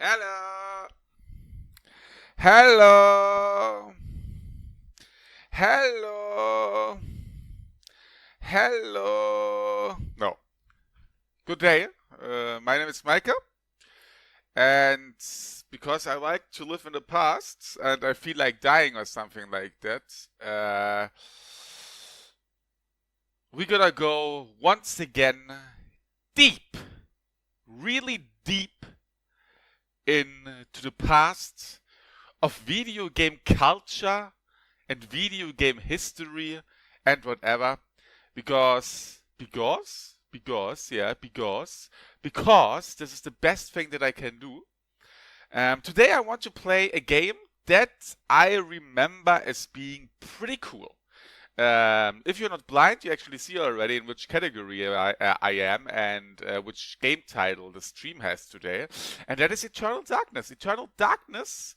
Hello. Hello. Hello. Hello. No. Good day. My name is Michael, and because I like to live in the past and I feel like dying or something like that, we're gonna go once again deep, really deep into the past of video game culture and video game history and whatever because this is the best thing that I can do. Today I want to play a game that I remember as being pretty cool. If you're not blind, you actually see already in which category I am and which game title the stream has today. And that is Eternal Darkness. Eternal Darkness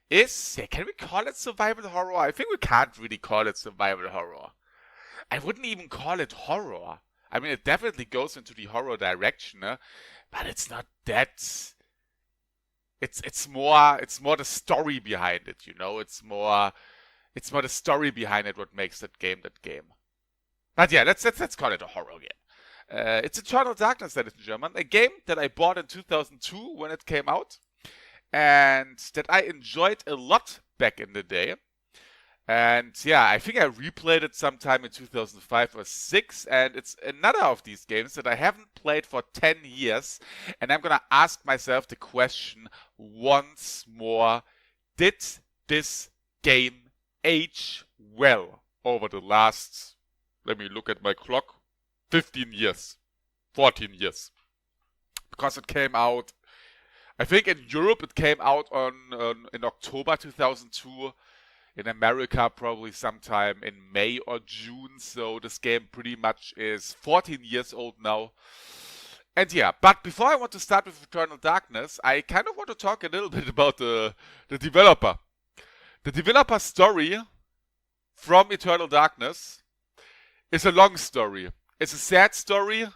is, can we call it survival horror? I think we can't really call it survival horror. I wouldn't even call it horror. I mean, it definitely goes into the horror direction, but it's not that. It's more the story behind it, you know. It's more the story behind it what makes that game that game. But yeah, let's call it a horror game. It's Eternal Darkness, that is in German, a game that I bought in 2002 when it came out, and that I enjoyed a lot back in the day. And yeah, I think I replayed it sometime in 2005 or 6, and it's another of these games that I haven't played for 10 years, and I'm gonna ask myself the question once more: did this game age well over the last, let me look at my clock, 15 years, 14 years? Because it came out, I think in Europe it came out in October 2002. In America, probably sometime in May or June. So this game pretty much is 14 years old now. And yeah, but before I want to start with Eternal Darkness, I kind of want to talk a little bit about the developer. The developer story from Eternal Darkness is a long story. It's a sad story.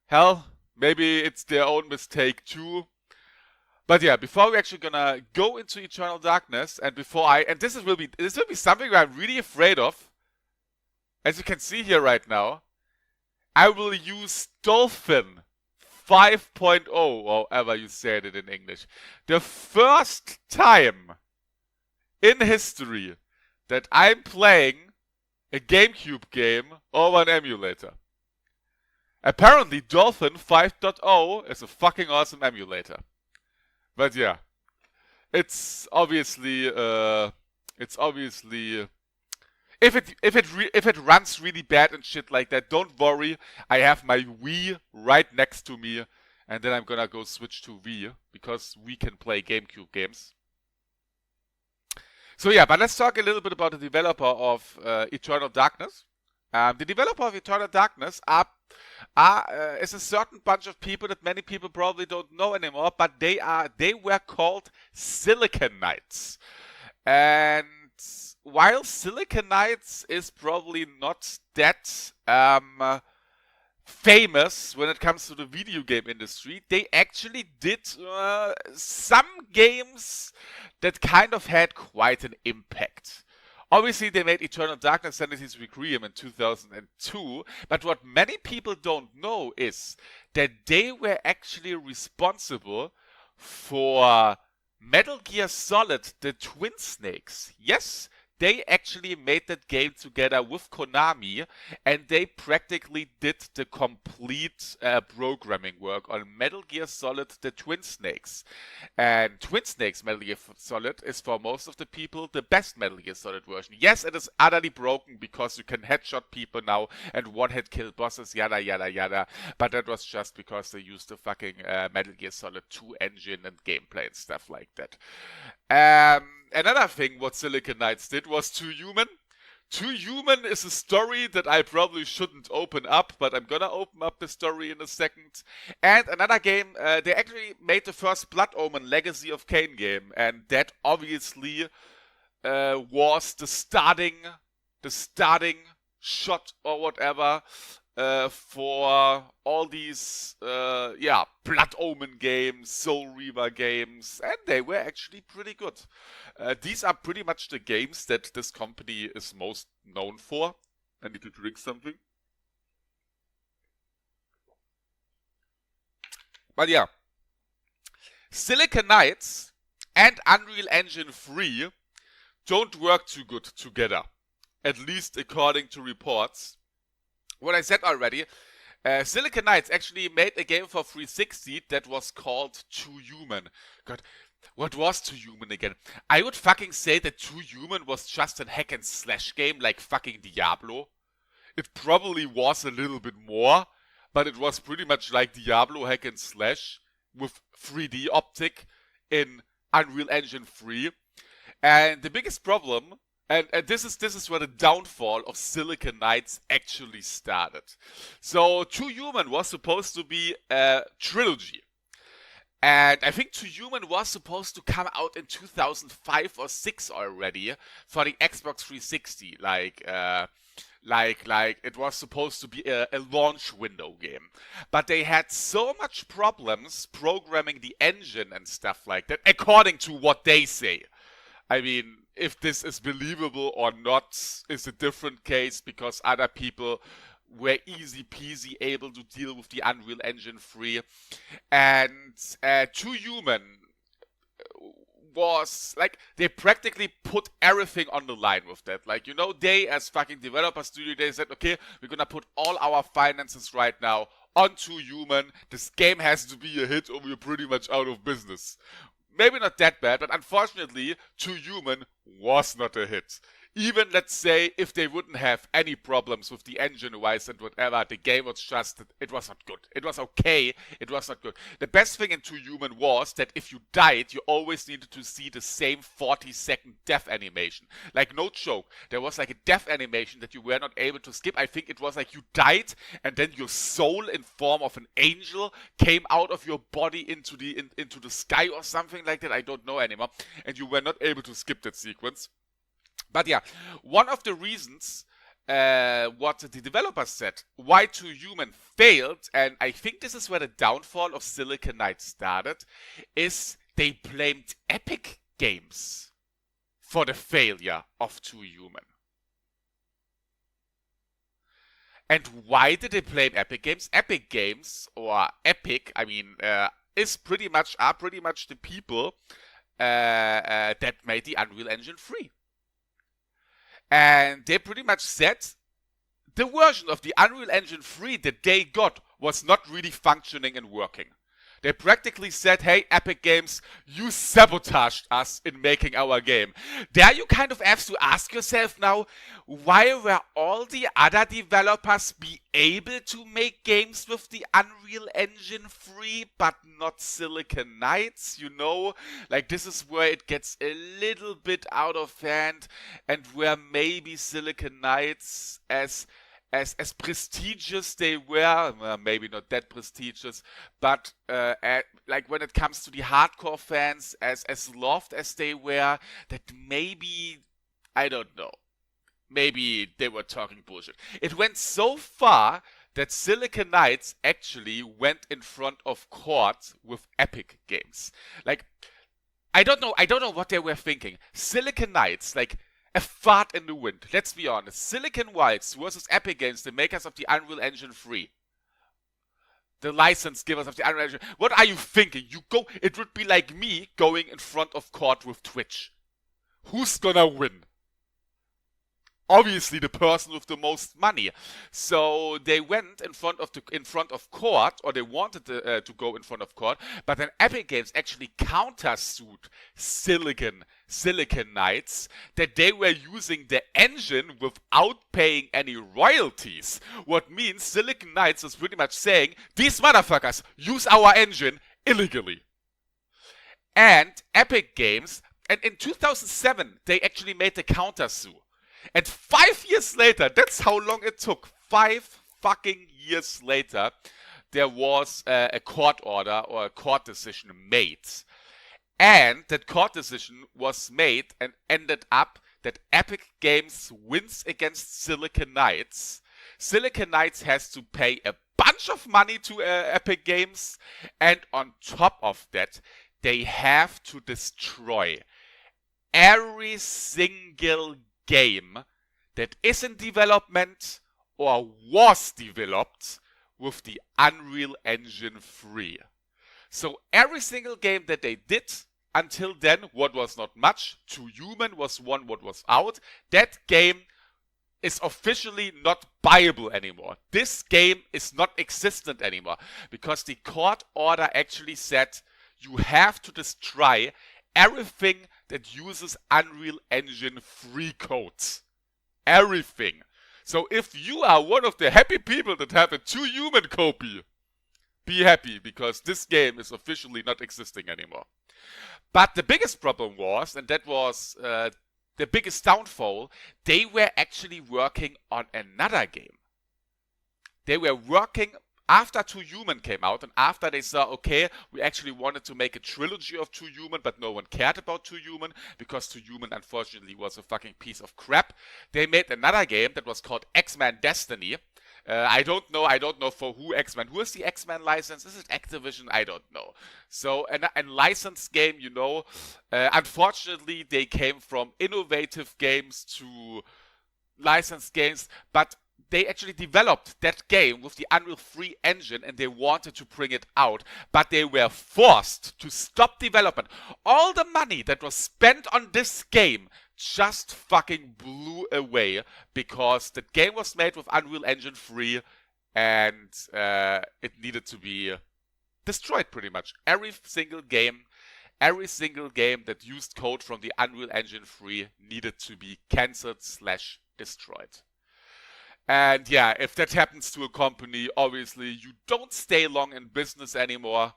Hell, maybe it's their own mistake too. But yeah, before we're actually gonna go into Eternal Darkness, and this will be something I'm really afraid of. As you can see here right now, I will use Dolphin 5.0, or however you said it in English. The first time in history that I'm playing a GameCube game over an emulator. Apparently, Dolphin 5.0 is a fucking awesome emulator. But yeah, it's obviously if it runs really bad and shit like that, don't worry. I have my Wii right next to me, and then I'm gonna go switch to Wii because we can play GameCube games. So yeah, but let's talk a little bit about the developer of Eternal Darkness. The developer of Eternal Darkness is a certain bunch of people that many people probably don't know anymore, but they were called Silicon Knights. And while Silicon Knights is probably not that famous when it comes to the video game industry, they actually did some games that kind of had quite an impact. Obviously, they made Eternal Darkness Sanity's Requiem in 2002, but what many people don't know is that they were actually responsible for Metal Gear Solid: The Twin Snakes. Yes, they actually made that game together with Konami, and they practically did the complete programming work on Metal Gear Solid: The Twin Snakes. And Twin Snakes Metal Gear Solid is, for most of the people, the best Metal Gear Solid version. Yes, it is utterly broken because you can headshot people now and one-hit kill bosses, yada yada yada, but that was just because they used the fucking Metal Gear Solid 2 engine and gameplay and stuff like that. Another thing what Silicon Knights did was Too Human. Too Human is a story that I probably shouldn't open up, but I'm gonna open up the story in a second. And another game, they actually made the first Blood Omen Legacy of Kain game, and that obviously was the starting shot or whatever for all these, Blood Omen games, Soul Reaver games, and they were actually pretty good. These are pretty much the games that this company is most known for. I need to drink something. But yeah, Silicon Knights and Unreal Engine 3 don't work too good together, at least according to reports. What I said already, Silicon Knights actually made a game for 360 that was called Too Human. God, what was Too Human again? I would fucking say that Too Human was just a hack and slash game like fucking Diablo. It probably was a little bit more, but it was pretty much like Diablo hack and slash with 3D optic in Unreal Engine 3. And the biggest problem, and this is where the downfall of Silicon Knights actually started. So Too Human was supposed to be a trilogy. And I think Too Human was supposed to come out in 2005 or 6 already for the Xbox 360. Like it was supposed to be a launch window game. But they had so much problems programming the engine and stuff like that, according to what they say. I mean, if this is believable or not is a different case, because other people were easy peasy able to deal with the Unreal Engine 3. And Too Human was like, they practically put everything on the line with that. Like, you know, they as fucking developer studio, they said, okay, we're gonna put all our finances right now on Too Human. This game has to be a hit or we're pretty much out of business. Maybe not that bad, but unfortunately, Too Human was not a hit. Even, let's say, if they wouldn't have any problems with the engine-wise and whatever, the game was just, it was not good. It was okay, it was not good. The best thing in Too Human was that if you died, you always needed to see the same 40-second death animation. Like, no joke. There was like a death animation that you were not able to skip. I think it was like you died, and then your soul in form of an angel came out of your body into the sky or something like that. I don't know anymore. And you were not able to skip that sequence. But yeah, one of the reasons what the developers said why Too Human failed, and I think this is where the downfall of Silicon Knights started, is they blamed Epic Games for the failure of Too Human. And why did they blame Epic Games? Epic Games, or Epic, I mean, are pretty much the people that made the Unreal Engine 3. And they pretty much said the version of the Unreal Engine 3 that they got was not really functioning and working. They practically said, hey, Epic Games, you sabotaged us in making our game. There you kind of have to ask yourself now, why were all the other developers be able to make games with the Unreal Engine 3, but not Silicon Knights? You know, like this is where it gets a little bit out of hand, and where maybe Silicon Knights, as prestigious they were, well, maybe not that prestigious, but like when it comes to the hardcore fans, as loved as they were, that maybe, I don't know, maybe they were talking bullshit. It went so far that Silicon Knights actually went in front of court with Epic Games. Like, I don't know what they were thinking. Silicon Knights, like, a fart in the wind. Let's be honest. Silicon Knights versus Epic Games, the makers of the Unreal Engine 3. The license givers of the Unreal Engine. What are you thinking? It would be like me going in front of court with Twitch. Who's gonna win? Obviously the person with the most money. So they went in front of court, or they wanted to go in front of court, but then Epic Games actually countersued Silicon Knights that they were using the engine without paying any royalties. What means Silicon Knights is pretty much saying, these motherfuckers use our engine illegally. And Epic Games, and in 2007 they actually made the countersue. And 5 years later, that's how long it took. 5 fucking years later, there was a court order or a court decision made. And that court decision was made and ended up that Epic Games wins against Silicon Knights. Silicon Knights has to pay a bunch of money to Epic Games, and on top of that, they have to destroy every single game that is in development or was developed with the Unreal Engine 3. So every single game that they did until then, what was not much, Too Human was one what was out, that game is officially not buyable anymore. This game is not existent anymore because the court order actually said you have to destroy everything that uses Unreal Engine 3 codes. Everything. So if you are one of the happy people that have a Too Human copy, be happy because this game is officially not existing anymore. But the biggest problem was, and that was the biggest downfall, they were actually working on another game. They were working after Too Human came out, and after they saw, okay, we actually wanted to make a trilogy of Too Human, but no one cared about Too Human, because Too Human unfortunately was a fucking piece of crap. They made another game that was called X-Men Destiny. I don't know for who X-Men. Who is the X-Men license? Is it Activision? I don't know. So, a licensed game, you know. Unfortunately, they came from innovative games to licensed games, but they actually developed that game with the Unreal 3 engine and they wanted to bring it out, but they were forced to stop development. All the money that was spent on this game just fucking blew away because the game was made with Unreal Engine 3 and it needed to be destroyed pretty much. Every single game that used code from the Unreal Engine 3 needed to be cancelled/destroyed. And yeah, if that happens to a company, obviously you don't stay long in business anymore.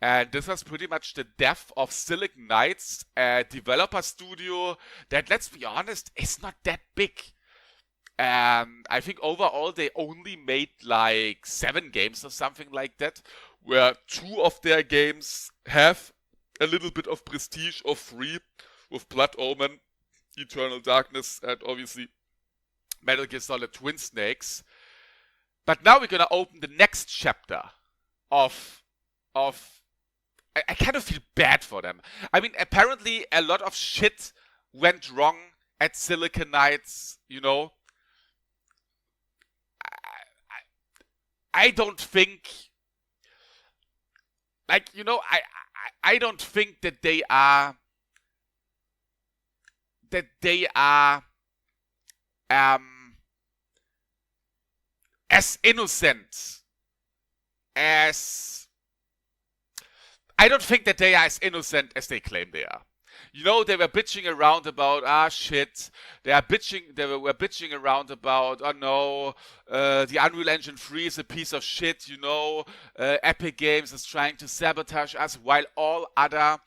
And this was pretty much the death of Silicon Knights, a developer studio that, let's be honest, is not that big. I think overall they only made like 7 games or something like that, where 2 of their games have a little bit of prestige of 3, with Blood Omen, Eternal Darkness, and obviously Metal Gear Solid Twin Snakes. But now we're gonna open the next chapter of I kind of feel bad for them. I mean, apparently a lot of shit went wrong at Silicon Knights, you know. I don't think, like, you know, I don't think that they are as innocent as I don't think that they are as innocent as they claim they are. You know, they were bitching around about, shit. They were bitching around about, oh no, the Unreal Engine 3 is a piece of shit, you know. Epic Games is trying to sabotage us, while all other,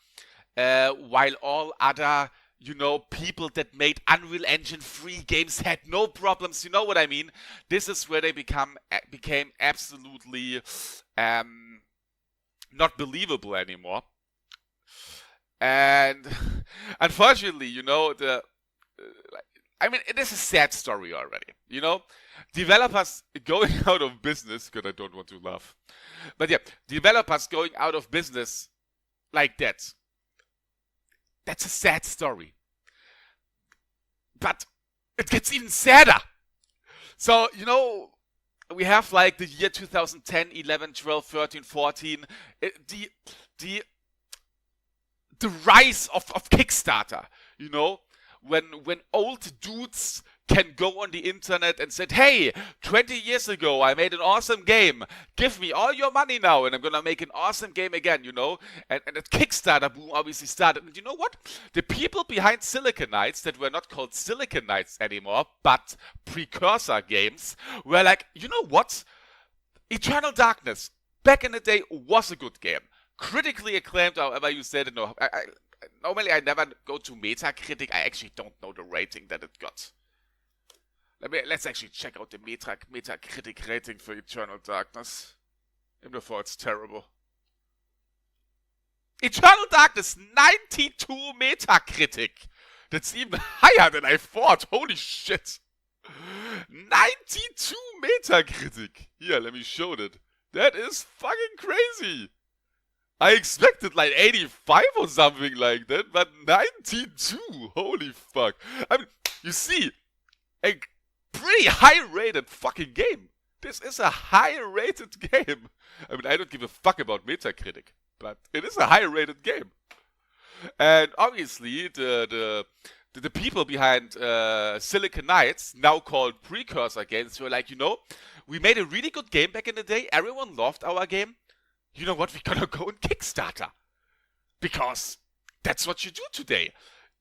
you know, people that made Unreal Engine 3 games had no problems. You know what I mean? This is where they became absolutely not believable anymore. And unfortunately, you know, I mean, it is a sad story already. You know, developers going out of business, because I don't want to laugh. But yeah, developers going out of business like that. That's a sad story. But it gets even sadder. So, you know, we have like the year 2010, 11, 12, 13, 14. The rise of Kickstarter, you know, when old dudes can go on the internet and said, hey, 20 years ago I made an awesome game, give me all your money now and I'm gonna make an awesome game again, you know, and that Kickstarter boom obviously started. And you know what? The people behind Silicon Knights, that were not called Silicon Knights anymore, but Precursor Games, were like, you know what? Eternal Darkness, back in the day, was a good game. Critically acclaimed, however you said it. No, normally I never go to Metacritic. I actually don't know the rating that it got. Let's actually check out the Metacritic rating for Eternal Darkness. Even before it's terrible. Eternal Darkness, 92 Metacritic. That's even higher than I thought. Holy shit. 92 Metacritic. Here, let me show that. That is fucking crazy. I expected like 85 or something like that, but 92. Holy fuck. I mean, you see, a pretty high-rated fucking game. This is a high-rated game. I mean, I don't give a fuck about Metacritic, but it is a high-rated game. And obviously, the people behind Silicon Knights, now called Precursor Games, were like, you know, we made a really good game back in the day. Everyone loved our game. You know what? We're gonna go on Kickstarter. Because that's what you do today.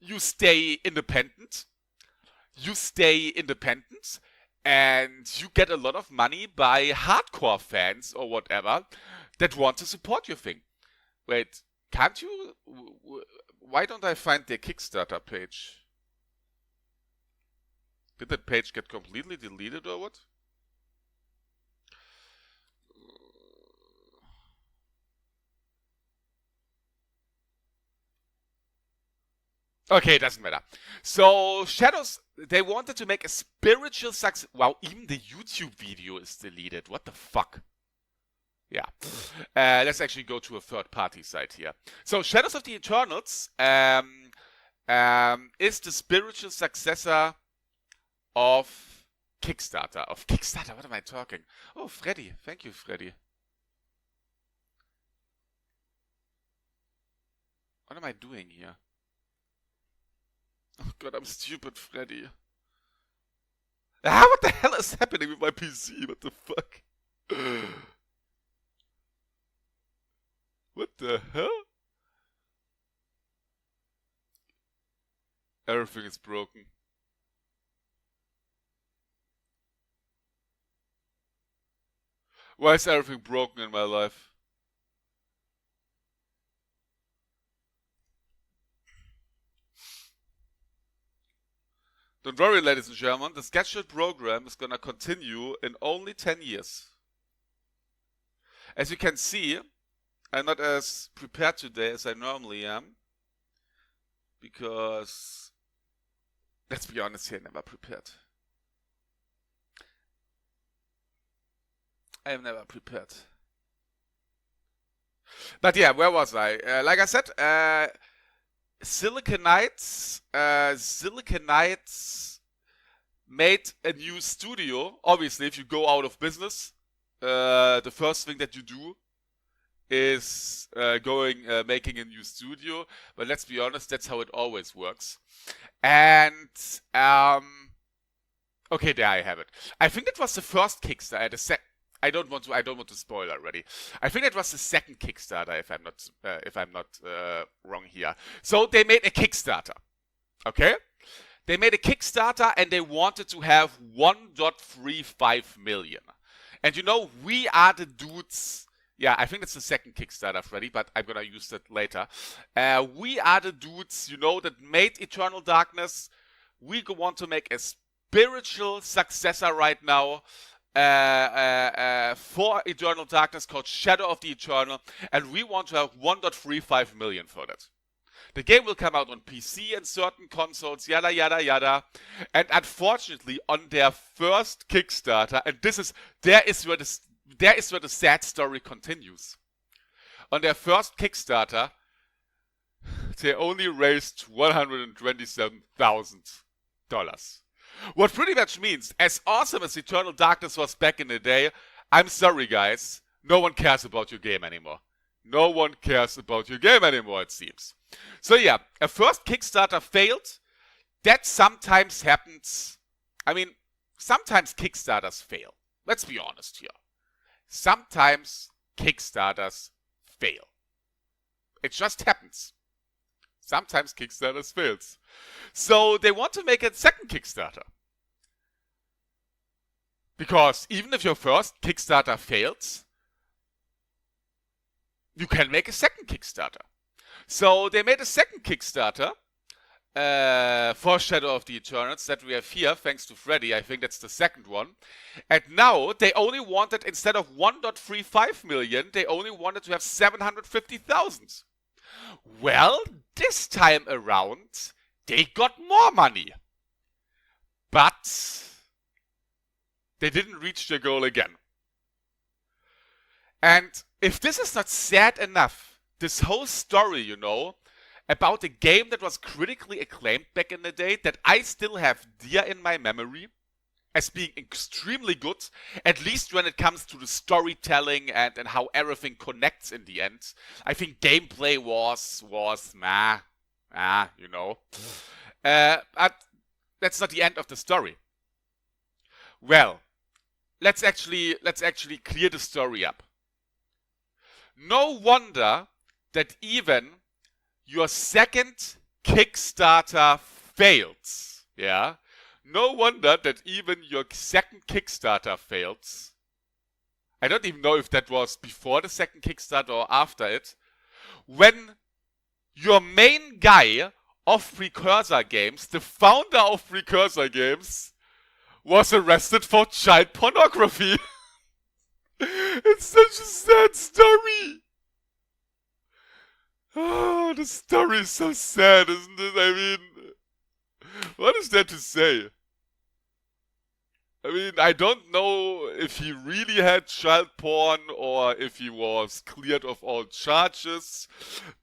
You stay independent. And you get a lot of money by hardcore fans or whatever that want to support your thing. Wait, can't you? Why don't I find their Kickstarter page? Did that page get completely deleted or what? Okay, it doesn't matter. So, Shadows, they wanted to make a spiritual success. Wow, even the YouTube video is deleted. What the fuck? Yeah. Let's actually go to a third-party site here. So, Shadows of the Eternals is the spiritual successor of Kickstarter. What am I talking? Oh, Freddy. Thank you, Freddy. What am I doing here? Oh god, I'm stupid, Freddy. What the hell is happening with my PC? What the fuck? What the hell? Everything is broken. Why is everything broken in my life? Don't worry, ladies and gentlemen, the scheduled program is gonna continue in only 10 years. As you can see, I'm not as prepared today as I normally am. Because, let's be honest here, never prepared. I am never prepared. But yeah, where was I? Like I said, Silicon Knights made a new studio. Obviously, if you go out of business, the first thing that you do is making a new studio. But let's be honest, that's how it always works. And okay, there I have it. I think that was the first Kickstarter. I don't want to spoil already. I think it was the second Kickstarter, if I'm not wrong here. So they made a Kickstarter. Okay? They made a Kickstarter and they wanted to have 1.35 million. And you know, we are the dudes. Yeah, I think it's the second Kickstarter, Freddy, but I'm gonna use that later. We are the dudes, you know, that made Eternal Darkness. We want to make a spiritual successor right now. For Eternal Darkness called Shadow of the Eternal, and we want to have 1.35 million for that. The game will come out on PC and certain consoles, yada yada yada. And unfortunately, on their first Kickstarter, and there is where the sad story continues. On their first Kickstarter, they only raised $127,000. What pretty much means, as awesome as Eternal Darkness was back in the day, I'm sorry guys, no one cares about your game anymore. No one cares about your game anymore, it seems. So yeah, a first Kickstarter failed. That sometimes happens. I mean, sometimes Kickstarters fail. Let's be honest here. Sometimes Kickstarters fail. It just happens. Sometimes Kickstarters fails. So they want to make a second Kickstarter. Because even if your first Kickstarter fails, you can make a second Kickstarter. So they made a second Kickstarter for Shadow of the Eternals that we have here, thanks to Freddy. I think that's the second one. And now they only wanted, instead of 1.35 million, they only wanted to have 750,000. Well, this time around, they got more money. But they didn't reach their goal again. And if this is not sad enough, this whole story, you know, about a game that was critically acclaimed back in the day, that I still have dear in my memory as being extremely good, at least when it comes to the storytelling and how everything connects in the end. I think gameplay was you know. But that's not the end of the story. Well, let's actually clear the story up. No wonder that even your second Kickstarter fails. Yeah? No wonder that even your second Kickstarter fails. I don't even know if that was before the second Kickstarter or after it. When your main guy of Precursor Games, the founder of Precursor Games, was arrested for child pornography. It's such a sad story. Oh, the story is so sad, isn't it? I mean, what is there to say? I mean, I don't know if he really had child porn or if he was cleared of all charges,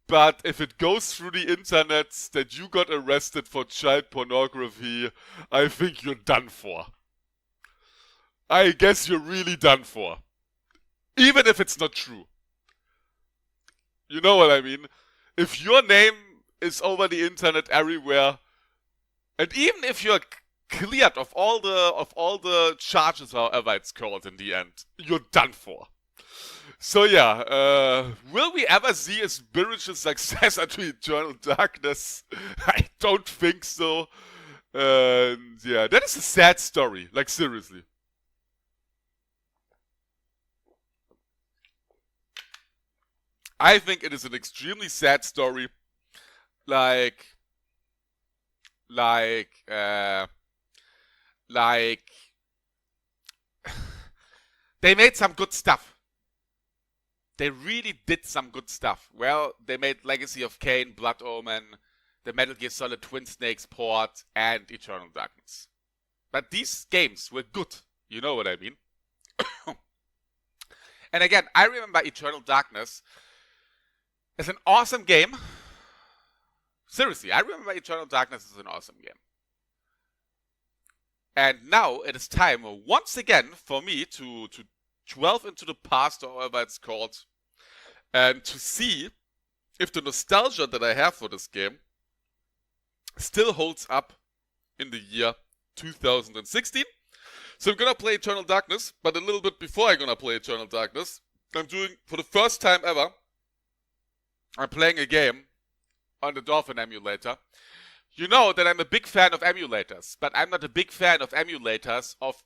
but if it goes through the internet that you got arrested for child pornography, I think you're done for. I guess you're really done for. Even if it's not true. You know what I mean? If your name is over the internet everywhere, and even if you're cleared of all the charges, however it's called in the end, you're done for. So yeah, will we ever see a spiritual successor to Eternal Darkness? I don't think so. And yeah, that is a sad story, like seriously. I think it is an extremely sad story. Like they made some good stuff. They really did some good stuff. Well, they made Legacy of Kain, Blood Omen, the Metal Gear Solid Twin Snakes port, and Eternal Darkness. But these games were good. You know what I mean? And again, I remember Eternal Darkness as an awesome game. Seriously, I remember Eternal Darkness as an awesome game. And now it is time once again for me to delve into the past, or whatever it's called, and to see if the nostalgia that I have for this game still holds up in the year 2016. So I'm gonna play Eternal Darkness, but a little bit before I'm gonna play Eternal Darkness, I'm doing, for the first time ever, I'm playing a game on the Dolphin emulator. You know that I'm a big fan of emulators, but I'm not a big fan of emulators of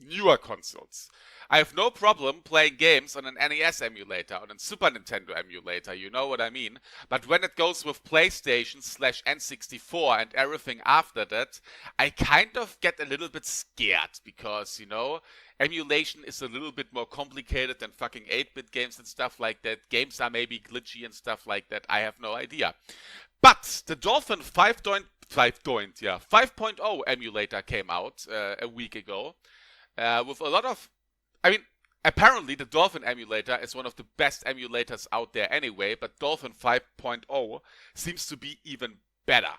newer consoles. I have no problem playing games on an NES emulator, on a Super Nintendo emulator, you know what I mean? But when it goes with PlayStation/N64 and everything after that, I kind of get a little bit scared because, you know, emulation is a little bit more complicated than fucking 8-bit games and stuff like that. Games are maybe glitchy and stuff like that. I have no idea. But the Dolphin 5.0 emulator came out a week ago with a lot of... I mean, apparently the Dolphin emulator is one of the best emulators out there anyway, but Dolphin 5.0 seems to be even better.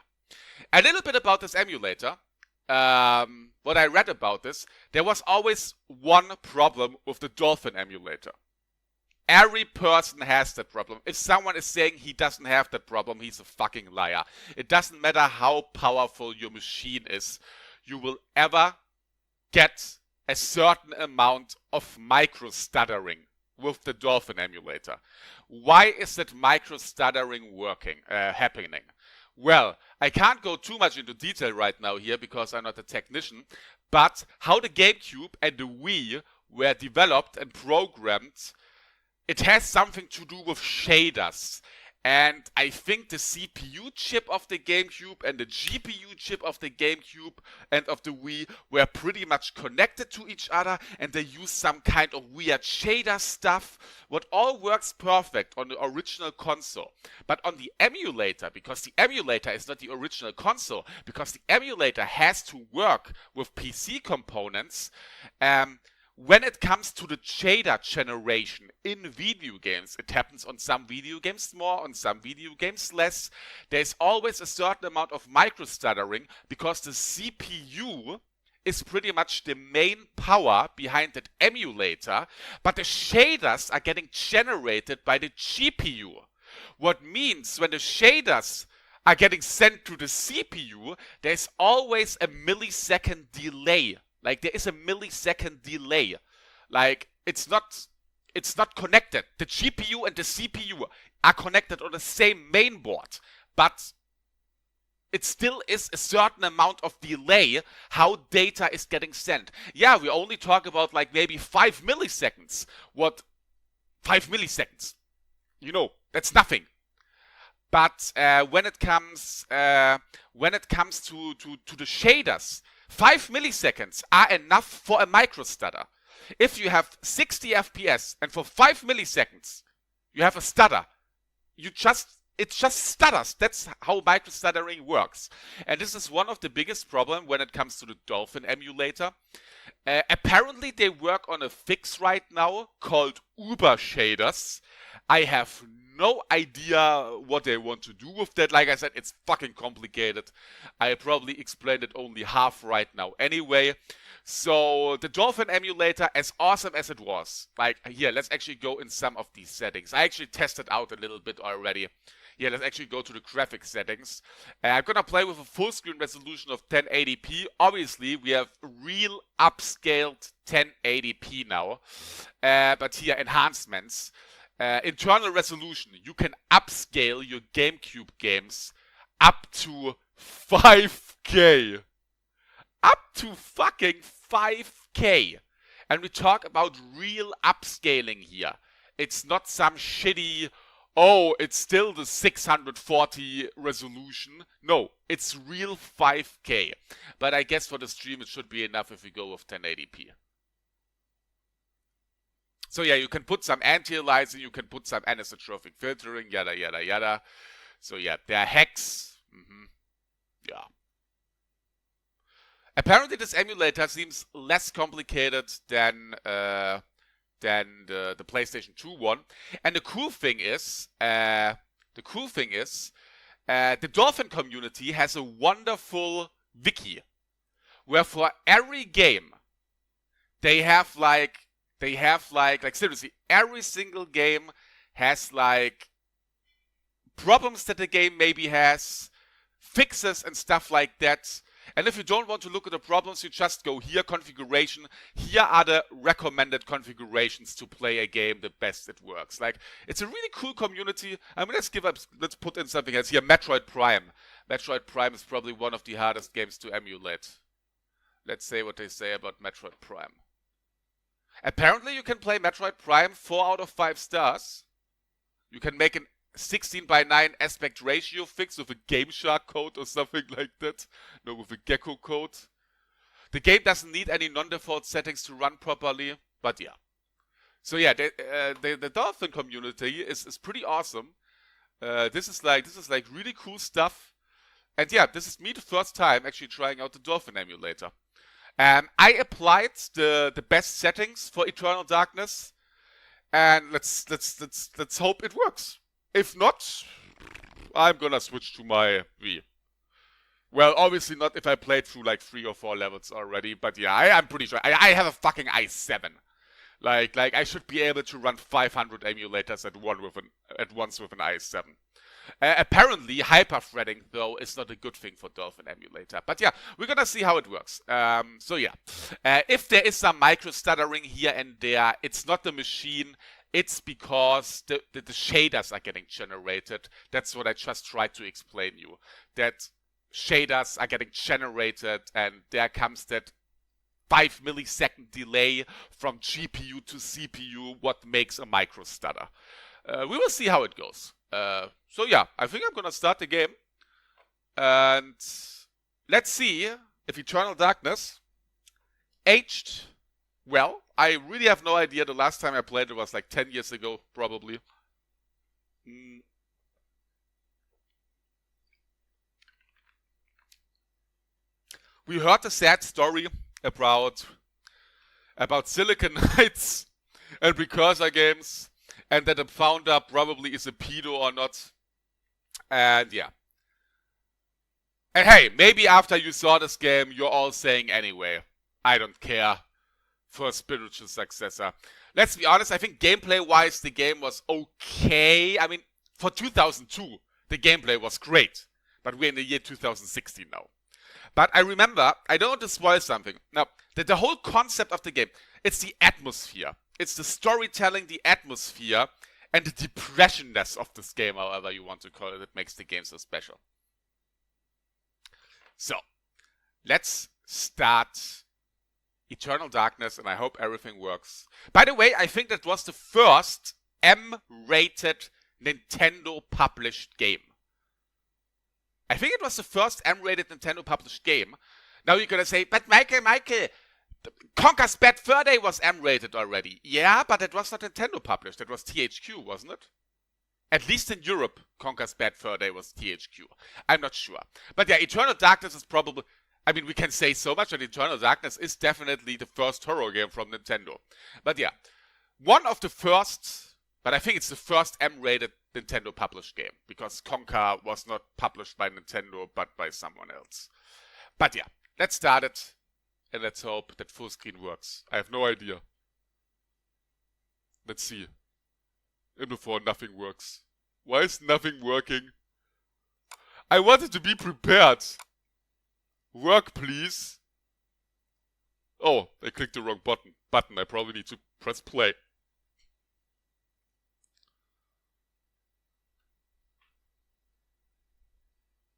A little bit about this emulator. What I read about this, there was always one problem with the Dolphin emulator. Every person has that problem. If someone is saying he doesn't have that problem, he's a fucking liar. It doesn't matter how powerful your machine is, you will ever get a certain amount of micro stuttering with the Dolphin emulator. Why is that micro stuttering happening? Well, I can't go too much into detail right now here because I'm not a technician, but how the GameCube and the Wii were developed and programmed, it has something to do with shaders. And I think the CPU chip of the GameCube and the GPU chip of the GameCube and of the Wii were pretty much connected to each other, and they used some kind of weird shader stuff, what all works perfect on the original console. But on the emulator, because the emulator is not the original console, because the emulator has to work with PC components, when it comes to the shader generation in video games, it happens on some video games more, on some video games less. There's always a certain amount of micro-stuttering because the CPU is pretty much the main power behind that emulator, but the shaders are getting generated by the GPU. What means when the shaders are getting sent to the CPU, there's always a millisecond delay. Like, there is a millisecond delay. Like, it's not connected. The GPU and the CPU are connected on the same main board, but it still is a certain amount of delay how data is getting sent. Yeah, we only talk about like maybe 5 milliseconds. 5 milliseconds? You know, that's nothing. But when it comes to the shaders, 5 milliseconds are enough for a microstutter. If you have 60 FPS and for 5 milliseconds you have a stutter, it just stutters. That's how microstuttering works. And this is one of the biggest problems when it comes to the Dolphin emulator. Apparently they work on a fix right now called Uber shaders. I have no idea what they want to do with that. Like I said, it's fucking complicated. I probably explained it only half right now anyway. So the Dolphin emulator, as awesome as it was, like here, let's actually go in some of these settings. I actually tested out a little bit already. Yeah, let's actually go to the graphics settings. I'm gonna play with a full screen resolution of 1080p. Obviously, we have real upscaled 1080p now. But here, enhancements. Internal resolution. You can upscale your GameCube games up to 5K. Up to fucking 5K. And we talk about real upscaling here. It's not some shitty, oh, it's still the 640 resolution. No, it's real 5K. But I guess for the stream it should be enough if we go with 1080p. So yeah, you can put some anti-aliasing, you can put some anisotrophic filtering, yada yada yada. So yeah, there are hacks. Yeah. Apparently this emulator seems less complicated than the PlayStation 2 one. And the cool thing is, the Dolphin community has a wonderful wiki where for every game they have like seriously, every single game has like problems that the game maybe has, fixes and stuff like that. And if you don't want to look at the problems, you just go here, configuration. Here are the recommended configurations to play a game the best it works. Like, it's a really cool community. I mean, let's put in something else here. Metroid Prime. Metroid Prime is probably one of the hardest games to emulate. Let's say what they say about Metroid Prime. Apparently you can play Metroid Prime 4 out of 5 stars. You can make an 16:9 aspect ratio fix with a Game Shark code or something like that. No, with a Gecko code. The game doesn't need any non-default settings to run properly, but yeah. So yeah, the Dolphin community is pretty awesome. This is like really cool stuff. And yeah, this is me the first time actually trying out the Dolphin emulator. I applied the best settings for Eternal Darkness, and let's hope it works. If not, I'm gonna switch to my Wii. Well, obviously not if I played through like 3 or 4 levels already, but yeah, I'm pretty sure. I have a fucking i7. Like I should be able to run 500 emulators at once with an i7. Apparently, hyperthreading, though, is not a good thing for Dolphin emulator. But yeah, we're gonna see how it works. So yeah, if there is some micro-stuttering here and there, it's not the machine, it's because the shaders are getting generated. That's what I just tried to explain you. That shaders are getting generated, and there comes that 5 millisecond delay from GPU to CPU, what makes a micro-stutter. We will see how it goes. So yeah, I think I'm gonna start the game. And let's see if Eternal Darkness aged well. I really have no idea. The last time I played it was like 10 years ago, probably. We heard a sad story about Silicon Knights and Precursor games, and that the founder probably is a pedo or not. And yeah. And hey, maybe after you saw this game, you're all saying anyway, I don't care for a spiritual successor. Let's be honest, I think gameplay-wise, the game was okay. I mean, for 2002, the gameplay was great. But we're in the year 2016 now. But I remember, I don't want to spoil something. Now, the whole concept of the game, it's the atmosphere. It's the storytelling, the atmosphere, and the depressionness of this game, however you want to call it, that makes the game so special. So, let's start Eternal Darkness, and I hope everything works. By the way, I think that was the first M-rated Nintendo published game. I think it was the first M-rated Nintendo published game. Now you're gonna say, but Michael, Conker's Bad Fur Day was M-rated already. Yeah, but it was not Nintendo published. It was THQ, wasn't it? At least in Europe, Conker's Bad Fur Day was THQ. I'm not sure. But yeah, Eternal Darkness is probably... I mean, we can say so much that Eternal Darkness is definitely the first horror game from Nintendo. But yeah, one of the first... But I think it's the first M-rated Nintendo published game. Because Conker was not published by Nintendo, but by someone else. But yeah, let's start it. And let's hope that full screen works. I have no idea. Let's see. And before nothing works. Why is nothing working? I wanted to be prepared. Work, please. Oh, I clicked the wrong button. I probably need to press play.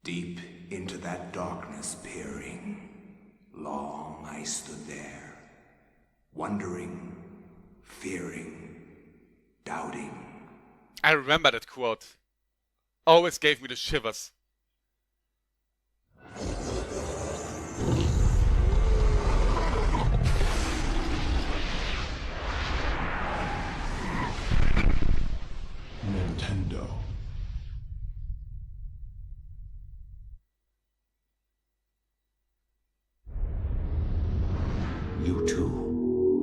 Deep into that darkness peering, long I stood there, wondering, fearing, doubting. I remember that quote. Always gave me the shivers. Nintendo. You too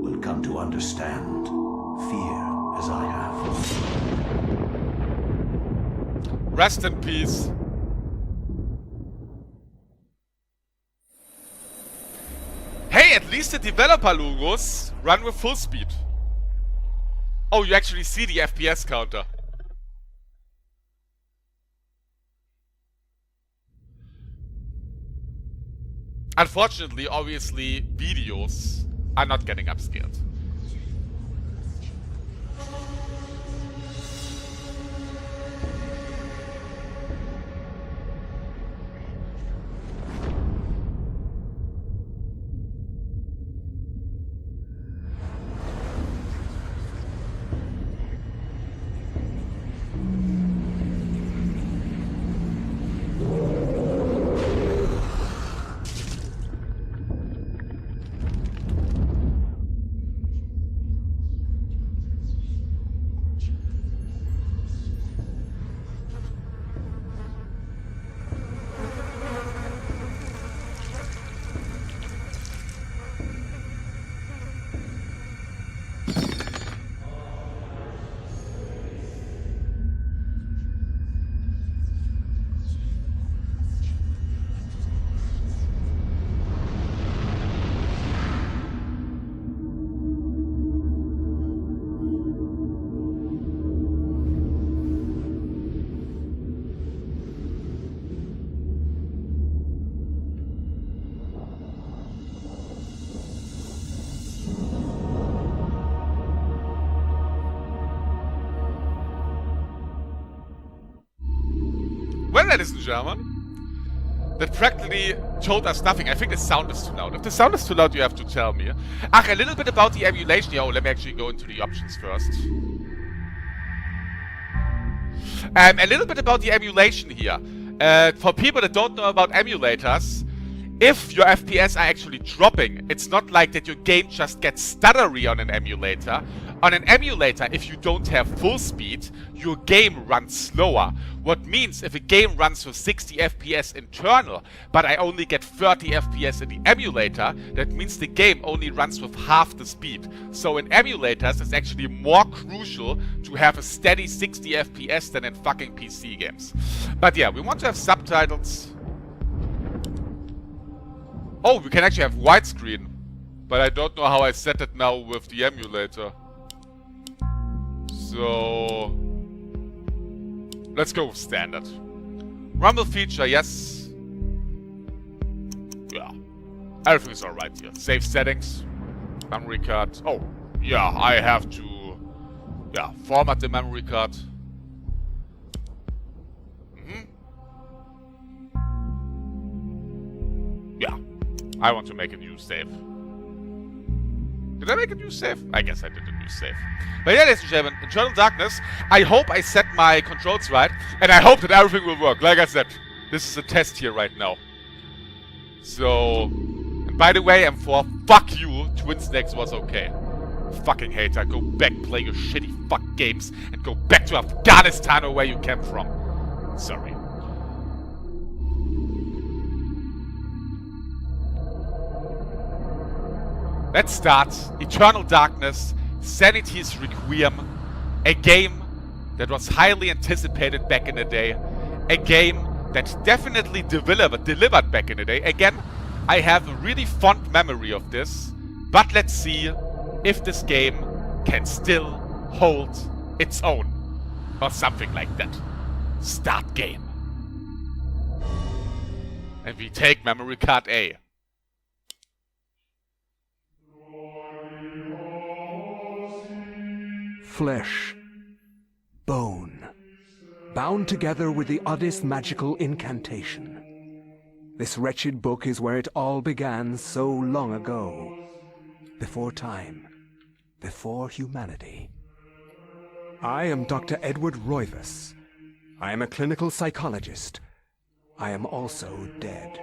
will come to understand fear as I have. Rest in peace. Hey, at least the developer logos run with full speed. Oh, you actually see the FPS counter. Unfortunately, obviously, videos are not getting upscaled. Well, ladies and gentlemen, that practically told us nothing. I think the sound is too loud. If the sound is too loud, you have to tell me. A little bit about the emulation. Oh, let me actually go into the options first. A little bit about the emulation here. For people that don't know about emulators, if your FPS are actually dropping, it's not like that your game just gets stuttery on an emulator. On an emulator, if you don't have full speed, your game runs slower. What means if a game runs with 60 FPS internal, but I only get 30 FPS in the emulator, that means the game only runs with half the speed. So in emulators, it's actually more crucial to have a steady 60 FPS than in fucking PC games. But yeah, we want to have subtitles. Oh, we can actually have widescreen. But I don't know how I set it now with the emulator. So let's go with standard. Rumble feature, yes. Yeah. Everything's alright here. Save settings. Memory card. Oh, yeah, I have to format the memory card. Yeah. I want to make a new save. Did I make a new save? I guess I did a new save. But yeah, ladies and gentlemen, Eternal Darkness, I hope I set my controls right, and I hope that everything will work. Like I said, this is a test here right now. So, and by the way, M4, fuck you, Twin Snakes was okay. Fucking hater, go back, play your shitty fuck games, and go back to Afghanistan or where you came from. Sorry. Let's start. Eternal Darkness, Sanity's Requiem. A game that was highly anticipated back in the day. A game that definitely delivered back in the day. Again, I have a really fond memory of this. But let's see if this game can still hold its own. Or something like that. Start game. And we take memory card A. Flesh, bone, bound together with the oddest magical incantation. This wretched book is where it all began so long ago. Before time, before humanity. I am Dr. Edward Roivas. I am a clinical psychologist. I am also dead.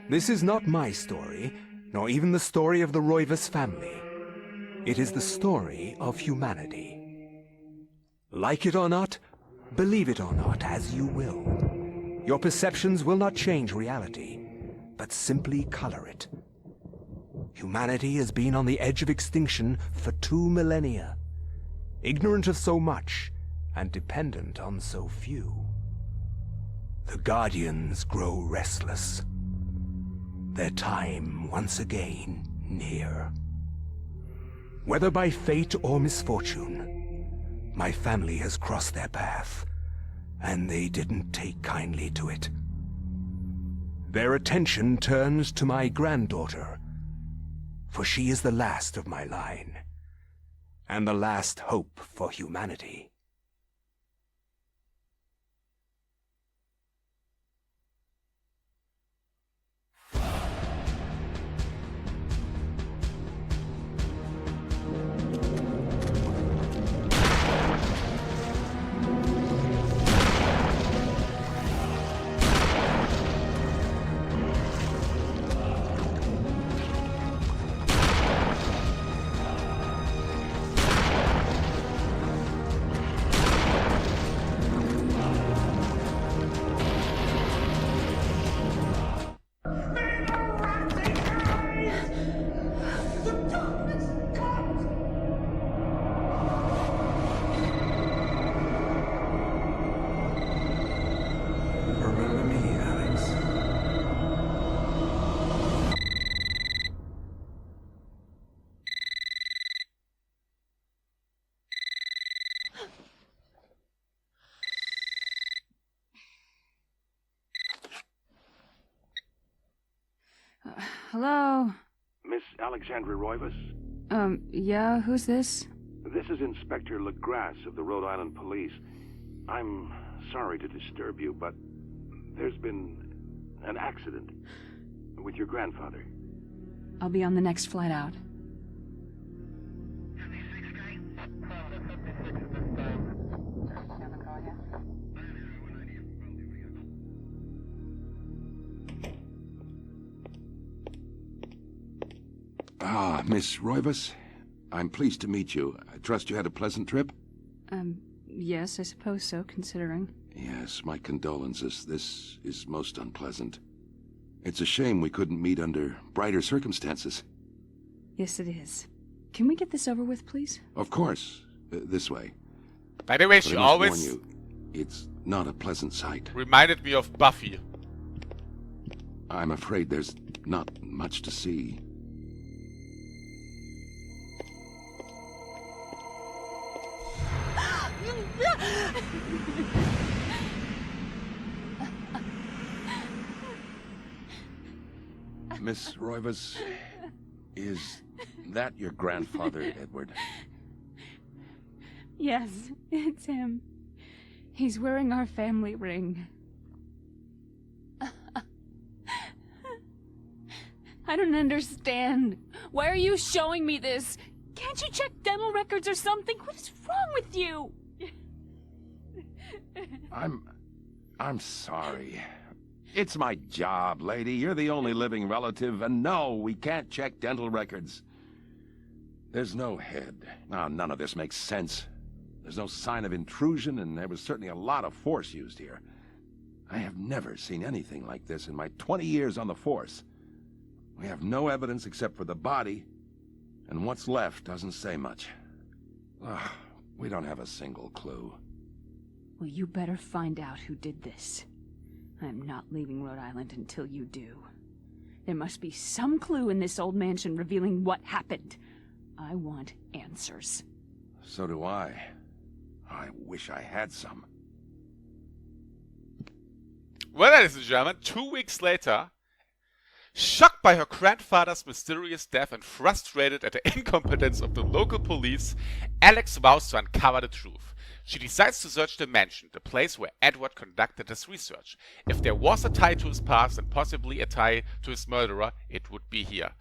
This is not my story, nor even the story of the Roivas family. It is the story of humanity. Like it or not, believe it or not, as you will. Your perceptions will not change reality, but simply color it. Humanity has been on the edge of extinction for 2 millennia, ignorant of so much and dependent on so few. The Guardians grow restless, their time once again near. Whether by fate or misfortune, my family has crossed their path, and they didn't take kindly to it. Their attention turns to my granddaughter, for she is the last of my line, and the last hope for humanity. Hello? Miss Alexandra Roivas? Yeah, who's this? This is Inspector LeGrasse of the Rhode Island Police. I'm sorry to disturb you, but there's been an accident with your grandfather. I'll be on the next flight out. Ah, Miss Roivas. I'm pleased to meet you. I trust you had a pleasant trip? Yes, I suppose so, considering. Yes, my condolences. This is most unpleasant. It's a shame we couldn't meet under brighter circumstances. Yes, it is. Can we get this over with, please? Of course. This way. By the way, But she I must warn always you, it's not a pleasant sight. reminded me of Buffy. I'm afraid there's not much to see. Miss Roivas, is that your grandfather, Edward? Yes, it's him. He's wearing our family ring. I don't understand. Why are you showing me this? Can't you check dental records or something? What is wrong with you? I'm sorry. It's my job, lady. You're the only living relative, and no, we can't check dental records. There's no head. None of this makes sense. There's no sign of intrusion, and there was certainly a lot of force used here. I have never seen anything like this in my 20 years on the force. We have no evidence except for the body, and what's left doesn't say much. We don't have a single clue. Well, you better find out who did this. I'm not leaving Rhode Island until you do. There must be some clue in this old mansion revealing what happened. I want answers. So do I. I wish I had some. Well, ladies and gentlemen, 2 weeks later, shocked by her grandfather's mysterious death and frustrated at the incompetence of the local police, Alex vows to uncover the truth. She decides to search the mansion, the place where Edward conducted his research. If there was a tie to his past and possibly a tie to his murderer, it would be here.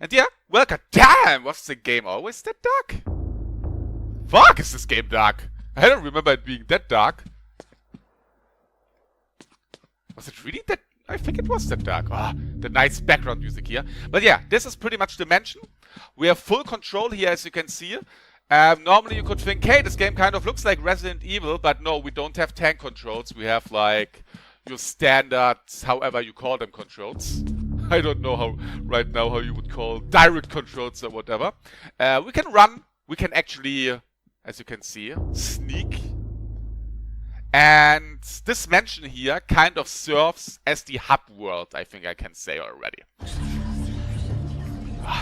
And yeah, well, goddamn, was the game always that dark? Fuck, is this game dark? I don't remember it being that dark. Was it really that? I think it was that dark. Ah, the nice background music here. But yeah, this is pretty much the mansion. We have full control here, as you can see. Normally you could think, hey, this game kind of looks like Resident Evil, but no, we don't have tank controls. We have like your standard, however you call them, controls. I don't know how right now how you would call direct controls or whatever. We can run. We can actually, as you can see, sneak. And this mansion here kind of serves as the hub world, I think I can say already.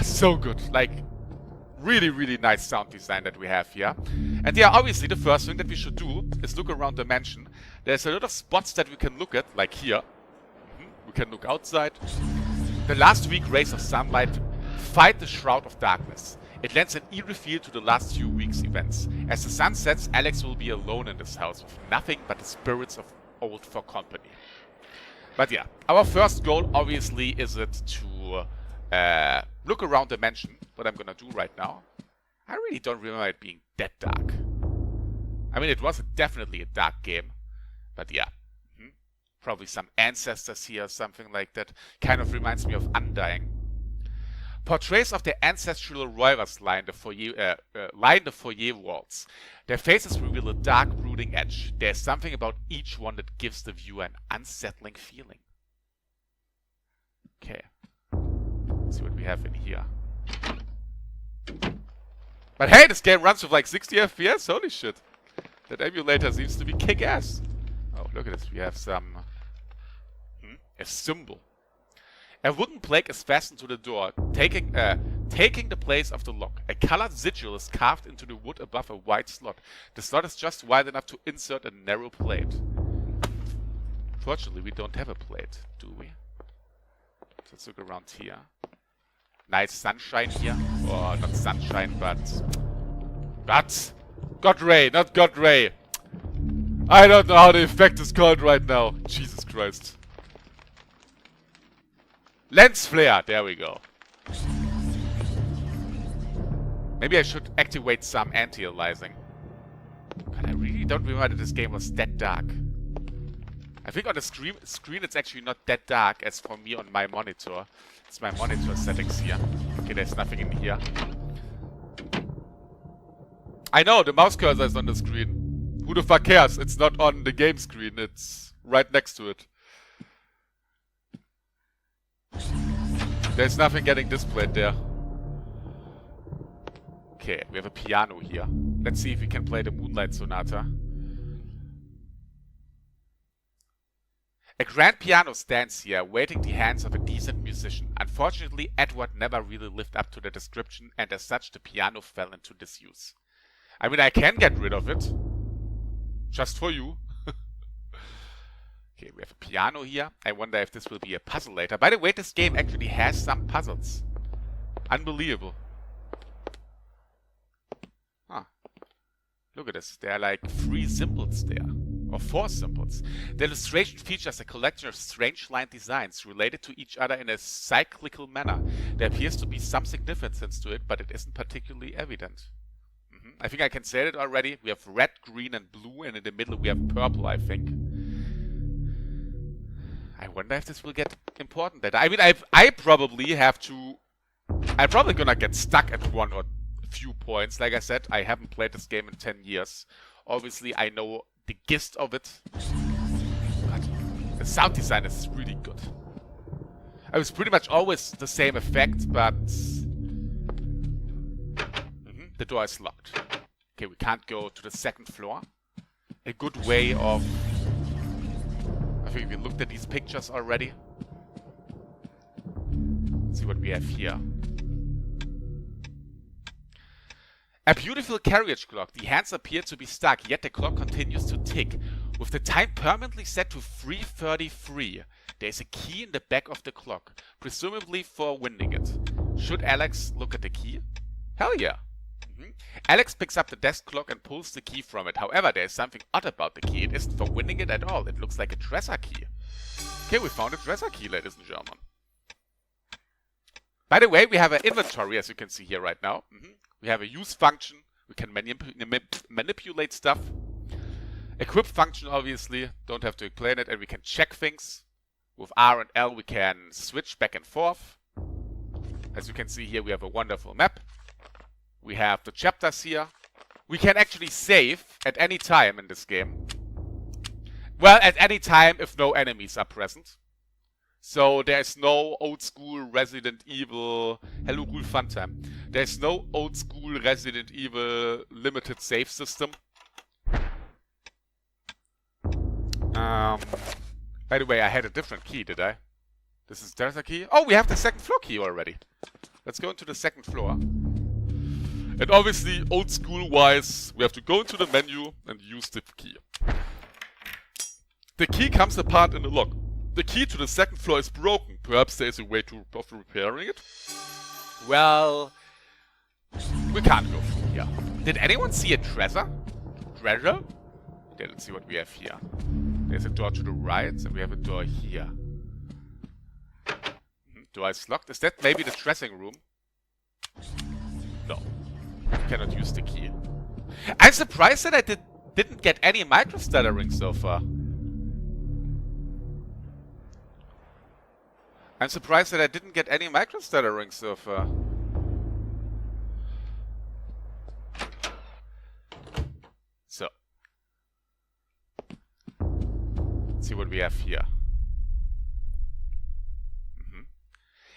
So good. Like, really, really nice sound design that we have here. And yeah, obviously the first thing that we should do is look around the mansion. There's a lot of spots that we can look at, like here. We can look outside. The last week rays of sunlight fight the shroud of darkness. It lends an eerie feel to the last few weeks' events. As the sun sets, Alex will be alone in this house with nothing but the spirits of old for company. But yeah, our first goal obviously is it to look around the mansion, what I'm gonna do right now. I really don't remember it being that dark. I mean, it was definitely a dark game, but yeah. Probably some ancestors here or something like that. Kind of reminds me of Undying. Portraits of the ancestral Roivas line the foyer walls. Their faces reveal a dark, brooding edge. There's something about each one that gives the viewer an unsettling feeling. Okay. Let's see what we have in here. But hey, this game runs with like 60 FPS? Holy shit. That emulator seems to be kick-ass. Oh, look at this. We have some... a symbol. A wooden plaque is fastened to the door, taking the place of the lock. A colored sigil is carved into the wood above a white slot. The slot is just wide enough to insert a narrow plate. Fortunately, we don't have a plate, do we? So let's look around here. Nice sunshine here. Or not sunshine, but... God Ray, not God Ray. I don't know how the effect is called right now. Jesus Christ. Lens flare, there we go. Maybe I should activate some anti-aliasing. But I really don't remember that this game was that dark. I think on the screen it's actually not that dark as for me on my monitor. It's my monitor settings here. Okay, there's nothing in here. I know, the mouse cursor is on the screen. Who the fuck cares? It's not on the game screen, it's right next to it. There's nothing getting displayed there. Okay, we have a piano here. Let's see if we can play the Moonlight Sonata. A grand piano stands here, awaiting the hands of a decent musician. Unfortunately, Edward never really lived up to the description, and as such, the piano fell into disuse. I mean, I can get rid of it. Just for you. Okay, we have a piano here. I wonder if this will be a puzzle later. By the way, this game actually has some puzzles. Unbelievable. Huh. Look at this. There are like 3 symbols there. Or 4 symbols. The illustration features a collection of strange line designs related to each other in a cyclical manner. There appears to be some significance to it, but it isn't particularly evident. I think I can say it already. We have red, green, and blue, and in the middle we have purple, I think. I wonder if this will get important later. I mean, I probably have to... I'm probably gonna get stuck at one or a few points. Like I said, I haven't played this game in 10 years. Obviously, I know the gist of it. But the sound design is really good. It was pretty much always the same effect, but... the door is locked. Okay, we can't go to the 2nd floor. A good way of... I think we looked at these pictures already. Let's see what we have here. A beautiful carriage clock. The hands appear to be stuck, yet the clock continues to tick. With the time permanently set to 3:33, there is a key in the back of the clock, presumably for winding it. Should Alex look at the key? Hell yeah! Alex picks up the desk clock and pulls the key from it. However, there is something odd about the key. It isn't for winding it at all. It looks like a dresser key. Okay, we found a dresser key, ladies and gentlemen. By the way, we have an inventory, as you can see here right now. We have a use function. We can manipulate stuff. Equip function, obviously. Don't have to explain it. And we can check things. With R and L, we can switch back and forth. As you can see here, we have a wonderful map. We have the chapters here. We can actually save at any time in this game. Well, at any time if no enemies are present. So there's no old school Resident Evil... Hello, Rule Funtime. There's no old school Resident Evil limited save system. By the way, I had a different key, did I? This is there's a key. Oh, we have the 2nd floor key already. Let's go into the 2nd floor. And obviously, old school wise, we have to go into the menu and use the key. The key comes apart in the lock. The key to the 2nd floor is broken. Perhaps there is a way of repairing it? Well, we can't go through here. Did anyone see a treasure? Treasure? Okay, let's see what we have here. There's a door to the right, and we have a door here. Door is locked. Is that maybe the dressing room? No. Cannot use the key. I'm surprised that I didn't get any micro-stuttering so far. I'm surprised that I didn't get any micro-stuttering so far. So. Let's see what we have here.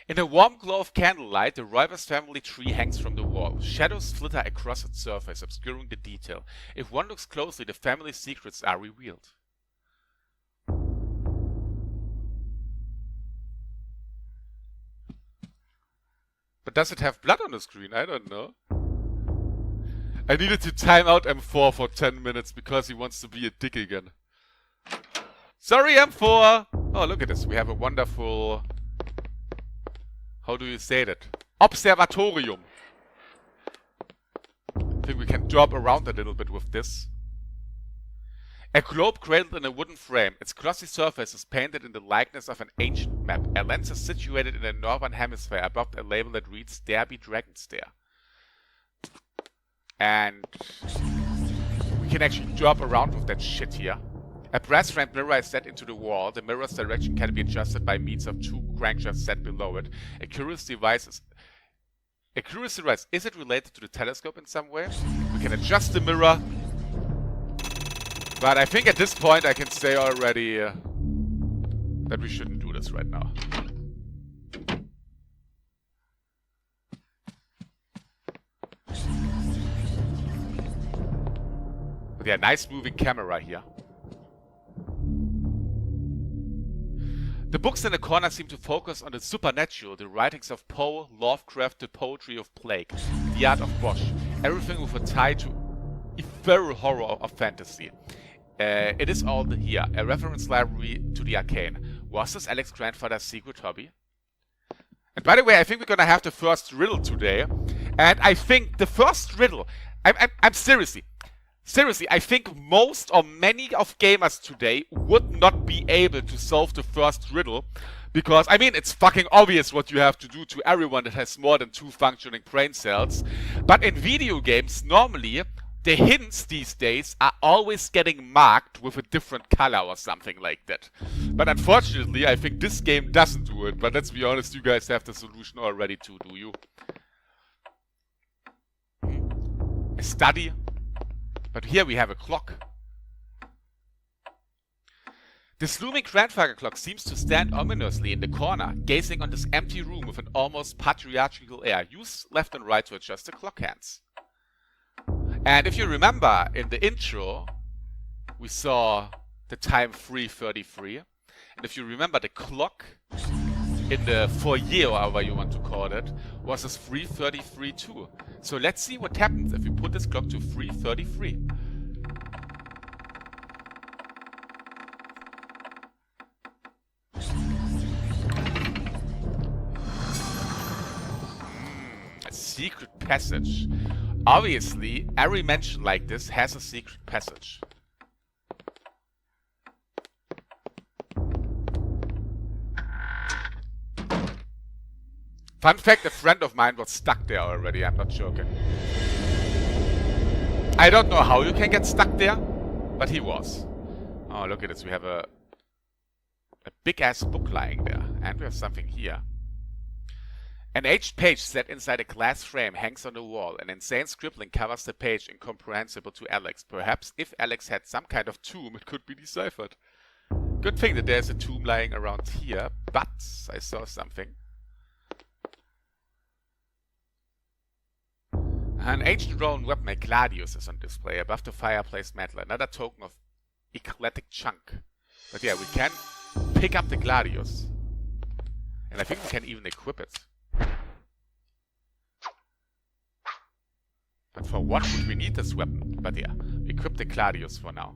In the warm glow of candlelight, the Rivers family tree hangs from the wall. Shadows flitter across its surface, obscuring the detail. If one looks closely, the family's secrets are revealed. But does it have blood on the screen? I don't know. I needed to time out M4 for 10 minutes because he wants to be a dick again. Sorry, M4! Oh, look at this. We have a wonderful... How do you say that? Observatorium. I think we can drop around a little bit with this. A globe cradled in a wooden frame. Its glossy surface is painted in the likeness of an ancient map. A lens is situated in the northern hemisphere above a label that reads Derby Dragon's Dare. And we can actually drop around with that shit here. A brass framed mirror is set into the wall. The mirror's direction can be adjusted by means of 2 crankshafts set below it. A curious device Accuracy rise. Is it related to the telescope in some way? We can adjust the mirror. But I think at this point I can say already that we shouldn't do this right now. But yeah, nice moving camera here. The books in the corner seem to focus on the supernatural, the writings of Poe, Lovecraft, the poetry of Blake, the art of Bosch, everything with a tie to ethereal horror of fantasy. It is all here, a reference library to the arcane. Was this Alex's grandfather's secret hobby? And by the way, I think we're gonna have the first riddle today. And I think the first riddle, I'm seriously, I think most or many of gamers today would not be able to solve the first riddle. Because, I mean, it's fucking obvious what you have to do to everyone that has more than 2 functioning brain cells. But in video games, normally, the hints these days are always getting marked with a different color or something like that. But unfortunately, I think this game doesn't do it. But let's be honest, you guys have the solution already too, do you? A study. But here we have a clock. This looming grandfather clock seems to stand ominously in the corner, gazing on this empty room with an almost patriarchal air. Use left and right to adjust the clock hands. And if you remember, in the intro, we saw the time 3:33. And if you remember, the clock in the foyer, or however you want to call it, was this 3:33 too. So let's see what happens if we put this clock to 3:33. A secret passage. Obviously, every mansion like this has a secret passage. Fun fact, a friend of mine was stuck there already, I'm not joking. I don't know how you can get stuck there, but he was. Oh, look at this, we have a big-ass book lying there. And we have something here. An aged page set inside a glass frame hangs on the wall. An insane scribbling covers the page, incomprehensible to Alex. Perhaps if Alex had some kind of tomb, it could be deciphered. Good thing that there's a tomb lying around here, but I saw something. An ancient Roman weapon, a gladius, is on display above the fireplace mantel. Another token of eclectic chunk. But yeah, we can pick up the gladius. And I think we can even equip it. But for what would we need this weapon? But yeah, equip the gladius for now.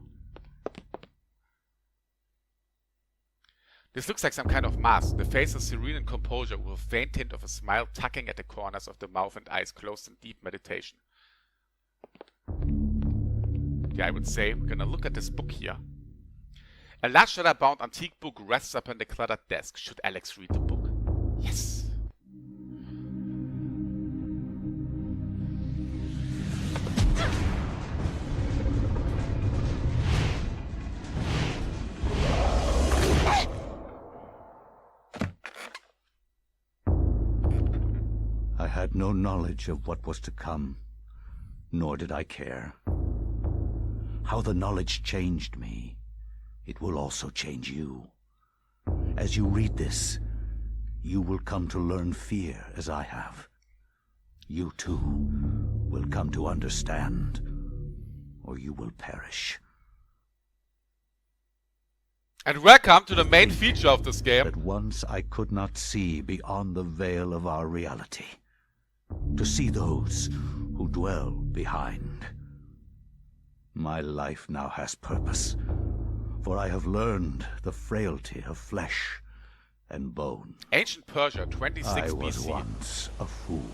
This looks like some kind of mask. The face is serene in composure, with a faint hint of a smile tucking at the corners of the mouth and eyes closed in deep meditation. Yeah, I would say we're gonna look at this book here. A large leather-bound antique book rests upon the cluttered desk. Should Alex read the book? Yes! I had no knowledge of what was to come, nor did I care. How the knowledge changed me, it will also change you. As you read this, you will come to learn fear as I have. You too will come to understand, or you will perish. And welcome to the main feature of this game. That once I could not see beyond the veil of our reality. To see those who dwell behind. My life now has purpose, for I have learned the frailty of flesh and bone. Ancient Persia, 26 BC. I was once a fool.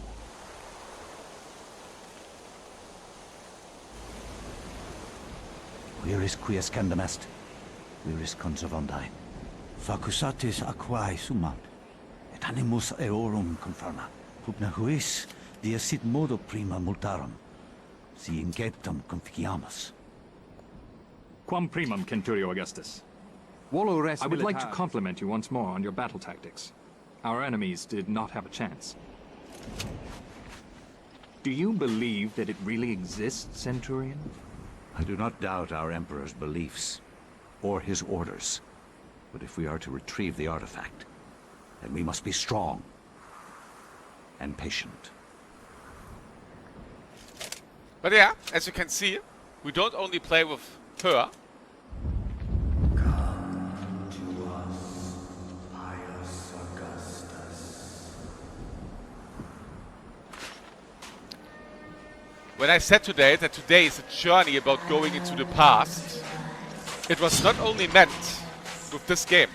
Where is Quies Candamest? Where is Conservandai? Facusatis aquae sumant, et animus eorum conferma. Pupna huis, dia sit modo prima multarum, si inceptum conficiamus. Quam primum, Centurio Augustus. I would like to compliment you once more on your battle tactics. Our enemies did not have a chance. Do you believe that it really exists, Centurion? I do not doubt our Emperor's beliefs, or his orders. But if we are to retrieve the artifact, then we must be strong and patient. But yeah, as you can see, we don't only play with her. When I said today that today is a journey about going into the past, it was not only meant with this game.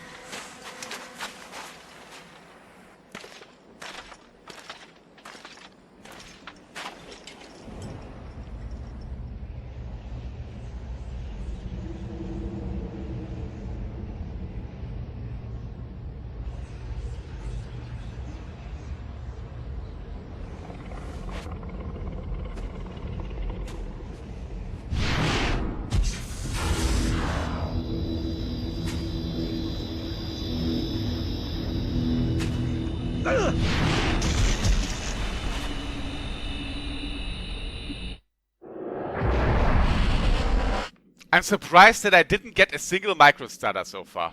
I'm surprised that I didn't get a single micro stutter so far.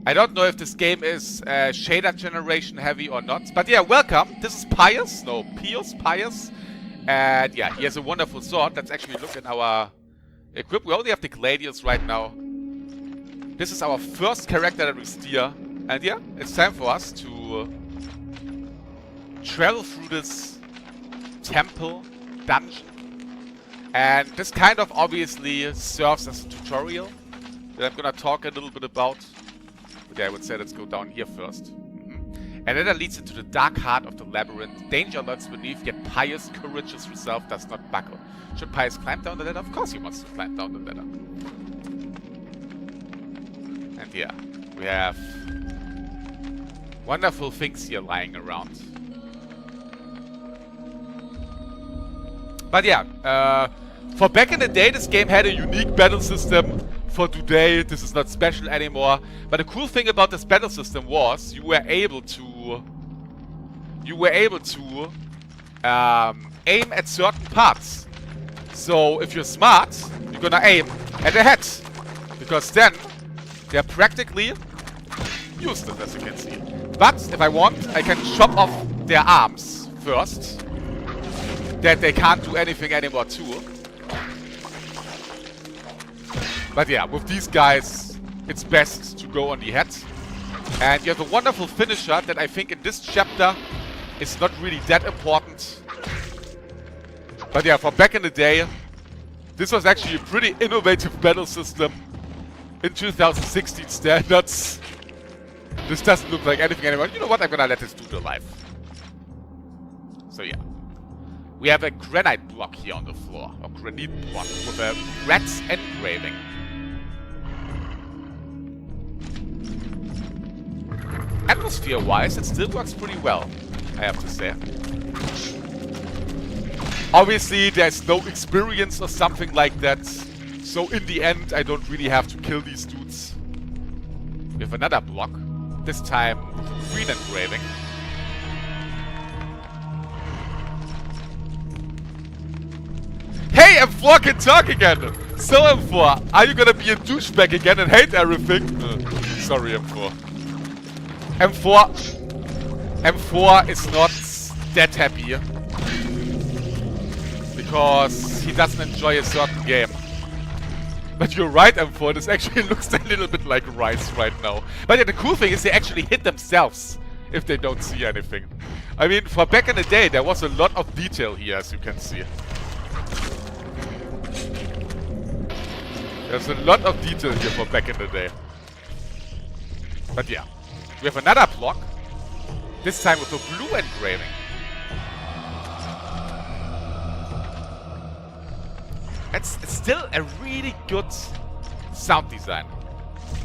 I don't know if this game is shader generation heavy or not. But yeah, welcome. This is Pius. No, Pius. And yeah, he has a wonderful sword. Let's actually look in our equip. We only have the Gladius right now. This is our first character that we steer. And yeah, it's time for us to travel through this temple dungeon. And this kind of obviously serves as a tutorial that I'm gonna talk a little bit about. But yeah, I would say let's go down here first. And then that leads into the dark heart of the labyrinth. Danger lurks beneath, yet Pius, courageous resolve, does not buckle. Should Pius climb down the ladder? Of course he wants to climb down the ladder. And yeah, we have wonderful things here lying around. But yeah, for back in the day, this game had a unique battle system. For today, this is not special anymore. But the cool thing about this battle system was you were able to aim at certain parts. So if you're smart, you're gonna aim at the head, because then they're practically useless, as you can see. But if I want, I can chop off their arms first. That they can't do anything anymore too. But yeah, with these guys, it's best to go on the head. And you have a wonderful finisher that I think in this chapter is not really that important. But yeah, for back in the day, this was actually a pretty innovative battle system. In 2016 standards, this doesn't look like anything anymore. You know what? I'm gonna let this dude alive. So yeah. We have a granite block here on the floor, or granite block, with a rat's engraving. Atmosphere-wise, it still works pretty well, I have to say. Obviously, there's no experience or something like that, so in the end, I don't really have to kill these dudes. We have another block, this time with a green engraving. Hey, M4 can talk again! So M4, are you gonna be a douchebag again and hate everything? Sorry, M4. M4 is not that happy. Because he doesn't enjoy a certain game. But you're right, M4, this actually looks a little bit like Rice right now. But yeah, the cool thing is they actually hit themselves if they don't see anything. I mean, for back in the day, there was a lot of detail here, as you can see. There's a lot of detail here for back in the day. But yeah, we have another block. This time with a blue engraving. It's still a really good sound design.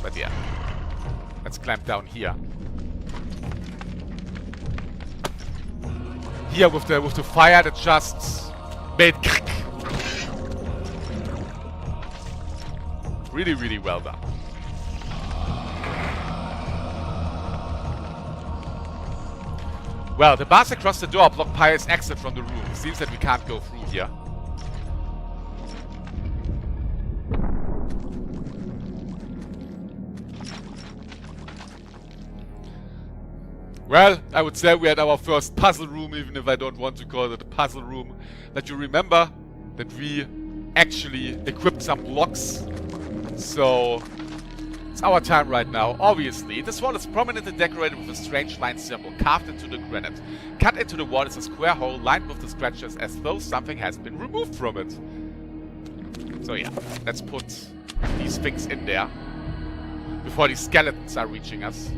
But yeah, let's climb down here. Here with the fire that just made really, really well done. Well, the bars across the door block Pius' exit from the room. Seems that we can't go through here. Well, I would say we had our first puzzle room, even if I don't want to call it a puzzle room. That you remember that we actually equipped some blocks. So, it's our time right now. Obviously, this wall is prominently decorated with a strange line symbol carved into the granite. Cut into the wall is a square hole lined with the scratches as though something has been removed from it. So yeah, let's put these things in there before these skeletons are reaching us.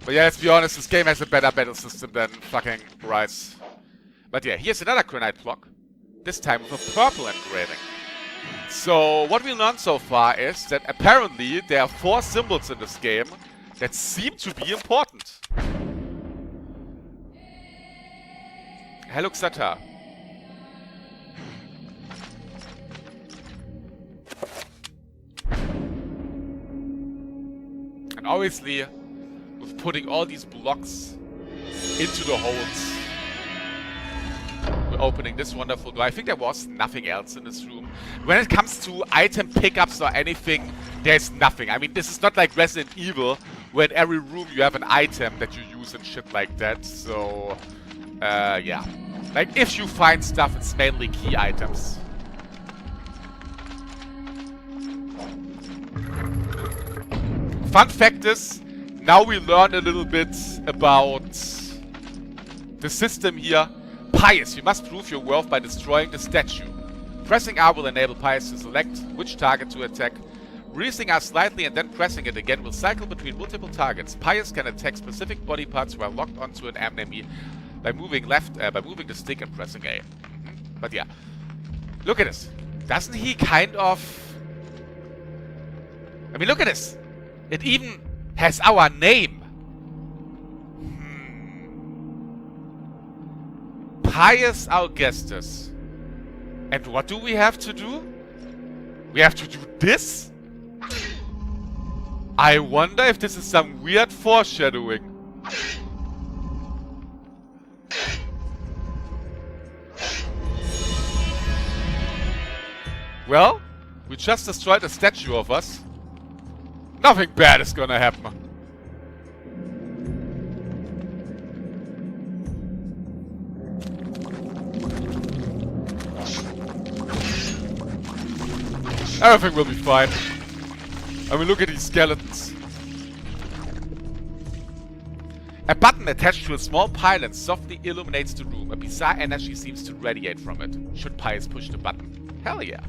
But yeah, let's be honest, this game has a better battle system than fucking Rise. But yeah, here's another granite block. This time with a purple engraving. So, what we learned so far is that apparently there are 4 symbols in this game that seem to be important. Hello, Xata. And obviously, with putting all these blocks into the holes, we're opening this wonderful door. I think there was nothing else in this room. When it comes to item pickups or anything, there's nothing. I mean, this is not like Resident Evil, where in every room you have an item that you use and shit like that. So, yeah. Like, if you find stuff, it's mainly key items. Fun fact is, now we learn a little bit about the system here. Pius, you must prove your worth by destroying the statue. Pressing R will enable Pius to select which target to attack. Releasing R slightly and then pressing it again will cycle between multiple targets. Pius can attack specific body parts while locked onto an enemy by moving the stick and pressing A. But yeah, look at this. Doesn't he kind of... I mean, look at this. It even has our name. Pius Augustus. And what do we have to do? We have to do this? I wonder if this is some weird foreshadowing. Well, we just destroyed a statue of us. Nothing bad is gonna happen. Everything will be fine. I mean, look at these skeletons. A button attached to a small pylon softly illuminates the room. A bizarre energy seems to radiate from it. Should Pius push the button? Hell yeah.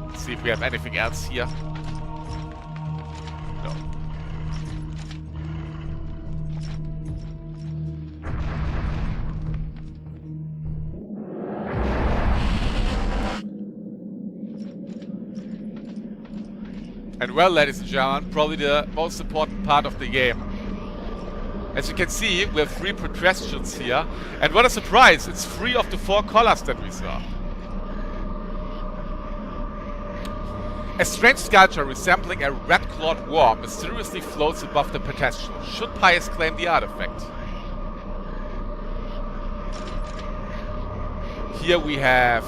Let's see if we have anything else here. No. And well, ladies and gentlemen, probably the most important part of the game. As you can see, we have 3 progressions here. And what a surprise, it's 3 of the 4 colors that we saw. A strange sculpture resembling a red-clawed worm mysteriously floats above the pedestal. Should Pius claim the artifact? Here we have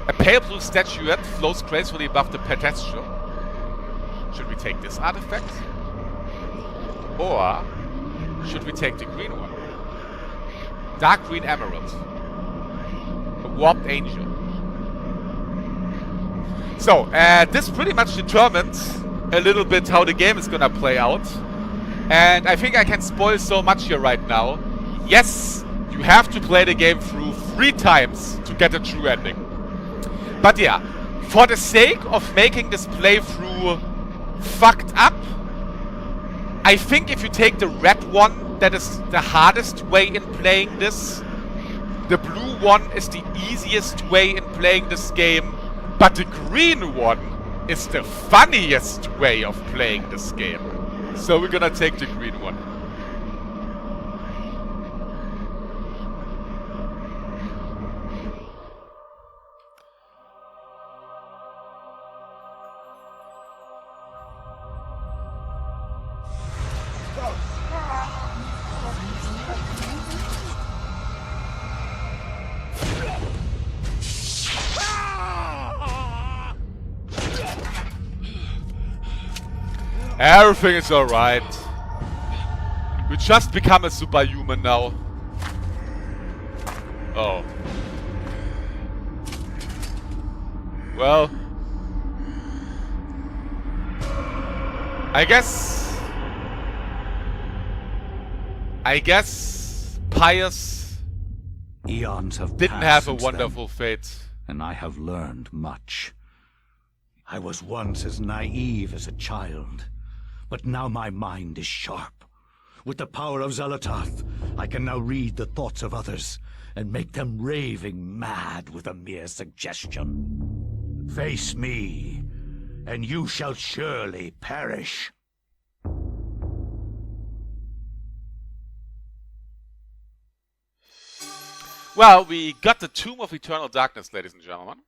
a pale blue statuette floats gracefully above the pedestal. Should we take this artifact? Or should we take the green one? Dark green emerald. A warped angel. So, this pretty much determines a little bit how the game is gonna play out. And I think I can spoil so much here right now. Yes, you have to play the game through 3 times to get a true ending. But yeah, for the sake of making this playthrough fucked up, I think if you take the red one, that is the hardest way in playing this. The blue one is the easiest way in playing this game. But the green one is the funniest way of playing this game. So we're gonna take the green one. Everything is alright. We just become a superhuman now. Oh. Well. I guess Pius Eons have didn't passed have a since wonderful fate. then, and I have learned much. I was once as naive as a child, but now my mind is sharp. With the power of Xel'lotath, I can now read the thoughts of others and make them raving mad with a mere suggestion. Face me, and you shall surely perish. Well, we got the Tomb of Eternal Darkness, ladies and gentlemen.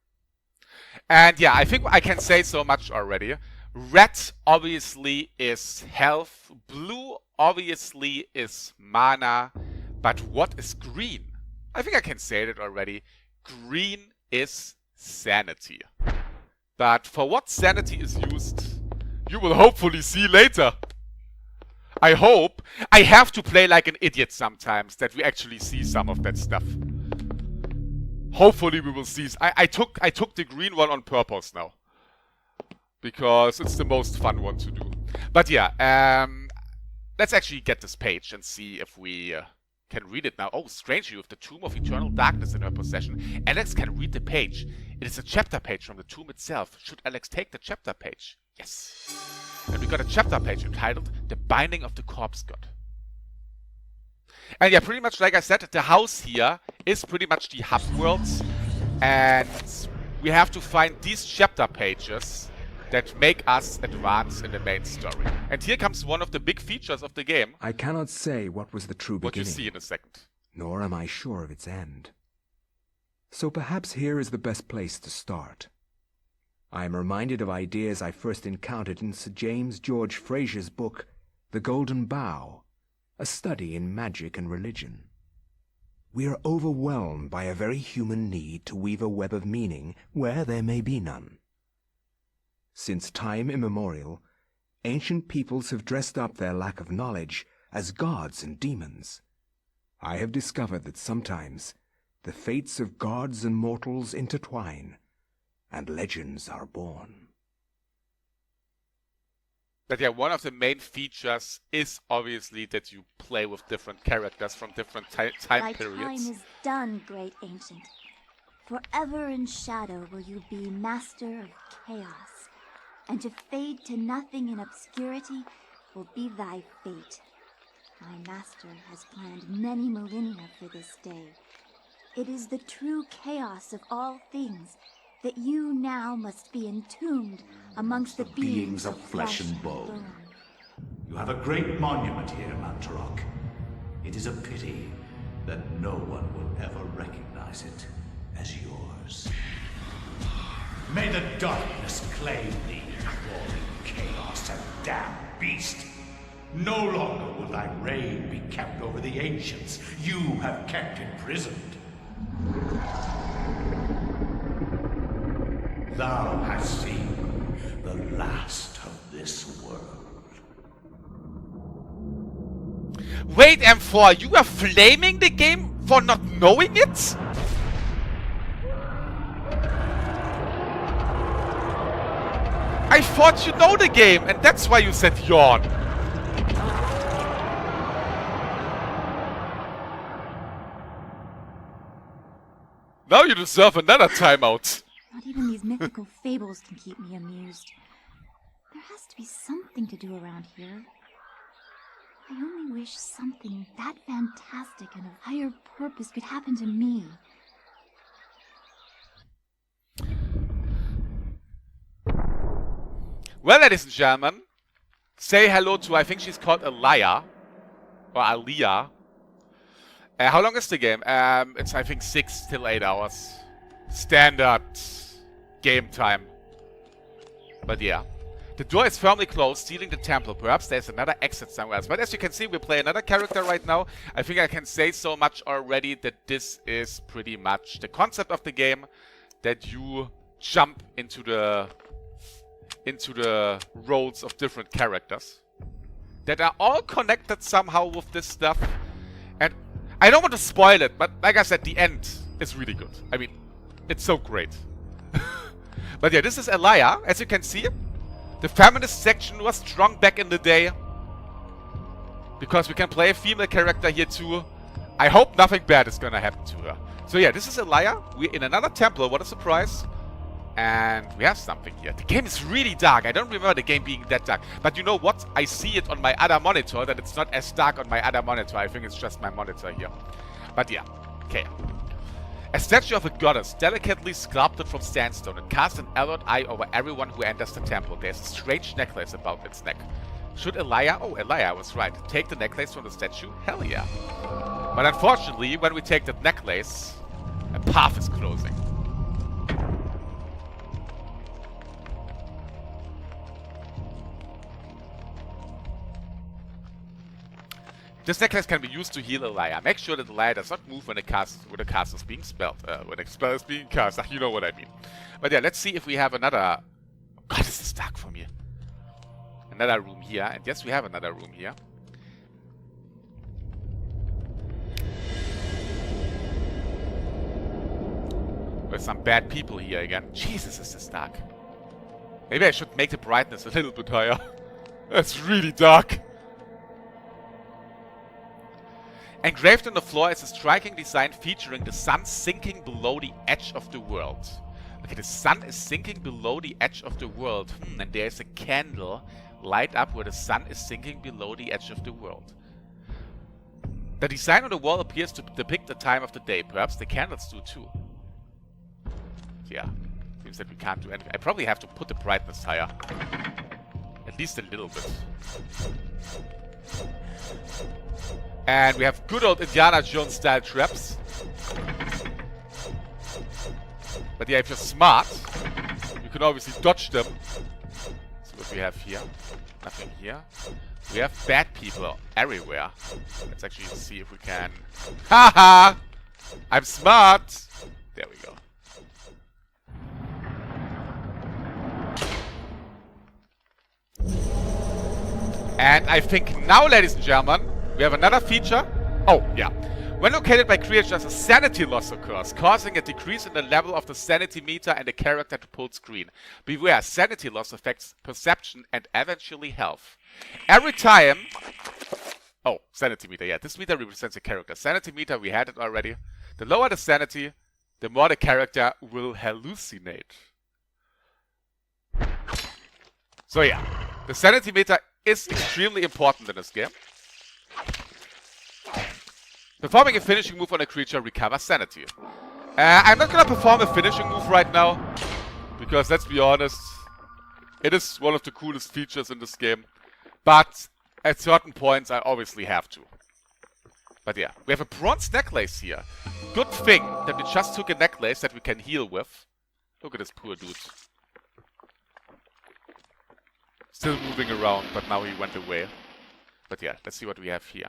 And yeah, I think I can say so much already. Red obviously is health, blue obviously is mana, but what is green? I think I can say it already. Green is sanity. But for what sanity is used, you will hopefully see later. I hope. I have to play like an idiot sometimes, that we actually see some of that stuff. Hopefully we will see. I took the green one on purpose now. Because it's the most fun one to do. But yeah, let's actually get this page and see if we can read it now. Oh, strangely, with the Tomb of Eternal Darkness in her possession, Alex can read the page. It is a chapter page from the tomb itself. Should Alex take the chapter page? Yes. And we got a chapter page entitled The Binding of the Corpse God. And yeah, pretty much like I said, the house here is pretty much the hub world. And we have to find these chapter pages that make us advance in the main story. And here comes one of the big features of the game. I cannot say what was the true What you beginning, see in a second. nor am I sure of its end. So perhaps here is the best place to start. I am reminded of ideas I first encountered in Sir James George Frazer's book, The Golden Bough, a study in magic and religion. We are overwhelmed by a very human need to weave a web of meaning where there may be none. Since time immemorial, ancient peoples have dressed up their lack of knowledge as gods and demons. I have discovered that sometimes the fates of gods and mortals intertwine, and legends are born. But yeah, one of the main features is obviously that you play with different characters from different time Thy periods. time is done, great ancient. Forever in shadow will you be master of chaos, and to fade to nothing in obscurity will be thy fate. My master has planned many millennia for this day. It is the true chaos of all things that you now must be entombed amongst the beings of flesh and bone. You have a great monument here, Mantarok. It is a pity that no one will ever recognize it as yours. May the darkness claim thee, roaring chaos and damned beast. No longer will thy reign be kept over the ancients you have kept imprisoned. Thou hast seen the last of this world. Wait, M4, you are flaming the game for not knowing it? I thought you know the game, and that's why you said yawn. Now you deserve another timeout. Not even these mythical fables can keep me amused. There has to be something to do around here. I only wish something that fantastic and of higher purpose could happen to me. Well, ladies and gentlemen, say hello to, I think she's called Aliyah. Or Aliyah. How long is the game? It's, I think, 6 till 8 hours. Standard game time. But yeah. The door is firmly closed, sealing the temple. Perhaps there's another exit somewhere else. But as you can see, we play another character right now. I think I can say so much already that this is pretty much the concept of the game. That you jump into the roles of different characters. That are all connected somehow with this stuff. And I don't want to spoil it, but like I said, the end is really good. I mean, it's so great. But yeah, this is Aliyah, as you can see. The feminist section was strong back in the day. Because we can play a female character here too. I hope nothing bad is gonna happen to her. So yeah, this is Aliyah. We're in another temple, what a surprise. And we have something here. The game is really dark. I don't remember the game being that dark. But you know what? I see it on my other monitor, that it's not as dark on my other monitor. I think it's just my monitor here. But yeah, okay. A statue of a goddess, delicately sculpted from sandstone, and casts an alert eye over everyone who enters the temple. There's a strange necklace about its neck. Should Aliyah, oh Aliyah was right, take the necklace from the statue? Hell yeah. But unfortunately, when we take that necklace, a path is closing. This necklace can be used to heal Aliyah. Make sure that Aliyah does not move when the cast is being spelled. When a spell is being cast. You know what I mean. But yeah, let's see if we have another. Oh God, this is dark for me. Another room here, and yes, we have another room here. With some bad people here again. Jesus, is this dark. Maybe I should make the brightness a little bit higher. It's really dark. Engraved on the floor is a striking design featuring the sun sinking below the edge of the world. Okay, the sun is sinking below the edge of the world. And there is a candle light up where the sun is sinking below the edge of the world. The design on the wall appears to depict the time of the day. Perhaps the candles do too. Yeah, seems that we can't do anything. I probably have to put the brightness higher. At least a little bit. And we have good old Indiana Jones style traps. But yeah, if you're smart, you can obviously dodge them. See what we have here. Nothing here. We have bad people everywhere. Let's actually see if we can... Haha! I'm smart! There we go. And I think now, ladies and gentlemen, we have another feature. Oh, yeah. When located by creatures, a sanity loss occurs, causing a decrease in the level of the sanity meter and the character to pull screen. Beware, sanity loss affects perception and eventually health. Every time... Oh, sanity meter, yeah. This meter represents a character. Sanity meter, we had it already. The lower the sanity, the more the character will hallucinate. So yeah, the sanity meter is extremely important in this game. Performing a finishing move on a creature recovers sanity. I'm not gonna perform a finishing move right now, because let's be honest, it is one of the coolest features in this game. But at certain points, I obviously have to. But yeah, we have a bronze necklace here. Good thing that we just took a necklace that we can heal with. Look at this poor dude. Still moving around, but now he went away. But yeah, let's see what we have here.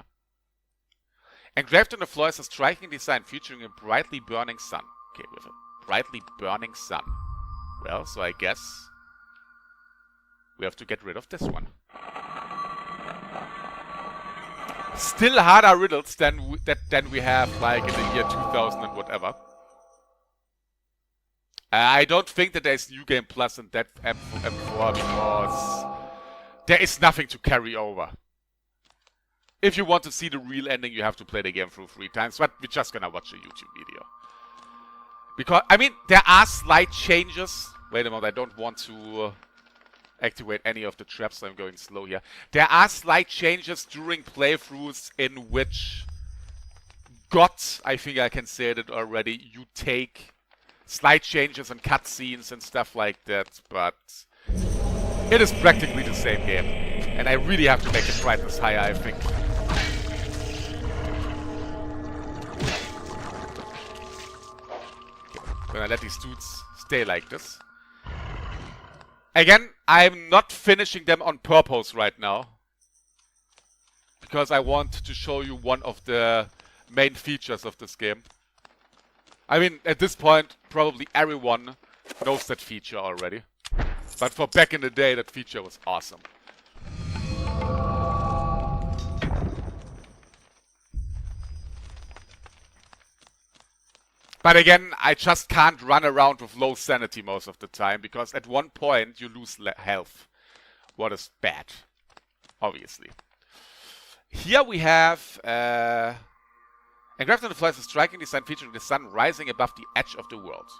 Engraved on the floor is a striking design featuring a brightly burning sun. Okay, with a brightly burning sun. Well, so I guess we have to get rid of this one. Still harder riddles than we have like in the year 2000 and whatever. I don't think that there's New Game Plus in that M4 because there is nothing to carry over. If you want to see the real ending, you have to play the game through 3 times, but we're just gonna watch a YouTube video. Because, I mean, there are slight changes. Wait a moment, I don't want to activate any of the traps, so I'm going slow here. There are slight changes during playthroughs in which I think I can say it already, you take slight changes in cutscenes and stuff like that, but it is practically the same game. And I really have to make the brightness higher, I think. Okay, gonna let these dudes stay like this. Again, I'm not finishing them on purpose right now, because I want to show you one of the main features of this game. I mean, at this point, probably everyone knows that feature already. But for back in the day, that feature was awesome. But again, I just can't run around with low sanity most of the time, because at one point you lose health. What is bad, obviously. Here we have... Engraved on the flies a striking design featuring the sun rising above the edge of the world.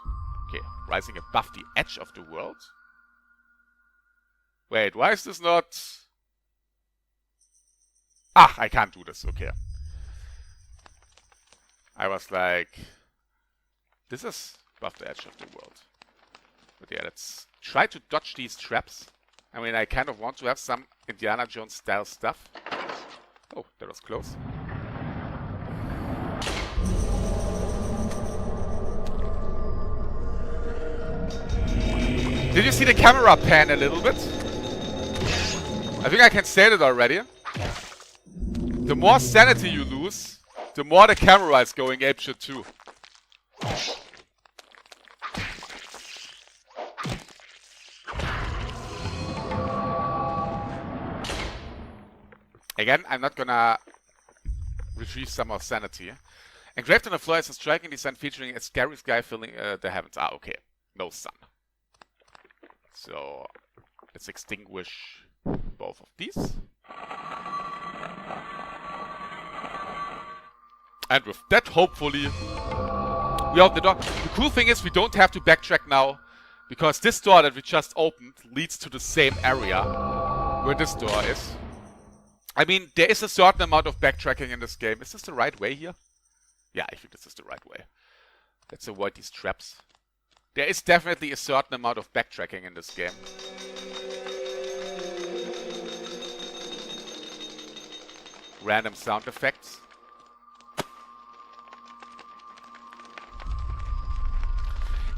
Okay, rising above the edge of the world? Wait, why is this not... Ah, I can't do this, okay. I was like... This is above the edge of the world. But yeah, let's try to dodge these traps. I mean, I kind of want to have some Indiana Jones style stuff. Oh, that was close. Did you see the camera pan a little bit? I think I can say that already. The more sanity you lose, the more the camera is going apeshit too. Again, I'm not gonna retrieve some more sanity. Engraved on the floor is a striking design featuring a scary sky filling the heavens. Ah, okay. No sun. So, let's extinguish both of these. And with that, hopefully, we're out the door. The cool thing is we don't have to backtrack now, because this door that we just opened leads to the same area where this door is. I mean, there is a certain amount of backtracking in this game. Is this the right way here? Yeah, I think this is the right way. Let's avoid these traps. There is definitely a certain amount of backtracking in this game. Random sound effects.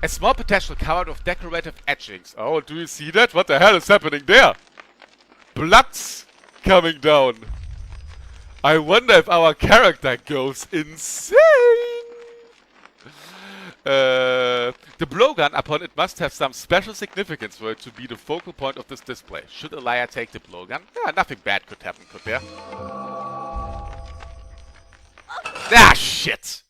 A small potential covered with decorative etchings. Oh, do you see that? What the hell is happening there? Blood's coming down. I wonder if our character goes insane. The blowgun, upon it, must have some special significance for it to be the focal point of this display. Should Elia take the blowgun? Yeah, nothing bad could happen, could there? Ah, shit!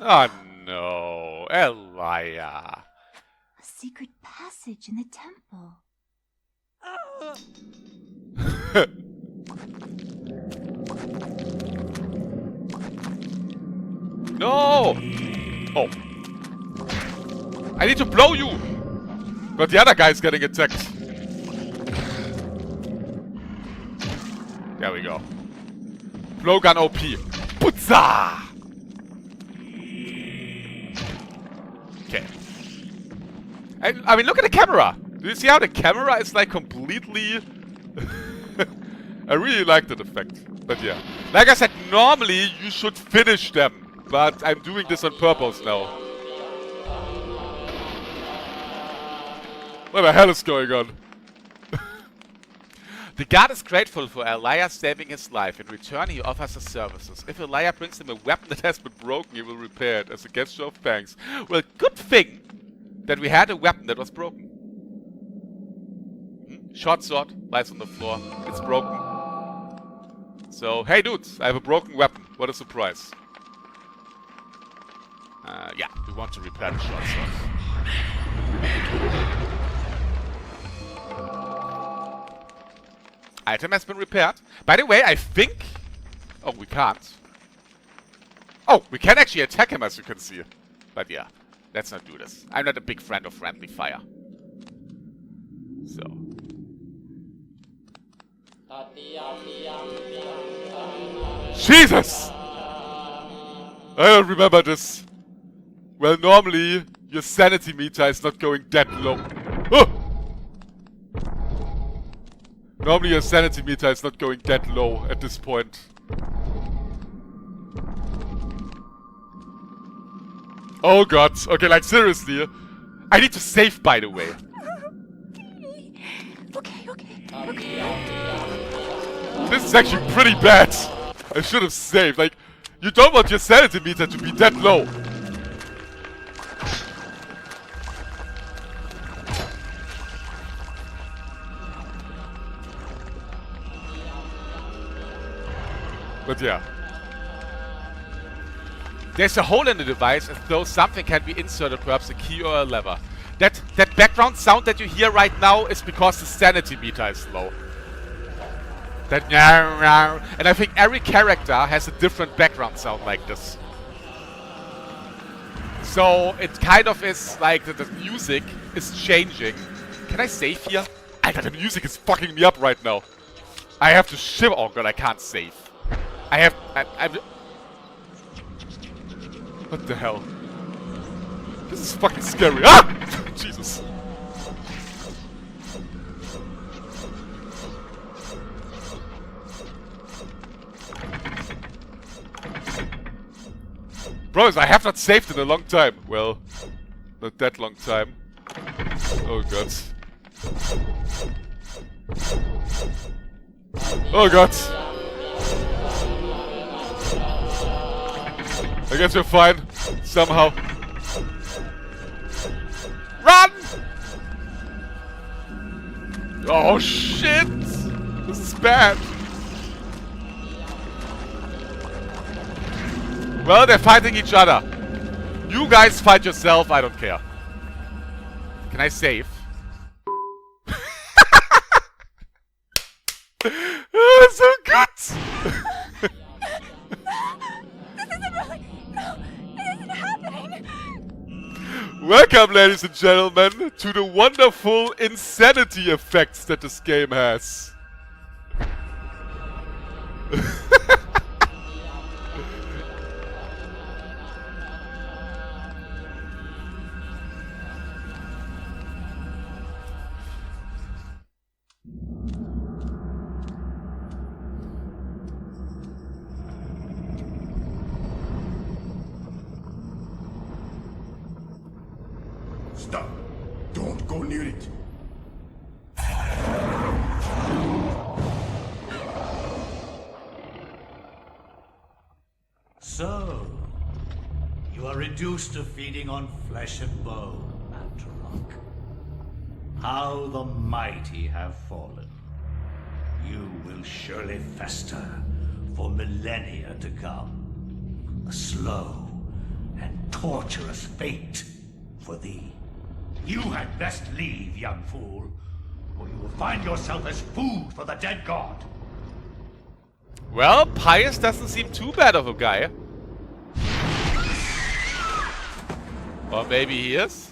Oh no, Elia. A secret passage in the temple. No! Oh. I need to blow you! But the other guy's getting attacked. There we go. Blowgun OP. Putza! Okay. I mean, look at the camera! Do you see how the camera is like completely... I really like that effect. But yeah. Like I said, normally you should finish them. But I'm doing this on purpose now. What the hell is going on? The guard is grateful for Elia saving his life. In return, he offers his services. If Elia brings him a weapon that has been broken, he will repair it as a gesture of thanks. Well, good thing that we had a weapon that was broken. Short sword lies on the floor. It's broken. So, hey dudes, I have a broken weapon. What a surprise. Yeah, we want to repair the short sword. Item has been repaired. By the way, I think... Oh, we can't. Oh, we can actually attack him, as you can see. But yeah, let's not do this. I'm not a big friend of friendly fire. So. Jesus! I don't remember this. Well, normally, your sanity meter is not going that low. Oh! Normally, your sanity meter is not going that low at this point. Oh god. Okay, like seriously. I need to save, by the way. Okay. This is actually pretty bad. I should have saved. Like, you don't want your sanity meter to be that low. But yeah. There's a hole in the device as though something can be inserted, perhaps a key or a lever. That background sound that you hear right now is because the sanity meter is low. That and I think every character has a different background sound like this. So it kind of is like the music is changing. Can I save here? Alter, the music is fucking me up right now. I have to shiver. Oh god, I can't save. I'm... What the hell? This is fucking scary. Ah! Jesus. Bros, I have not saved in a long time. Well, not that long time. Oh god. Oh god. I guess we're fine. Somehow. Run! Oh shit! This is bad. Well, they're fighting each other. You guys fight yourself, I don't care. Can I save? Oh, so good! Welcome, ladies and gentlemen, to the wonderful insanity effects that this game has. Stop. Don't go near it. So, you are reduced to feeding on flesh and bone, Mantarok. How the mighty have fallen. You will surely fester for millennia to come. A slow and torturous fate for thee. You had best leave, young fool, or you will find yourself as food for the dead god. Well, Pius doesn't seem too bad of a guy. Or maybe he is.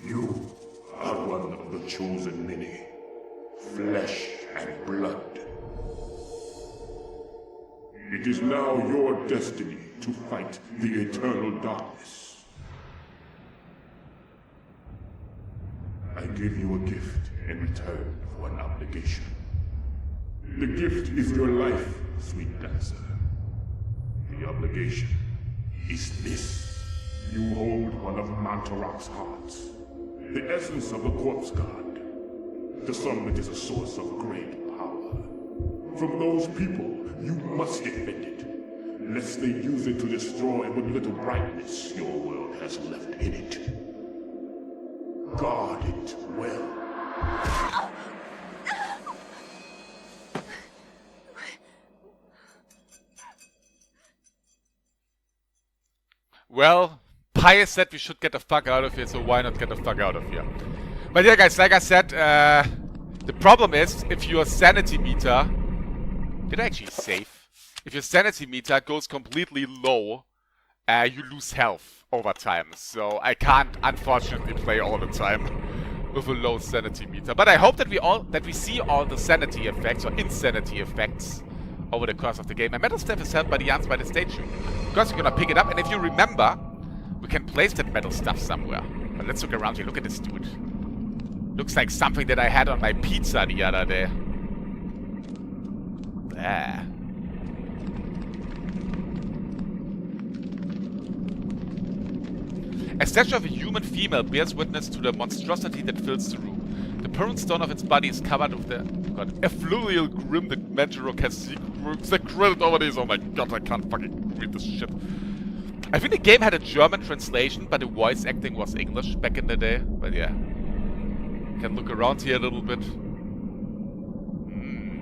You are one of the chosen many. Flesh and blood. It is now your destiny to fight the eternal darkness. I give you a gift in return for an obligation. The gift is your life, sweet dancer. The obligation is this. You hold one of Mantarok's hearts, the essence of a corpse god. To some it is a source of great power. From those people, you must defend it, lest they use it to destroy what little brightness your world has left in it. Guard it well. Well, Pius said we should get the fuck out of here, so why not get the fuck out of here? But yeah, guys, like I said, The problem is, if your sanity meter... Did I actually save? If your sanity meter goes completely low, you lose health over time. So I can't, unfortunately, play all the time with a low sanity meter. But I hope that we see all the sanity effects or insanity effects over the course of the game. And metal stuff is held by the ants by the statue. Because you're gonna pick it up, and if you remember, we can place that metal stuff somewhere. But let's look around here. Look at this dude. Looks like something that I had on my pizza the other day. There. A statue of a human female bears witness to the monstrosity that fills the room. The parent stone of its body is covered with the effluvial grim that Mantarok has secreted over these. Oh my god, I can't fucking read this shit. I think the game had a German translation, but the voice acting was English back in the day. But yeah. Can look around here a little bit.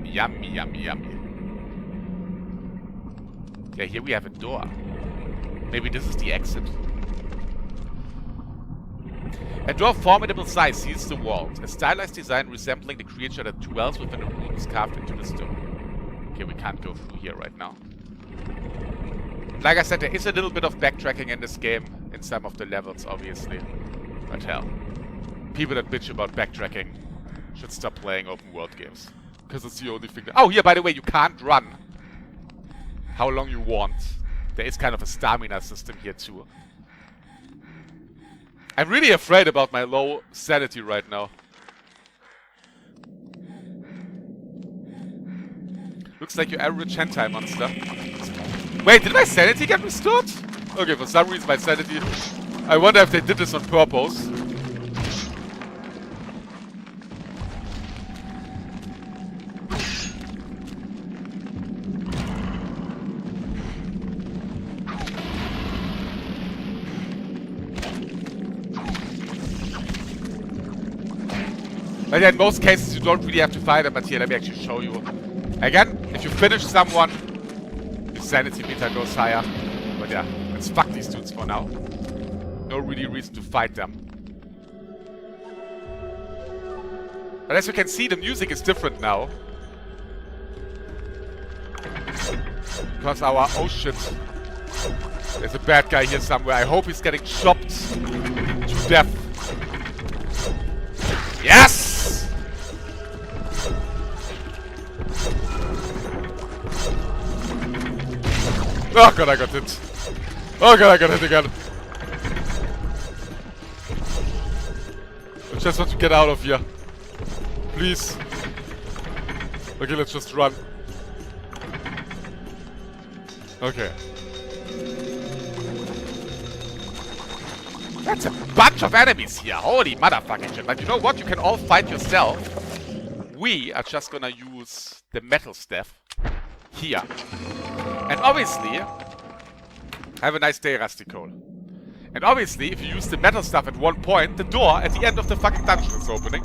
Yummy, yummy, yummy. Yeah, here we have a door. Maybe this is the exit. A door of formidable size seals the walls. A stylized design resembling the creature that dwells within the room is carved into the stone. Okay, we can't go through here right now. Like I said, there is a little bit of backtracking in this game, in some of the levels, obviously. But hell, people that bitch about backtracking should stop playing open world games. Because it's the only thing that... Oh, here, by the way, you can't run how long you want. There is kind of a stamina system here, too. I'm really afraid about my low sanity right now. Looks like your average hentai monster. Wait, did my sanity get restored? Okay, for some reason my sanity... I wonder if they did this on purpose. But yeah, in most cases you don't really have to fight them, but here, let me actually show you. Again, if you finish someone, your sanity meter goes higher. But yeah, let's fuck these dudes for now. No really reason to fight them. But as you can see, the music is different now. Because our... Oh shit. There's a bad guy here somewhere. I hope he's getting chopped to death. Yes! Oh god, I got hit. Oh god, I got hit again. I just want to get out of here. Please. Okay, let's just run. Okay. That's a bunch of enemies here. Holy motherfucking shit. But you know what? You can all fight yourself. We are just gonna use the metal staff here. And obviously... Have a nice day, Rusty Cole. And obviously, if you use the metal stuff at one point, the door at the end of the fucking dungeon is opening.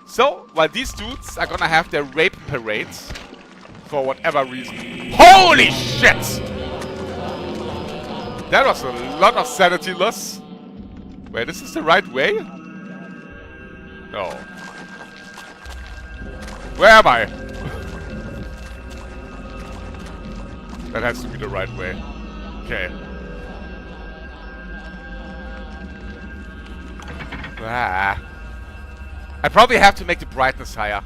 So, while these dudes are gonna have their rape parades, for whatever reason... Holy shit! That was a lot of sanity loss. Wait, this is the right way? No. Where am I? That has to be the right way. Okay. Ah. I probably have to make the brightness higher.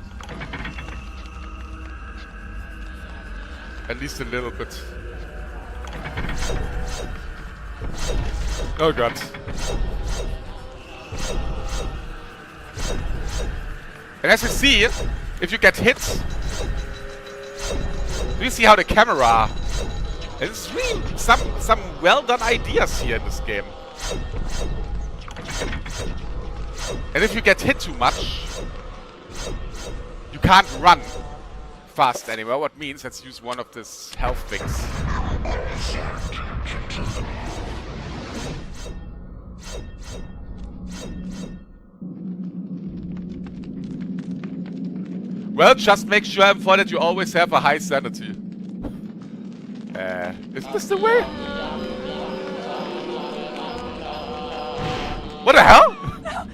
At least a little bit. Oh god. And as you see, if you get hit, do you see how the camera... It's really some well-done ideas here in this game. And if you get hit too much, you can't run fast anymore. What means let's use one of these health things. Well, just make sure, M4, that you always have a high sanity. Isn't this the way? What the hell? No!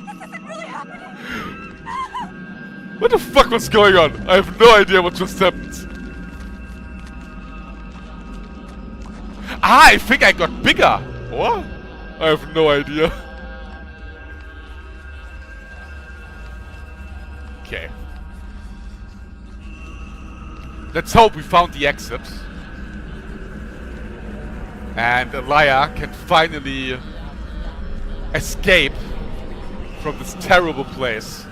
This isn't really happening! What the fuck was going on? I have no idea what just happened. Ah, I think I got bigger. Or? I have no idea. Okay. Let's hope we found the exit. And Elia can finally escape from this terrible place.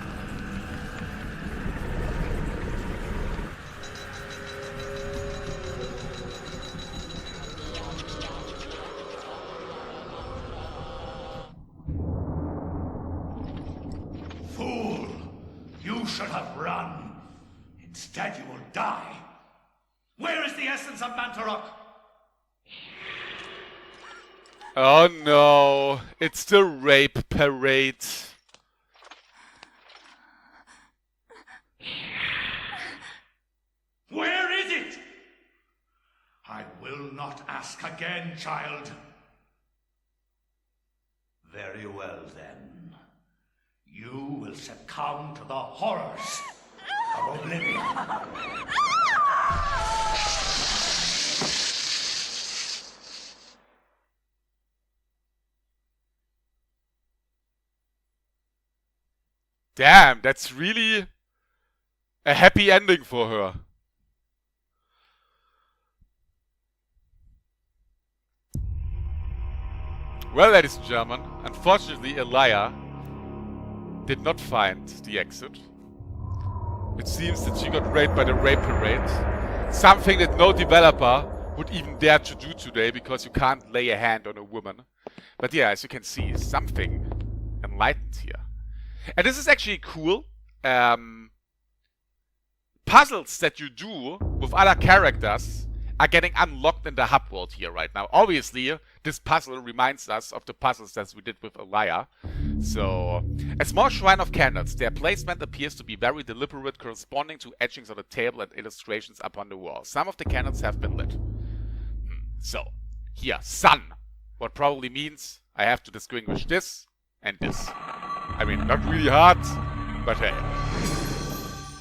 Fool! You should have run. Instead, you will die. Where is the essence of Mantarok? Oh no, it's the rape parade. Where is it? I will not ask again, child. Very well, then. You will succumb to the horrors of oblivion. Damn, that's really a happy ending for her. Well, ladies and gentlemen, unfortunately Elia did not find the exit. It seems that she got raped by the rape parade. Something that no developer would even dare to do today, because you can't lay a hand on a woman. But yeah, as you can see, something enlightened here. And this is actually cool. Puzzles that you do with other characters are getting unlocked in the hub world here right now. Obviously, this puzzle reminds us of the puzzles that we did with Elia. So, a small shrine of candles. Their placement appears to be very deliberate, corresponding to etchings on the table and illustrations upon the wall. Some of the candles have been lit. So, here, sun. What probably means I have to distinguish this and this. I mean, not really hard, but hey.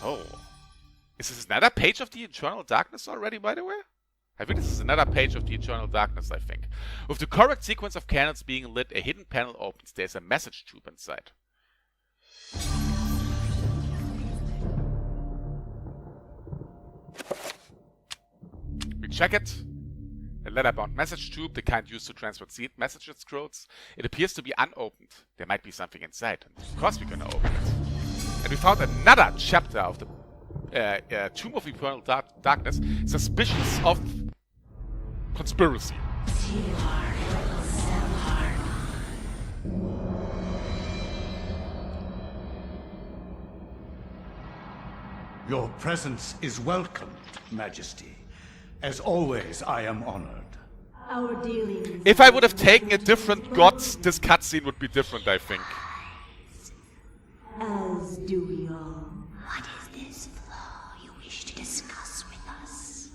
Oh. Is this another page of the Eternal Darkness already, by the way? I think this is another page of the Eternal Darkness, I think. With the correct sequence of candles being lit, a hidden panel opens. There's a message tube inside. We check it. A leather-bound message tube, the kind used to transfer message scrolls. It appears to be unopened. There might be something inside. And of course we're gonna open it. And we found another chapter of the Tomb of Eternal Darkness, suspicious of conspiracy. Your presence is welcome, Majesty. As always, I am honored. Our dealings. If I would have taken a different god, this cutscene would be different, I think. As do we all. What is this flaw you wish to discuss with us?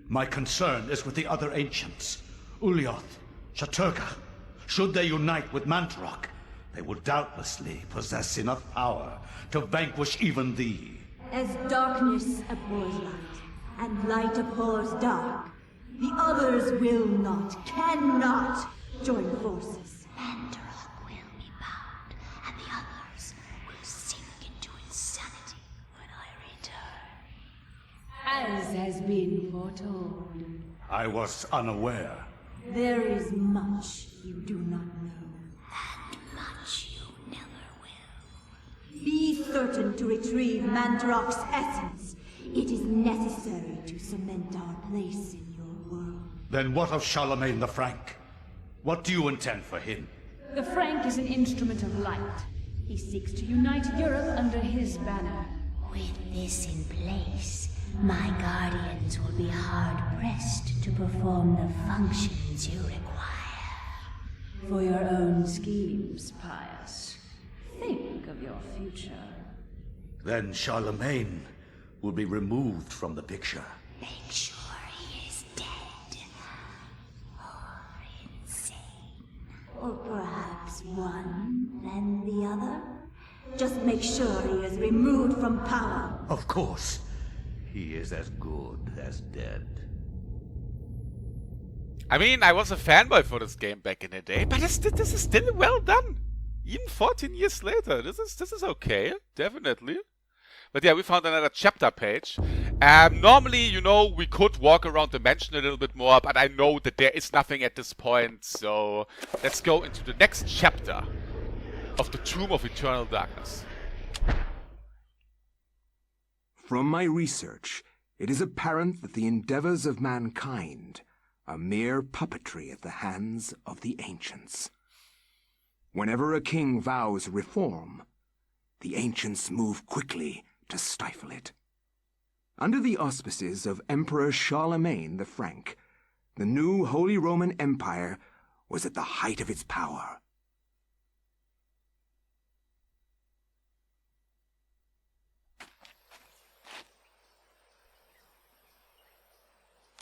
My concern is with the other ancients. Ulyaoth, Shaturga. Should they unite with Mantarok, they will doubtlessly possess enough power to vanquish even thee. As darkness abhors light, and light abhors dark, the others will not, cannot join forces. Mantarok will be bound, and the others will sink into insanity when I return. As has been foretold. I was unaware. There is much you do not know. And much you never will. Be certain to retrieve Mantarok's essence. It is necessary to cement our place in your world. Then what of Charlemagne the Frank? What do you intend for him? The Frank is an instrument of light. He seeks to unite Europe under his banner. With this in place, my guardians will be hard-pressed to perform the functions you require. For your own schemes, Pius. Think of your future. Then Charlemagne will be removed from the picture. Make sure he is dead. Or insane. Or perhaps one, then the other. Just make sure he is removed from power. Of course. He is as good as dead. I mean, I was a fanboy for this game back in the day, but this is still well done. Even 14 years later, this is okay, definitely. But yeah, we found another chapter page. Normally, you know, we could walk around the mansion a little bit more, but I know that there is nothing at this point, so let's go into the next chapter of the Tomb of Eternal Darkness. From my research, it is apparent that the endeavors of mankind are mere puppetry at the hands of the ancients. Whenever a king vows reform, the ancients move quickly to stifle it. Under the auspices of Emperor Charlemagne the Frank, the new Holy Roman Empire was at the height of its power.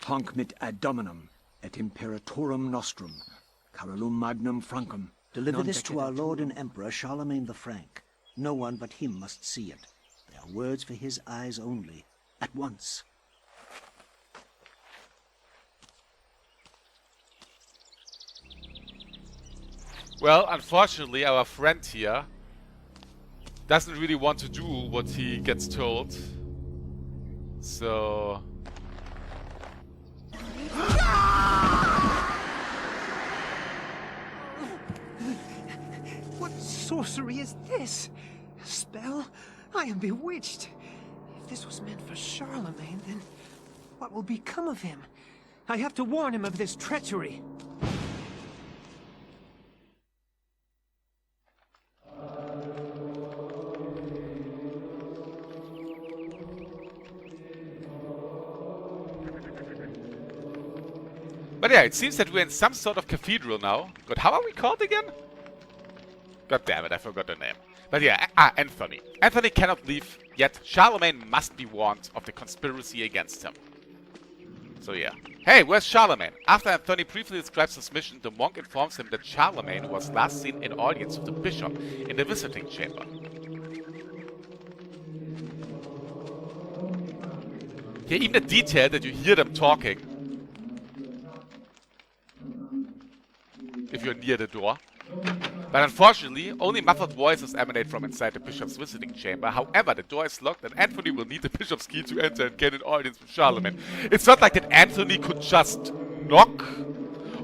Hanc mit ad dominum et imperatorum nostrum, Carolum magnum Francum. Deliver this to our Lord and Emperor Charlemagne the Frank. No one but him must see it. They are words for his eyes only. At once. Well, unfortunately, our friend here doesn't really want to do what he gets told. So... What sorcery is this? A spell? I am bewitched. If this was meant for Charlemagne, then what will become of him? I have to warn him of this treachery. But yeah, it seems that we're in some sort of cathedral now. But how are we called again? God damn it, I forgot the name. But yeah, Anthony. Anthony cannot leave yet. Charlemagne must be warned of the conspiracy against him. So yeah. Hey, where's Charlemagne? After Anthony briefly describes his mission, the monk informs him that Charlemagne was last seen in audience with the bishop in the visiting chamber. Yeah, even the detail that you hear them talking. If you're near the door. But unfortunately, only muffled voices emanate from inside the bishop's visiting chamber. However, the door is locked and Anthony will need the bishop's key to enter and get an audience with Charlemagne. It's not like that Anthony could just knock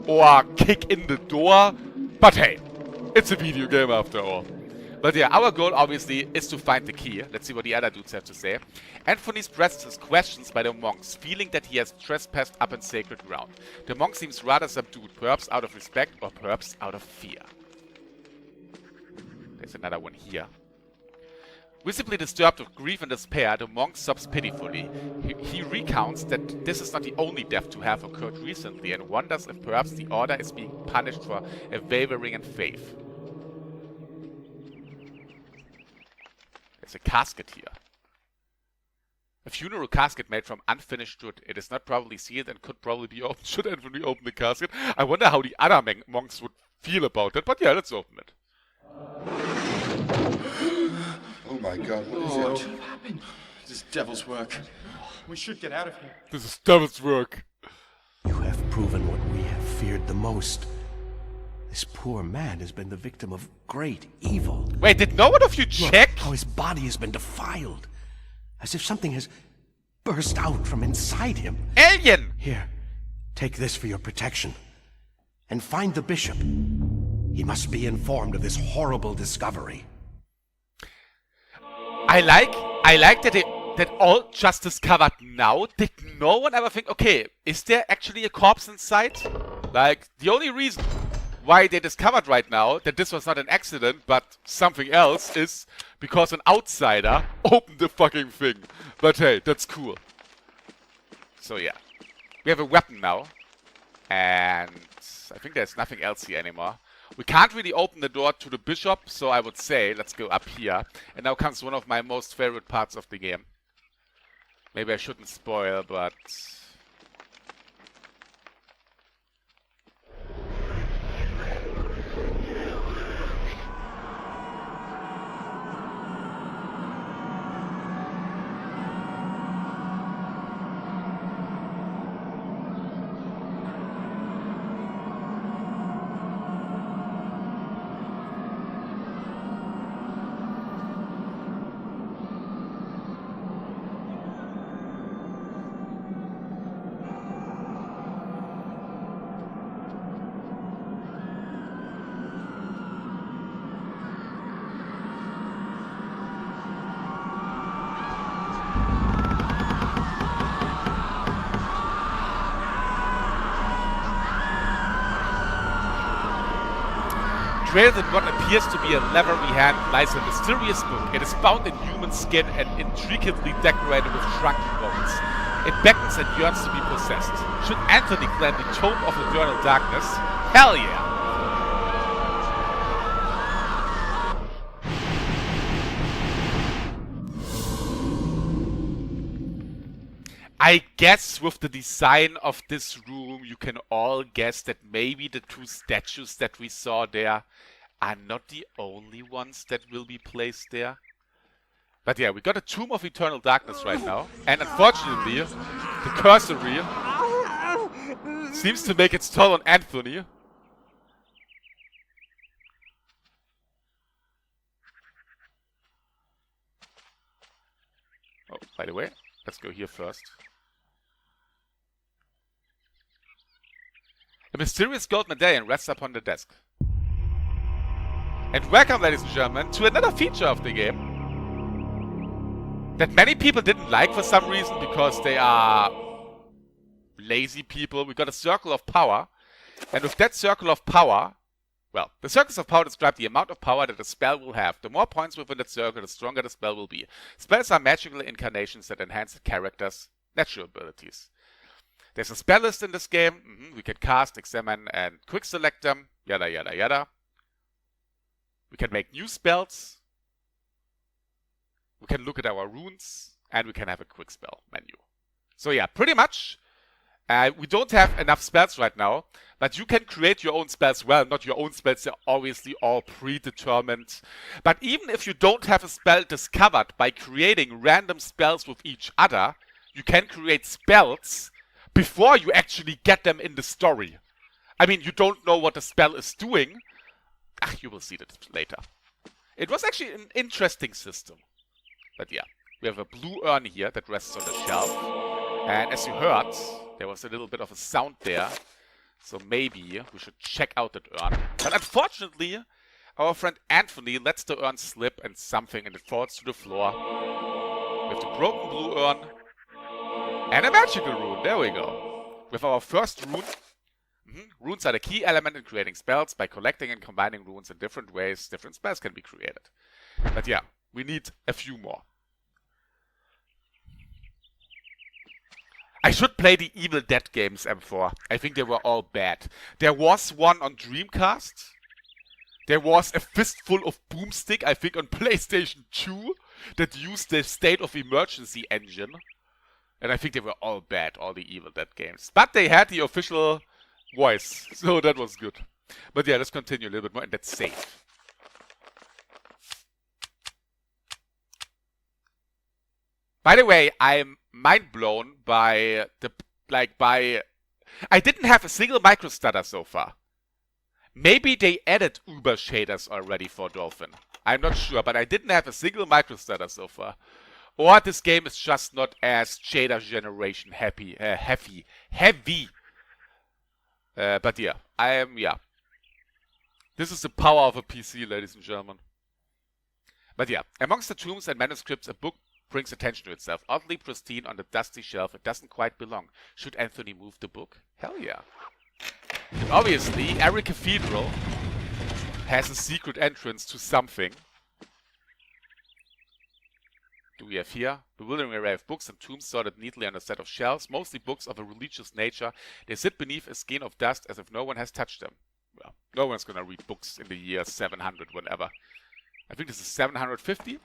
or kick in the door. But hey, it's a video game after all. But yeah, our goal obviously is to find the key. Let's see what the other dudes have to say. Anthony stresses his questions by the monks, feeling that he has trespassed upon sacred ground. The monk seems rather subdued, perhaps out of respect or perhaps out of fear. There's another one here. Visibly disturbed with grief and despair, the monk sobs pitifully. He recounts that this is not the only death to have occurred recently and wonders if perhaps the order is being punished for a wavering in faith. There's a casket here. A funeral casket made from unfinished wood. It is not properly sealed and could probably be opened. Should Anthony open the casket? I wonder how the other monks would feel about it, but yeah, let's open it. Oh my god, what is What it? happened? This is devil's work. We should get out of here. This is devil's work. You have proven what we have feared the most. This poor man has been the victim of great evil. Wait, did no one of you check? Look how his body has been defiled. As if something has burst out from inside him. Alien! Here, take this for your protection. And find the bishop. He must be informed of this horrible discovery. I like that all just discovered now. Did no one ever think, okay, is there actually a corpse inside? Like, the only reason why they discovered right now that this was not an accident, but something else, is because an outsider opened the fucking thing. But hey, that's cool. So yeah. We have a weapon now. And I think there's nothing else here anymore. We can't really open the door to the bishop, so I would say let's go up here. And now comes one of my most favorite parts of the game. Maybe I shouldn't spoil, but... Greater than what appears to be a leathery hand lies a mysterious book. It is bound in human skin and intricately decorated with shrunken bones. It beckons and yearns to be possessed. Should Anthony claim the Tome of Eternal Darkness? Hell yeah! I guess with the design of this room, you can all guess that maybe the two statues that we saw there are not the only ones that will be placed there. But yeah, we got a Tomb of Eternal Darkness right now. And unfortunately, the cursory seems to make its toll on Anthony. Oh, by the way, let's go here first. A mysterious gold medallion rests upon the desk. And welcome, ladies and gentlemen, to another feature of the game that many people didn't like for some reason because they are lazy people. We got a Circle of Power. And with that Circle of Power, well, the Circles of Power describe the amount of power that a spell will have. The more points within that circle, the stronger the spell will be. Spells are magical incarnations that enhance the character's natural abilities. There's a spell list in this game. We can cast, examine, and quick select them. Yada, yada, yada. We can make new spells. We can look at our runes. And we can have a quick spell menu. So yeah, pretty much. We don't have enough spells right now. But you can create your own spells. Well, not your own spells. They're obviously all predetermined. But even if you don't have a spell discovered by creating random spells with each other, you can create spells before you actually get them in the story. I mean, you don't know what the spell is doing. You will see that later. It was actually an interesting system. But yeah, we have a blue urn here that rests on the shelf. And as you heard, there was a little bit of a sound there. So maybe we should check out that urn. But unfortunately, our friend Anthony lets the urn slip and something, and it falls to the floor. We have the broken blue urn. And a magical rune, there we go. With our first rune. Runes are the key element in creating spells. By collecting and combining runes in different ways, different spells can be created. But yeah, we need a few more. I should play the Evil Dead games, M4. I think they were all bad. There was one on Dreamcast. There was a Fistful of Boomstick, I think on PlayStation 2, that used the State of Emergency engine. And I think they were all bad, all the Evil Dead games. But they had the official voice, so that was good. But yeah, let's continue a little bit more, and let's save. By the way, I'm mind blown by I didn't have a single microstutter so far. Maybe they added Uber shaders already for Dolphin. I'm not sure, but I didn't have a single microstutter so far. Or this game is just not as shader generation heavy. But yeah, this is the power of a PC, ladies and gentlemen. But yeah, amongst the tombs and manuscripts, a book brings attention to itself. Oddly pristine on the dusty shelf, it doesn't quite belong. Should Anthony move the book? Hell yeah. And obviously, every cathedral has a secret entrance to something. Do we have here? Bewildering array of books and tombs sorted neatly on a set of shelves, mostly books of a religious nature. They sit beneath a skein of dust as if no one has touched them. Well, no one's gonna read books in the year 700, whatever. I think this is 750.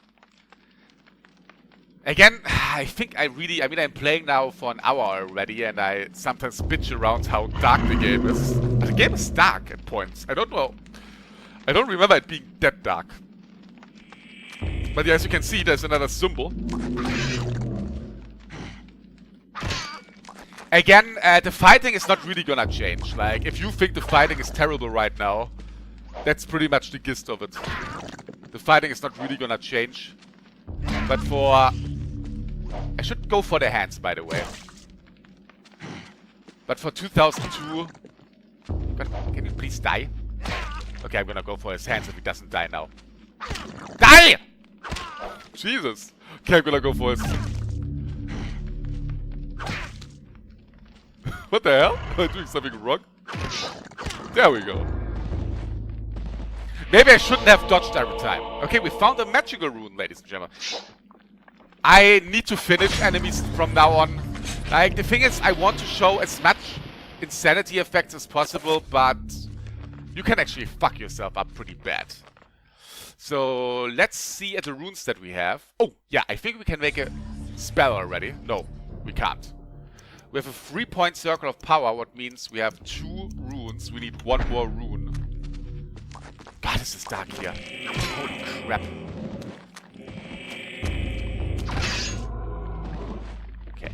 Again, I think I'm playing now for an hour already, and I sometimes bitch around how dark the game is. The game is dark at points. I don't know. I don't remember it being that dark. But yeah, as you can see, there's another symbol. Again, the fighting is not really gonna change. Like, if you think the fighting is terrible right now, that's pretty much the gist of it. The fighting is not really gonna change. But for... I should go for the hands, by the way. But for 2002... Can you please die? Okay, I'm gonna go for his hands if he doesn't die now. Die! Jesus. Okay, I'm gonna go for his... What the hell? Am I doing something wrong? There we go. Maybe I shouldn't have dodged every time. Okay, we found a magical rune, ladies and gentlemen. I need to finish enemies from now on. Like, the thing is, I want to show as much insanity effects as possible, but you can actually fuck yourself up pretty bad. So, let's see at the runes that we have. Oh, yeah, I think we can make a spell already. No, we can't. We have a 3-point circle of power, what means we have 2 runes. We need 1 more rune. God, this is dark here. Holy crap. Okay.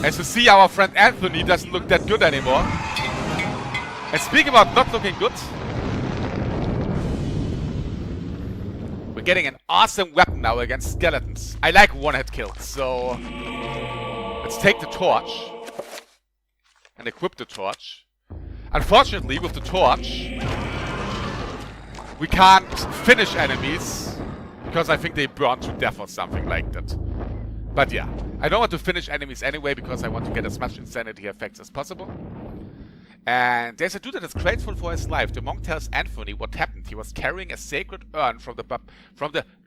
As you see, our friend Anthony doesn't look that good anymore. And speaking about not looking good, we're getting an awesome weapon now against skeletons. I like one-hit kills, so let's take the torch and equip the torch. Unfortunately, with the torch, we can't finish enemies because I think they burn to death or something like that. But yeah, I don't want to finish enemies anyway because I want to get as much insanity effects as possible. And there's a dude that is grateful for his life. The monk tells Anthony what happened. He was carrying a sacred urn from the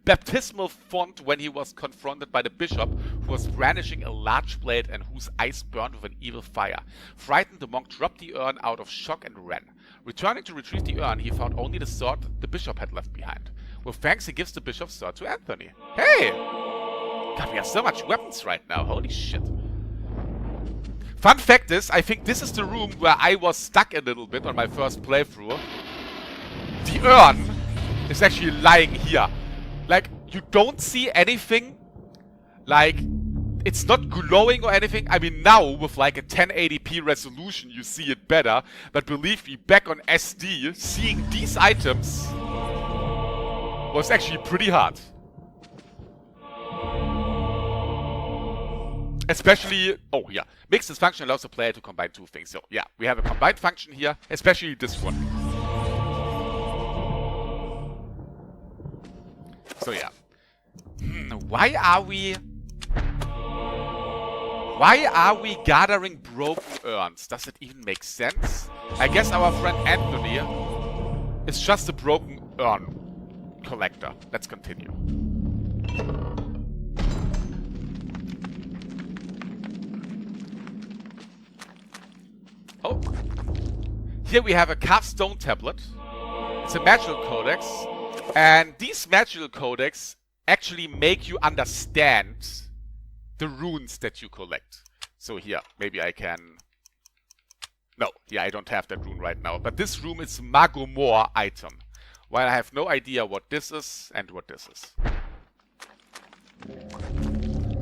baptismal font when he was confronted by the bishop, who was brandishing a large blade and whose eyes burned with an evil fire. Frightened, the monk dropped the urn out of shock and ran. Returning to retrieve the urn, he found only the sword the bishop had left behind. With thanks, he gives the bishop's sword to Anthony. Hey! God, we have so much weapons right now. Holy shit. Fun fact is, I think this is the room where I was stuck a little bit on my first playthrough. The urn is actually lying here. Like, you don't see anything. Like, it's not glowing or anything. I mean, now with like a 1080p resolution, you see it better. But believe me, back on SD, seeing these items was actually pretty hard. Especially, oh yeah, mix this function allows the player to combine 2 things. So yeah, we have a combined function here, especially this one. So yeah. Why are we gathering broken urns? Does it even make sense? I guess our friend Anthony is just a broken urn collector. Let's continue. Oh, here we have a carved stone tablet. It's a magical codex, and these magical codex actually make you understand the runes that you collect. So here, maybe I can... No, yeah, I don't have that rune right now, but this rune is Magomor item, while I have no idea what this is and what this is.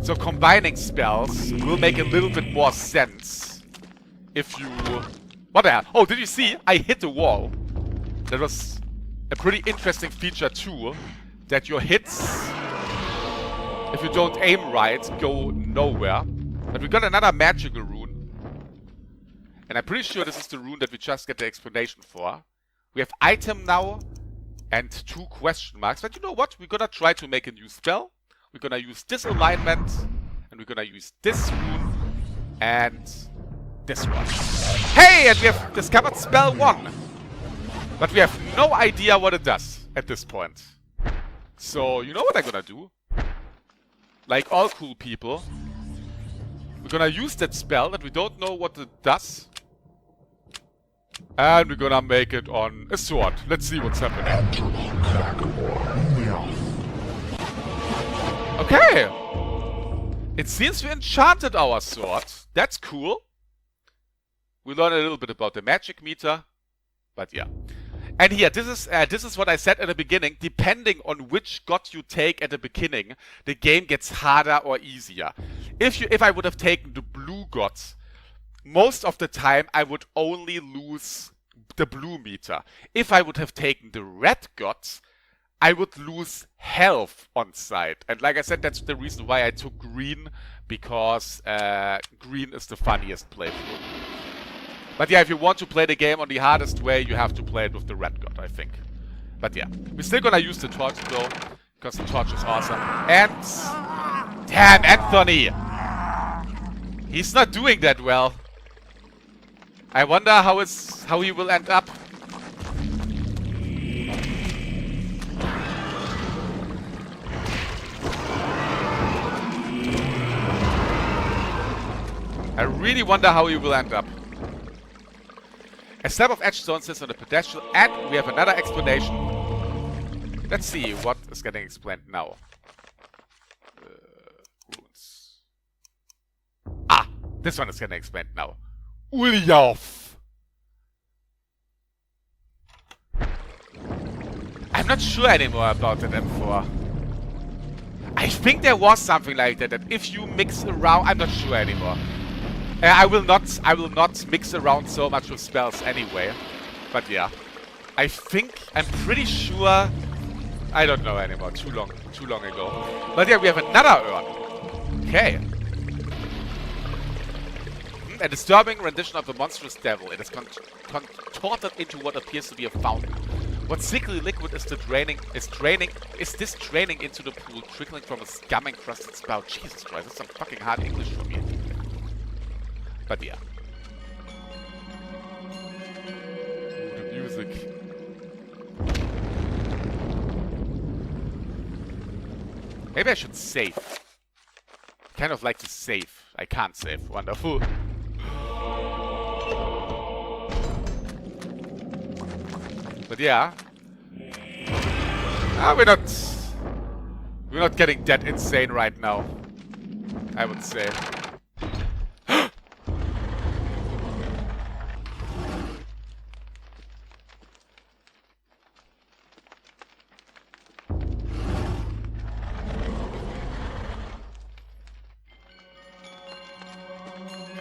So combining spells will make a little bit more sense. If you... What the hell? Oh, did you see? I hit the wall. That was a pretty interesting feature too. That your hits, if you don't aim right, go nowhere. But we got another magical rune. And I'm pretty sure this is the rune that we just get the explanation for. We have item now and 2 question marks. But you know what? We're gonna try to make a new spell. We're gonna use this alignment. And we're gonna use this rune. And... this one. Hey, and we have discovered spell 1. But we have no idea what it does at this point. So, you know what I'm gonna do? Like all cool people. We're gonna use that spell that we don't know what it does. And we're gonna make it on a sword. Let's see what's happening. Okay. It seems we enchanted our sword. That's cool. We learn a little bit about the magic meter, but yeah. And here, this is what I said at the beginning. Depending on which god you take at the beginning, the game gets harder or easier. If I would have taken the blue gods, most of the time I would only lose the blue meter. If I would have taken the red gods, I would lose health on sight. And like I said, that's the reason why I took green, because green is the funniest playthrough. But yeah, if you want to play the game on the hardest way, you have to play it with the red god, I think. But yeah, we're still gonna use the torch though, because the torch is awesome. And... damn, Anthony! He's not doing that well. I wonder how he will end up. I really wonder how he will end up. A slab of edge stone sits on the pedestal, and we have another explanation. Let's see what is getting explained now. Runes. Ah, this one is getting explained now. Uljaf. I'm not sure anymore about that M4. I think there was something like that if you mix around, I'm not sure anymore. I will not mix around so much with spells anyway. But yeah. I'm pretty sure. I don't know anymore. Too long ago. But yeah, we have another urn. Okay. A disturbing rendition of the monstrous devil. It is contorted into what appears to be a fountain. What sickly liquid is this draining into the pool, trickling from a scum-encrusted spout? Jesus Christ, that's some fucking hard English for me. But yeah. Ooh, the music. Maybe I should save. Kind of like to save. I can't save. Wonderful. But yeah. We're not getting that insane right now. I would say.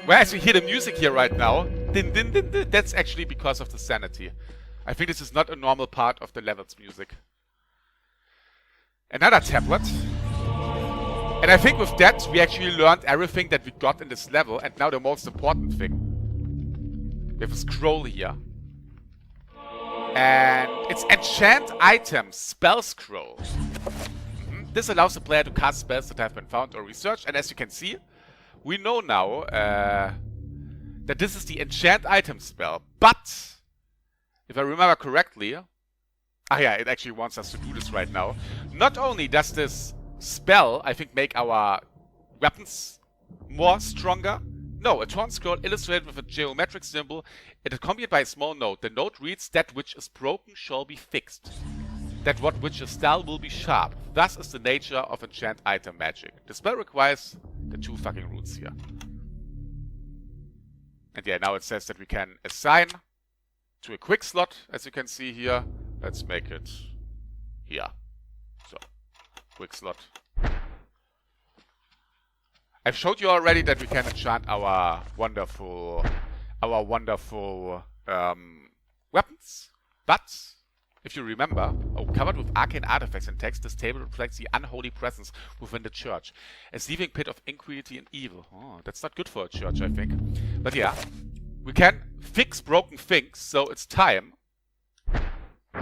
Well, as you hear the music here right now, din, din, din, din, that's actually because of the sanity. I think this is not a normal part of the level's music. Another tablet. And I think with that, we actually learned everything that we got in this level. And now the most important thing. We have a scroll here. And it's Enchant Items, Spell Scroll. This allows the player to cast spells that have been found or researched. And as you can see, we know now that this is the Enchant Item spell. But, if I remember correctly... Ah yeah, it actually wants us to do this right now. Not only does this spell, I think, make our weapons more stronger. No, a torn scroll illustrated with a geometric symbol. It is accompanied by a small note. The note reads, "That which is broken shall be fixed. That what which is dull will be sharp. Thus is the nature of enchant item magic." The spell requires the 2 fucking runes here. And yeah, now it says that we can assign to a quick slot, as you can see here. Let's make it here. So, quick slot. I've showed you already that we can enchant our wonderful weapons. But, if you remember, covered with arcane artifacts and text, this table reflects the unholy presence within the church. A seething pit of iniquity and evil. Oh, that's not good for a church, I think. But yeah, we can fix broken things, so it's time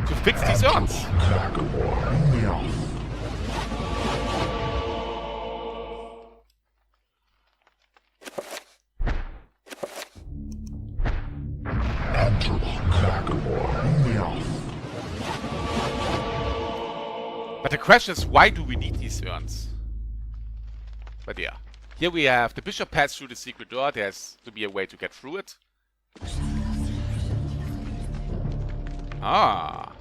to fix these urns. But the question is, why do we need these urns? But yeah, here we have the bishop passed through the secret door. There's to be a way to get through it. Ah.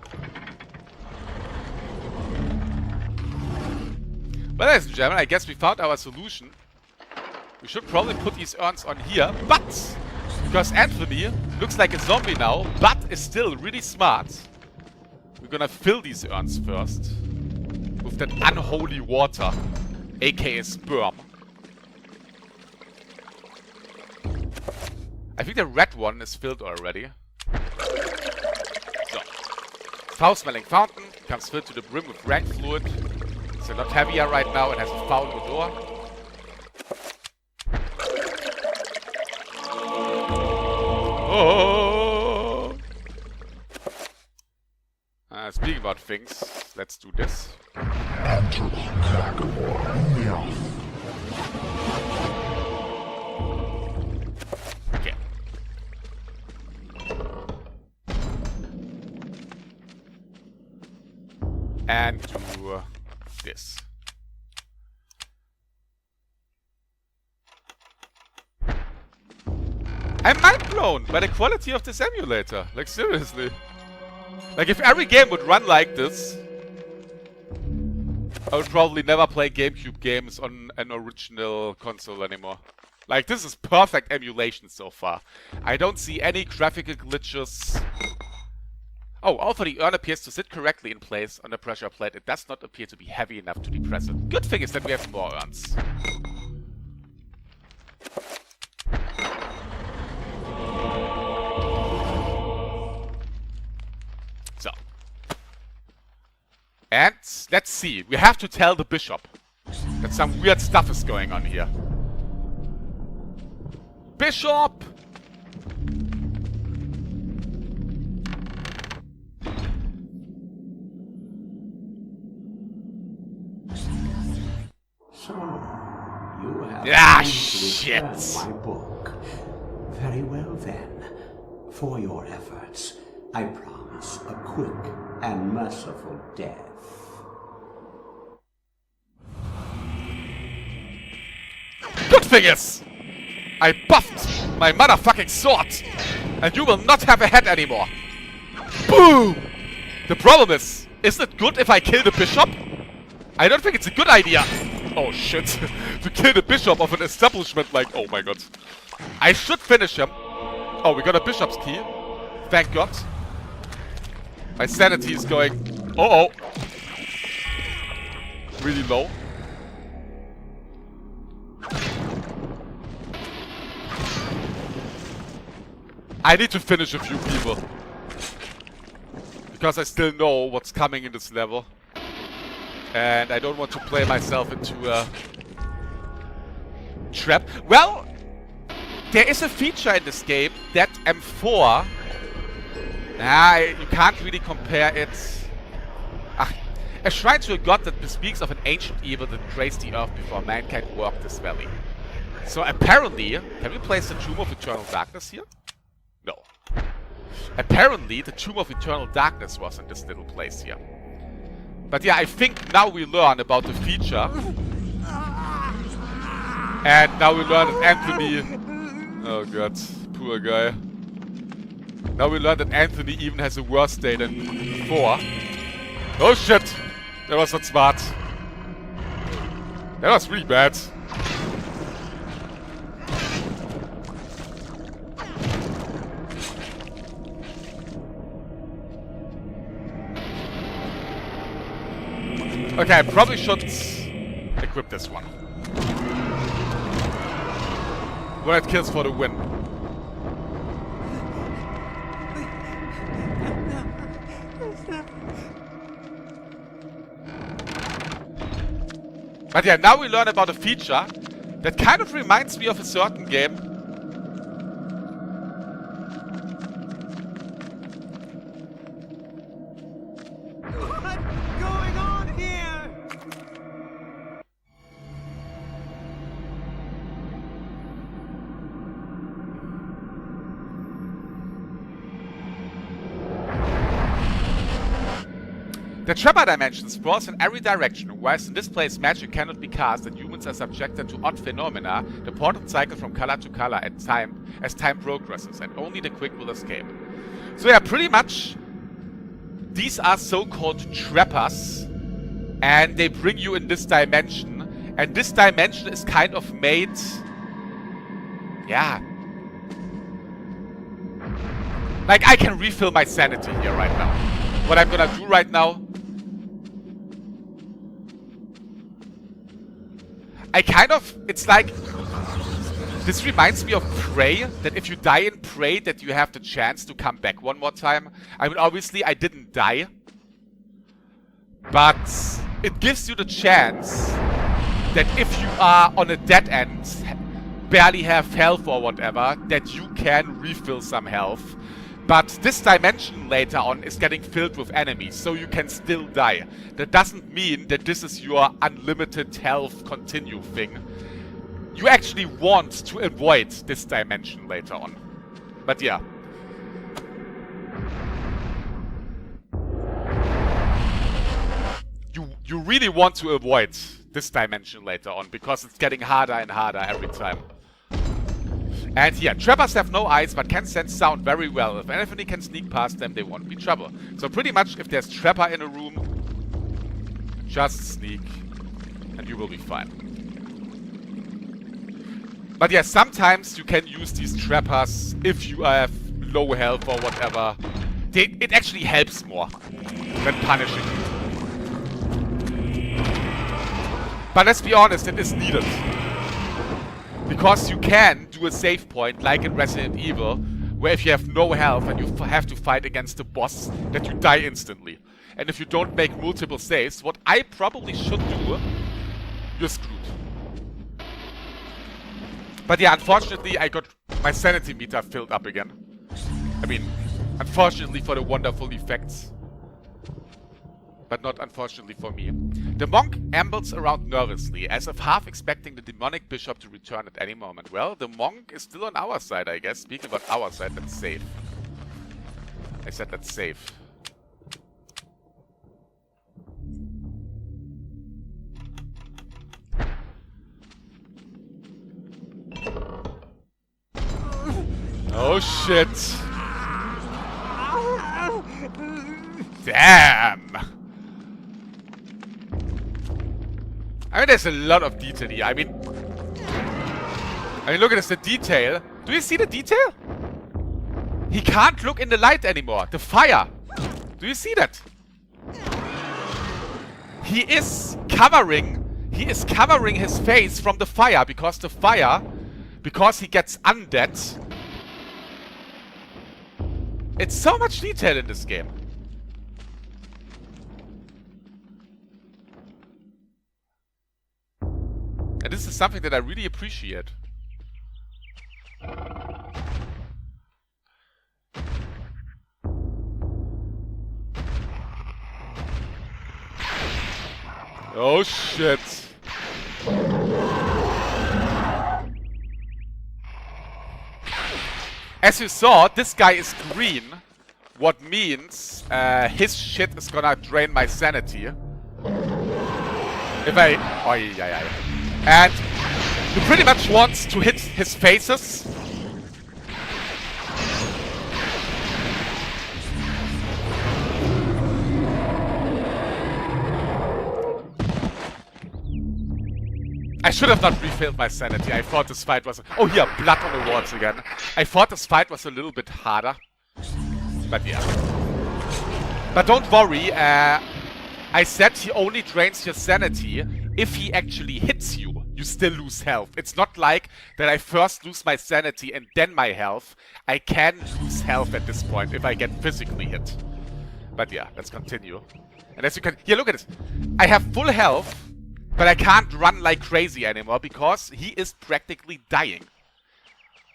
Well, ladies and gentlemen, I guess we found our solution. We should probably put these urns on here, but because Anthony looks like a zombie now, but is still really smart, we're gonna fill these urns first with that unholy water, aka sperm. I think the red one is filled already. So, foul-smelling fountain comes filled to the brim with rank fluid. It's a lot heavier right now. It has a foul odor. Oh! Speaking about things, let's do this. and do this. I'm mind blown by the quality of this emulator. Like, seriously. Like, if every game would run like this, I would probably never play GameCube games on an original console anymore. Like, this is perfect emulation so far. I don't see any graphical glitches. Oh, although the urn appears to sit correctly in place on the pressure plate, it does not appear to be heavy enough to depress it. Good thing is that we have more urns. So. And let's see. We have to tell the bishop that some weird stuff is going on here. Bishop! So, you have shit! my book. Very well then. For your efforts, I promise a quick and merciful death. Good thing is, I buffed my motherfucking sword, and you will not have a head anymore. Boom! The problem is it good if I kill the bishop? I don't think it's a good idea. Oh shit. To kill the bishop of an establishment like... Oh my god. I should finish him. Oh, we got a bishop's key. Thank god. My sanity is going... Uh-oh. Really low. I need to finish a few people. Because I still know what's coming in this level. And I don't want to play myself into a trap. Well, there is a feature in this game that M4... you can't really compare it... a shrine to a god that bespeaks of an ancient evil that graced the earth before mankind walked this valley. So apparently... Can we place the Tomb of Eternal Darkness here? No. Apparently, the Tomb of Eternal Darkness was in this little place here. But yeah, I think now we learn about the feature. And now we learn that Anthony... Oh god, poor guy. Now we learn that Anthony even has a worse day than 4. Oh shit! That was not smart. That was really bad. Okay, I probably should equip this one. When it kills for the win. But yeah, now we learn about a feature that kind of reminds me of a certain game. The Trapper Dimension sprawls in every direction, whereas in this place magic cannot be cast and humans are subjected to odd phenomena. The portals cycle from color to color as time progresses, and only the quick will escape. So yeah, pretty much these are so-called trappers, and they bring you in this dimension, and this dimension is kind of made... Yeah. Like, I can refill my sanity here right now. What I'm gonna do right now... It's like... This reminds me of Prey, that if you die in Prey, that you have the chance to come back one more time. I mean, obviously, I didn't die. But it gives you the chance that if you are on a dead end, barely have health or whatever, that you can refill some health. But this dimension later on is getting filled with enemies, so you can still die. That doesn't mean that this is your unlimited health continue thing. You actually want to avoid this dimension later on. But yeah. really want to avoid this dimension later on, because it's getting harder and harder every time. And yeah, trappers have no eyes, but can sense sound very well. If Anthony can sneak past them, they won't be trouble. So pretty much, if there's trapper in a room, just sneak, and you will be fine. But yeah, sometimes you can use these trappers if you have low health or whatever. It actually helps more than punishing you. But let's be honest, it is needed. Because you can do a save point, like in Resident Evil, where if you have no health and you have to fight against a boss, that you die instantly. And if you don't make multiple saves, what I probably should do, you're screwed. But yeah, unfortunately, I got my sanity meter filled up again. I mean, unfortunately for the wonderful effects. But not unfortunately for me. The monk ambles around nervously, as if half expecting the demonic bishop to return at any moment. Well, the monk is still on our side, I guess. Speaking about our side, that's safe. I said that's safe. Oh shit! Damn! I mean, there's a lot of detail here. I mean, look at this, the detail. Do you see the detail? He can't look in the light anymore. The fire. Do you see that? He is covering his face from the fire, because the fire, because he gets undead. It's so much detail in this game. And this is something that I really appreciate. Oh shit. As you saw, this guy is green. What means his shit is gonna drain my sanity. If I... Oh, yeah. And he pretty much wants to hit his faces. I should have not refilled my sanity. I thought this fight was... Oh, here, blood on the walls again. I thought this fight was a little bit harder. But yeah. But don't worry, I said he only drains your sanity if he actually hits you. You still lose health. It's not like that I first lose my sanity and then my health. I can lose health at this point if I get physically hit. But yeah, let's continue. And as you can... Here, look at this. I have full health, but I can't run like crazy anymore because he is practically dying.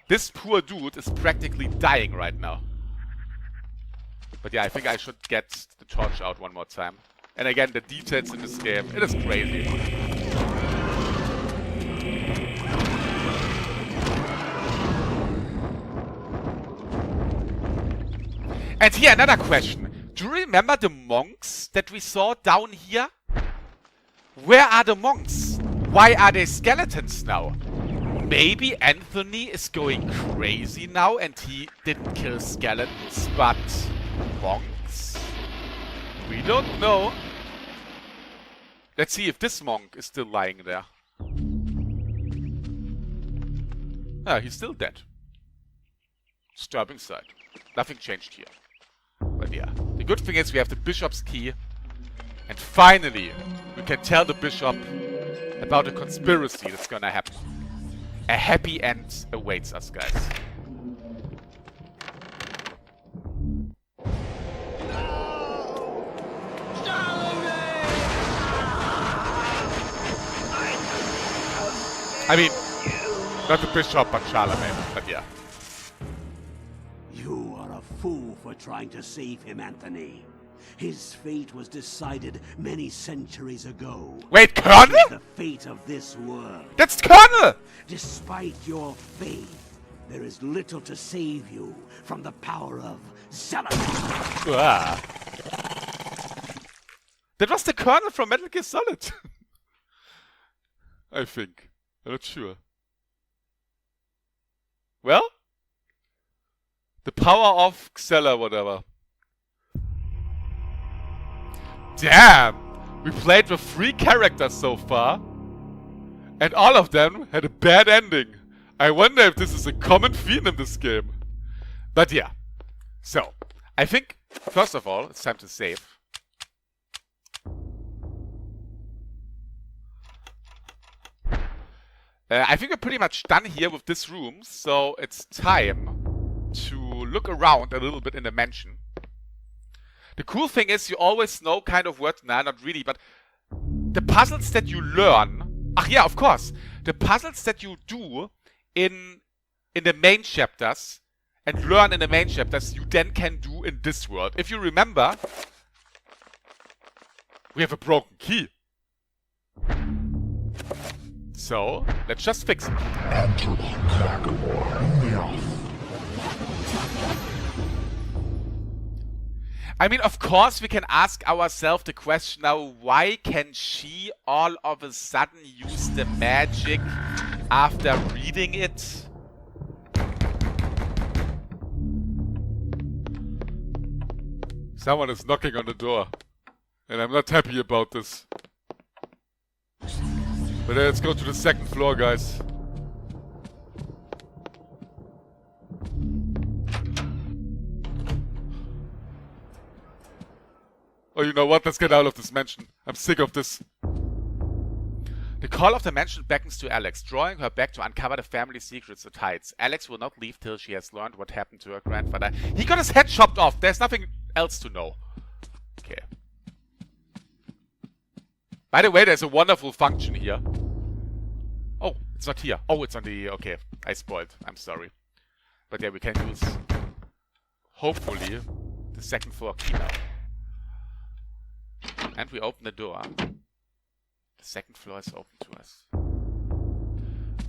This poor dude is practically dying right now. But yeah, I think I should get the torch out one more time. And again, the details in this game, it is crazy. And here, another question. Do you remember the monks that we saw down here? Where are the monks? Why are they skeletons now? Maybe Anthony is going crazy now and he didn't kill skeletons, but monks? We don't know. Let's see if this monk is still lying there. Ah, he's still dead. Disturbing sight. Nothing changed here. But yeah, the good thing is we have the bishop's key. And finally, we can tell the bishop about a conspiracy that's gonna happen. A happy end awaits us, guys. I mean, not the bishop, but Charlemagne, but yeah. You are a fool for trying to save him, Anthony. His fate was decided many centuries ago. Wait, Colonel? The fate of this world. That's Colonel! Despite your faith, there is little to save you from the power of Xel'Nath. Ah. That was the Colonel from Metal Gear Solid. I think. I'm not sure. Well? The power of Xella, whatever. Damn! We played with 3 characters so far. And all of them had a bad ending. I wonder if this is a common theme in this game. But yeah. So, I think, first of all, it's time to save. I think we're pretty much done here with this room, so it's time to look around a little bit in the mansion. The cool thing is you always know kind of what, nah, not really, but the puzzles that you learn, yeah, of course, the puzzles that you do in the main chapters and learn in the main chapters, you then can do in this world. If you remember, we have a broken key. So, let's just fix it. I mean, of course, we can ask ourselves the question now, why can she all of a sudden use the magic after reading it? Someone is knocking on the door, and I'm not happy about this. But let's go to the 2nd floor, guys. Oh, you know what? Let's get out of this mansion. I'm sick of this. The call of the mansion beckons to Alex, drawing her back to uncover the family secrets it hides. Alex will not leave till she has learned what happened to her grandfather. He got his head chopped off. There's nothing else to know. Okay. By the way, there's a wonderful function here. Oh, it's not here. Oh, it's on the... Okay, I spoiled. I'm sorry. But yeah, we can use, hopefully, the 2nd floor key now. And we open the door. The 2nd floor is open to us.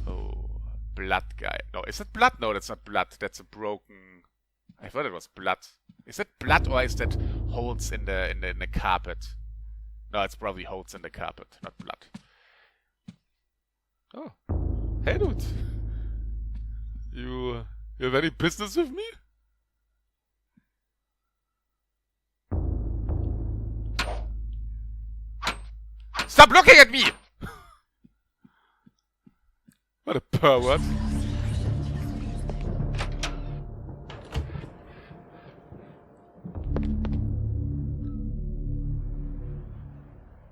Oh, blood guy. No, is that blood? No, that's not blood. That's a broken... I thought it was blood. Is that blood or is that holes in the carpet? No, it's probably holes in the carpet, not blood. Oh, hey dude. You have any business with me? Stop looking at me! What a pervert.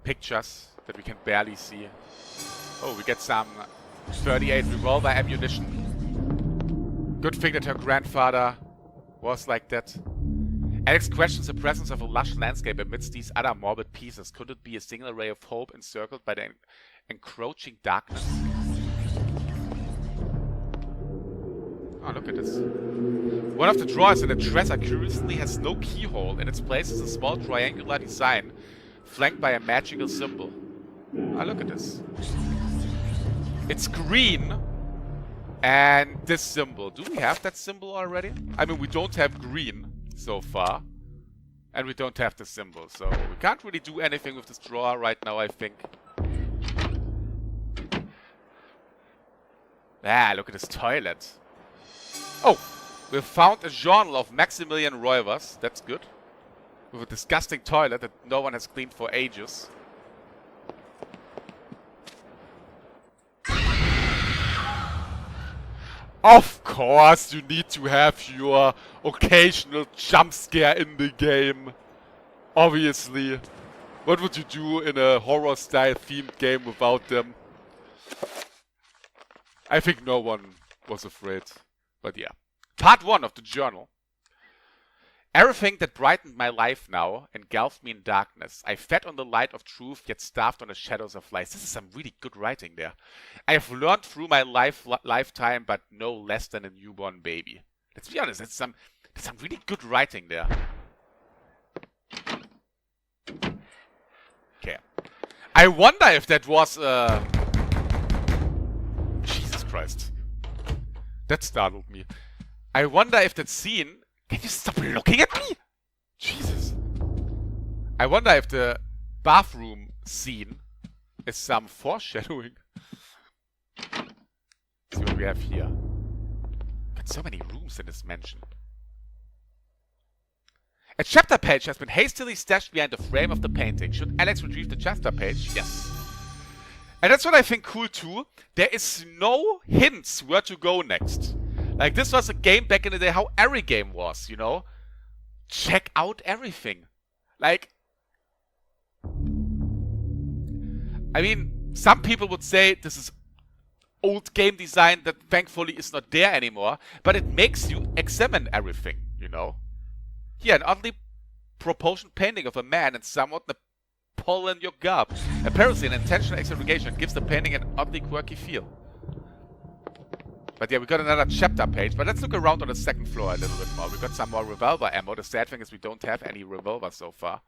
Pictures that we can barely see. Oh, we get some 38 revolver ammunition. Good thing that her grandfather was like that. Alex questions the presence of a lush landscape amidst these other morbid pieces. Could it be a single ray of hope encircled by the encroaching darkness? Oh, look at this. One of the drawers in the dresser curiously has no keyhole. In its place is a small triangular design flanked by a magical symbol. Oh, look at this. It's green and this symbol. Do we have that symbol already? I mean, we don't have green so far. And we don't have the symbol. So we can't really do anything with this drawer right now, I think. Ah, look at this toilet. Oh, we found a journal of Maximilian Roivers. That's good. With a disgusting toilet that no one has cleaned for ages. Of course, you need to have your occasional jump scare in the game. Obviously. What would you do in a horror-style themed game without them? I think no one was afraid. But yeah. Part 1 of the journal. Everything that brightened my life now engulfed me in darkness. I fed on the light of truth, yet starved on the shadows of lies. This is some really good writing there. I have learned through my lifetime, but no less than a newborn baby. Let's be honest, that's some really good writing there. Okay. I wonder if that was Jesus Christ. That startled me. I wonder if that scene... Can you stop looking at me? Jesus. I wonder if the bathroom scene is some foreshadowing. Let's see what we have here. Got so many rooms in this mansion. A chapter page has been hastily stashed behind the frame of the painting. Should Alex retrieve the chapter page? Yes. And that's what I think cool too. There is no hints where to go next. Like, this was a game back in the day, how every game was, you know? Check out everything. Like, I mean, some people would say this is old game design that thankfully is not there anymore, but it makes you examine everything, you know? Here, an oddly proportioned painting of a man in somewhat Napoleon garb. Apparently an intentional exaggeration gives the painting an oddly quirky feel. But yeah, we got another chapter page, but let's look around on the second floor a little bit more. We got some more revolver ammo. The sad thing is we don't have any revolver so far.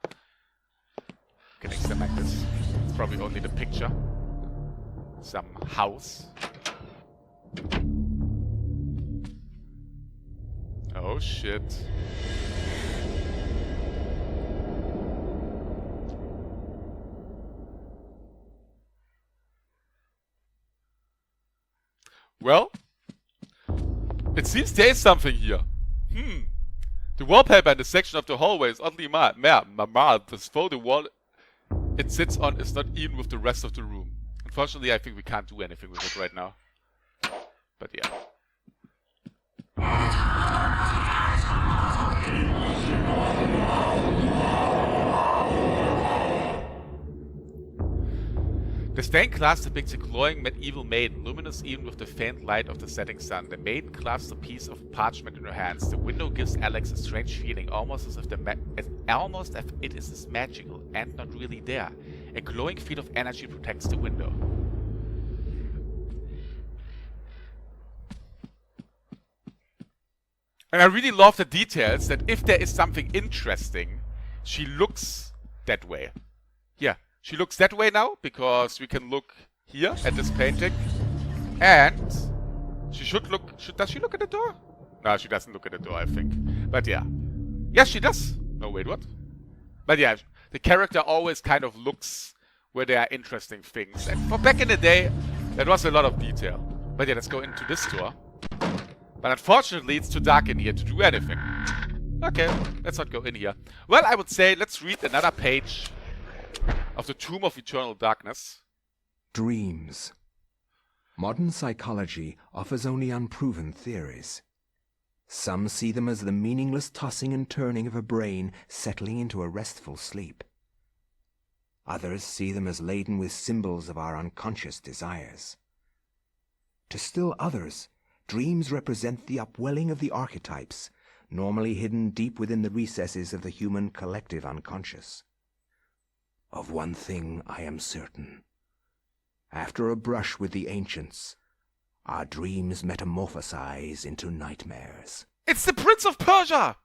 Can examine this. It's probably only the picture. Some house. Oh shit. Well, it seems there is something here. The wallpaper in the section of the hallway is oddly marked. As though the wall it sits on is not even with the rest of the room. Unfortunately, I think we can't do anything with it right now. But yeah. The stained glass depicts a glowing medieval maiden, luminous even with the faint light of the setting sun. The maiden clasps a piece of parchment in her hands. The window gives Alex a strange feeling, almost as if it is as magical and not really there. A glowing field of energy protects the window. And I really love the details that if there is something interesting, she looks that way. Yeah. She looks that way now, because we can look here at this painting. And she should look... Does she look at the door? No, she doesn't look at the door, I think. But yeah. Yes, she does. No, wait, what? But yeah, the character always kind of looks where there are interesting things. And for back in the day, that was a lot of detail. But yeah, let's go into this door. But unfortunately, it's too dark in here to do anything. Okay, let's not go in here. Well, I would say let's read another page of the Tomb of Eternal Darkness. Dreams. Modern psychology offers only unproven theories. Some see them as the meaningless tossing and turning of a brain settling into a restful sleep. Others see them as laden with symbols of our unconscious desires. To still others, dreams represent the upwelling of the archetypes, normally hidden deep within the recesses of the human collective unconscious. Of one thing I am certain. After a brush with the ancients, our dreams metamorphosize into nightmares. It's the Prince of Persia!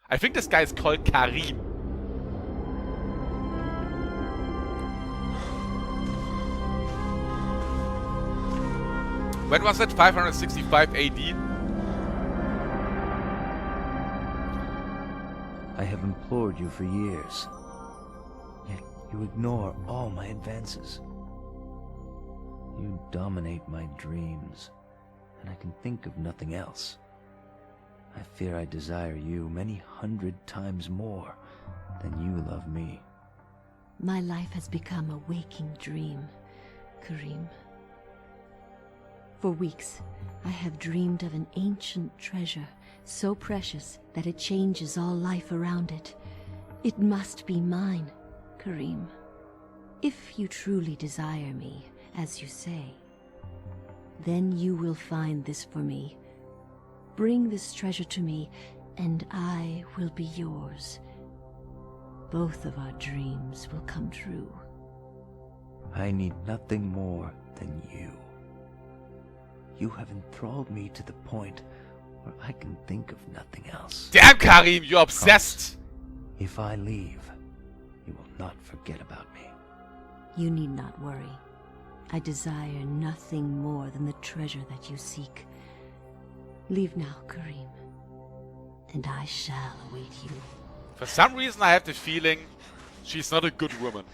I think this guy is called Karim. When was it? 565 AD? I have implored you for years, yet you ignore all my advances. You dominate my dreams, and I can think of nothing else. I fear I desire you many 100 times more than you love me. My life has become a waking dream, Karim. For weeks, I have dreamed of an ancient treasure, so precious that it changes all life around it. It must be mine, Karim. If you truly desire me, as you say, then you will find this for me. Bring this treasure to me, and I will be yours. Both of our dreams will come true. I need nothing more than you. You have enthralled me to the point where I can think of nothing else. Damn, Karim, you're obsessed! If I leave, you will not forget about me. You need not worry. I desire nothing more than the treasure that you seek. Leave now, Karim, and I shall await you. For some reason I have the feeling she's not a good woman.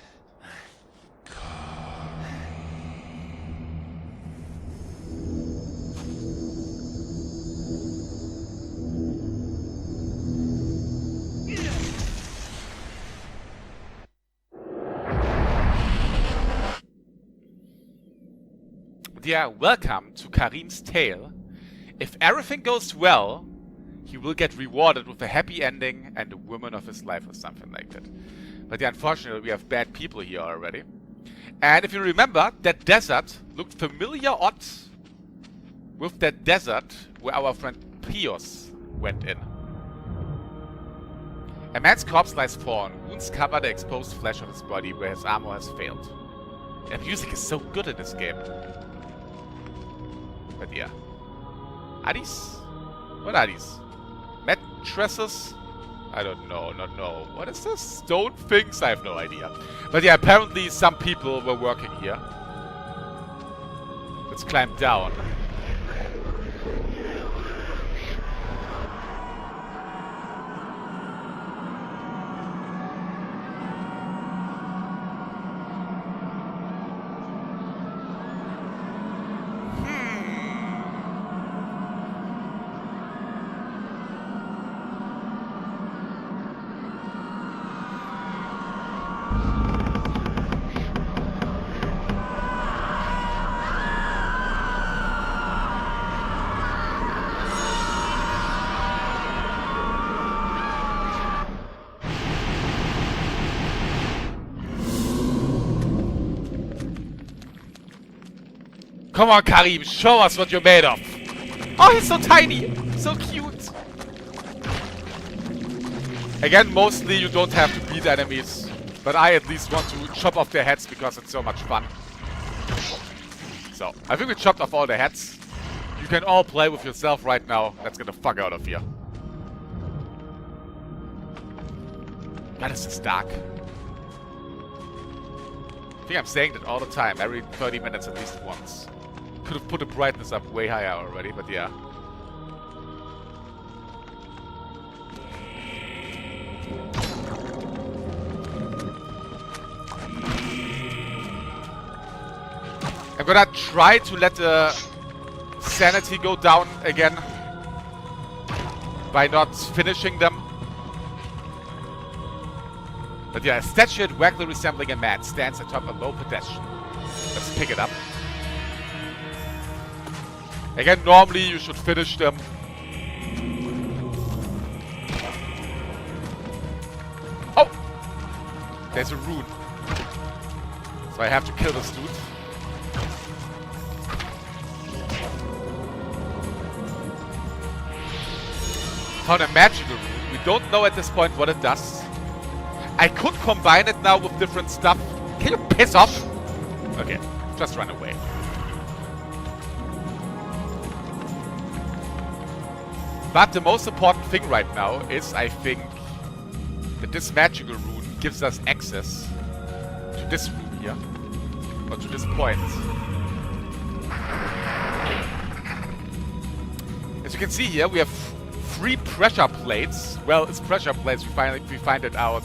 Yeah, welcome to Karim's tale. If everything goes well, he will get rewarded with a happy ending and a woman of his life or something like that. But yeah, unfortunately, we have bad people here already. And if you remember, that desert looked familiar odd with that desert where our friend Prius went in. A man's corpse lies fallen. Wounds cover the exposed flesh of his body where his armor has failed. And music is so good in this game. But yeah. Are these? What are these? Mattresses? I don't know, not know. What is this? Stone things? I have no idea. But yeah, apparently some people were working here. Let's climb down. Come on, Karim, show us what you're made of. Oh, he's so tiny, so cute. Again, mostly you don't have to beat enemies, but I at least want to chop off their heads because it's so much fun. So, I think we chopped off all the heads. You can all play with yourself right now. Let's get the fuck out of here. God, this is dark. I think I'm saying that all the time, every 30 minutes at least once. Could have put the brightness up way higher already, but yeah. I'm gonna try to let the sanity go down again by not finishing them. But yeah, a statue vaguely resembling a man stands atop a low pedestal. Let's pick it up. Again, normally you should finish them. Oh! There's a rune. So I have to kill this dude. Found a magical rune. We don't know at this point what it does. I could combine it now with different stuff. Can you piss off? Okay, just run away. But the most important thing right now is, I think, that this magical rune gives us access to this room here. Or to this point. As you can see here, we have 3 pressure plates. Well, it's pressure plates. We find it out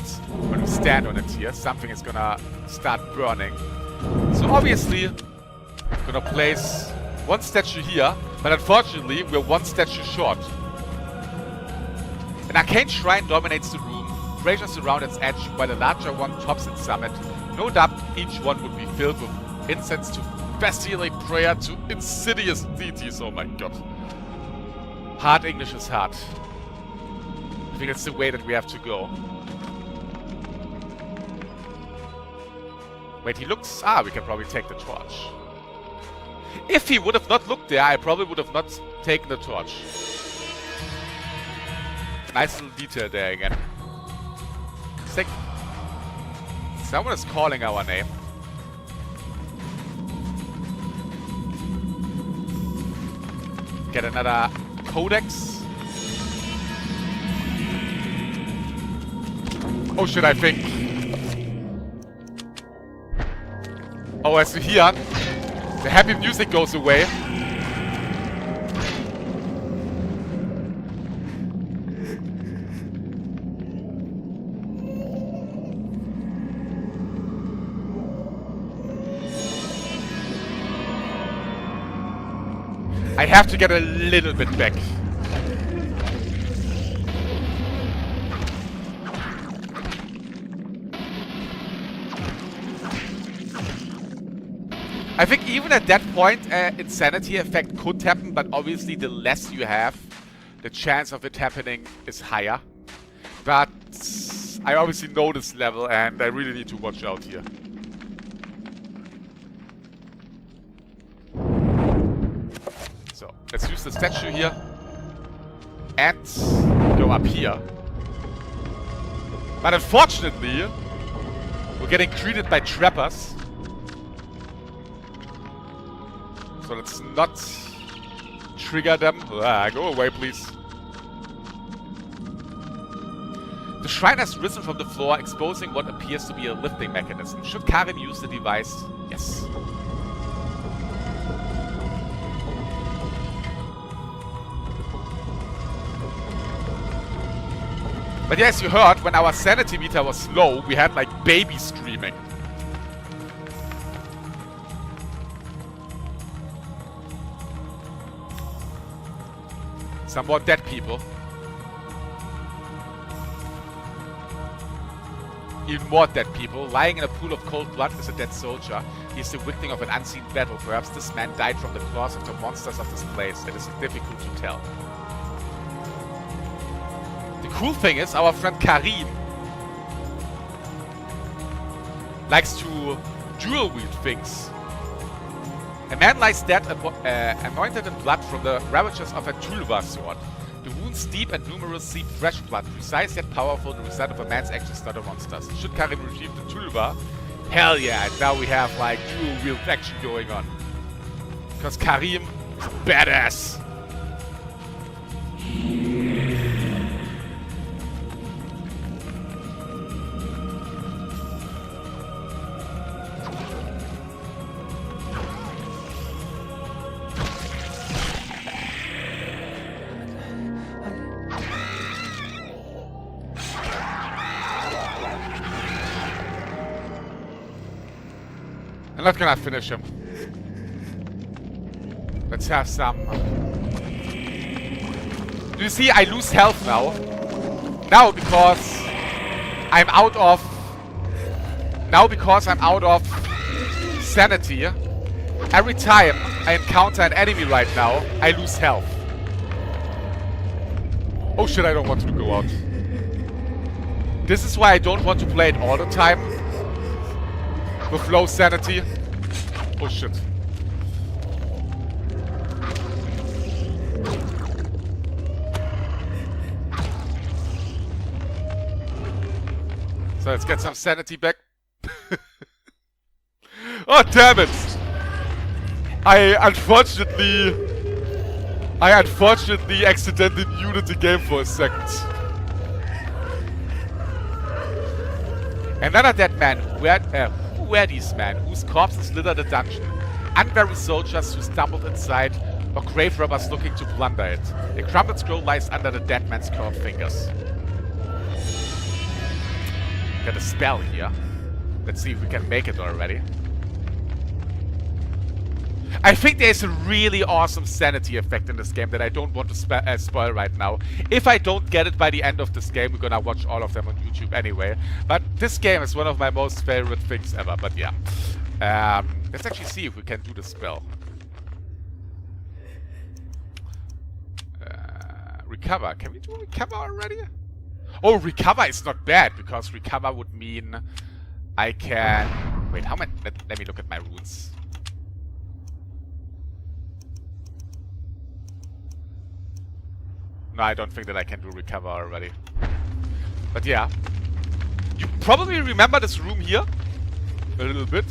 when we stand on it here. Something is gonna start burning. So obviously, I'm gonna place one statue here. But unfortunately, we're one statue short. An arcane shrine dominates the room, braziers around its edge, while a larger one tops its summit. No doubt each one would be filled with incense to bestial prayer to insidious deities. Oh my god. Hard English is hard. I think it's the way that we have to go. Wait, he looks... Ah, we can probably take the torch. If he would have not looked there, I probably would have not taken the torch. Nice little detail there again. Sick. Someone is calling our name. Get another codex. Oh shit, I think. Oh, as you hear, the happy music goes away. I have to get a little bit back. I think even at that point, insanity effect could happen, but obviously the less you have, the chance of it happening is higher. But I obviously know this level, and I really need to watch out here. So, let's use the statue here. And go up here. But unfortunately, we're getting greeted by trappers. So let's not trigger them. Go away, please. The shrine has risen from the floor, exposing what appears to be a lifting mechanism. Should Karim use the device? Yes. But yeah, as you heard, when our sanity meter was low, we had like babies screaming. Some more dead people. Even more dead people. Lying in a pool of cold blood is a dead soldier. He is the victim of an unseen battle. Perhaps this man died from the claws of the monsters of this place. It is difficult to tell. The cool thing is, our friend Karim likes to dual wield things. A man lies dead, anointed in blood from the ravages of a Tulva sword. The wounds deep and numerous seep fresh blood, precise yet powerful, the result of a man's actions, not a monster's. Should Karim retrieve the Tulva? Hell yeah, and now we have like dual wield action going on. Because Karim is a badass. I'm not gonna finish him. Let's have some... Do you see, I lose health now. Now because I'm out of... sanity. Every time I encounter an enemy right now, I lose health. Oh shit, I don't want to go out. This is why I don't want to play it all the time. With low sanity. Oh shit. So let's get some sanity back. Oh damn it! I unfortunately accidentally muted the game for a second. Another dead man. Who were these men whose corpses litter the dungeon? Unwary soldiers who stumbled inside, or grave robbers looking to plunder it. A crumpled scroll lies under the dead man's curved fingers. Got a spell here. Let's see if we can make it already. I think there's a really awesome sanity effect in this game that I don't want to spoil right now. If I don't get it by the end of this game, we're gonna watch all of them on YouTube anyway. But this game is one of my most favorite things ever, but yeah. Let's actually see if we can do the spell. Recover. Can we do recover already? Oh, recover is not bad, because recover would mean I can... Wait, how many... Let me look at my runes. No, I don't think that I can do recover already. But yeah. You probably remember this room here. A little bit.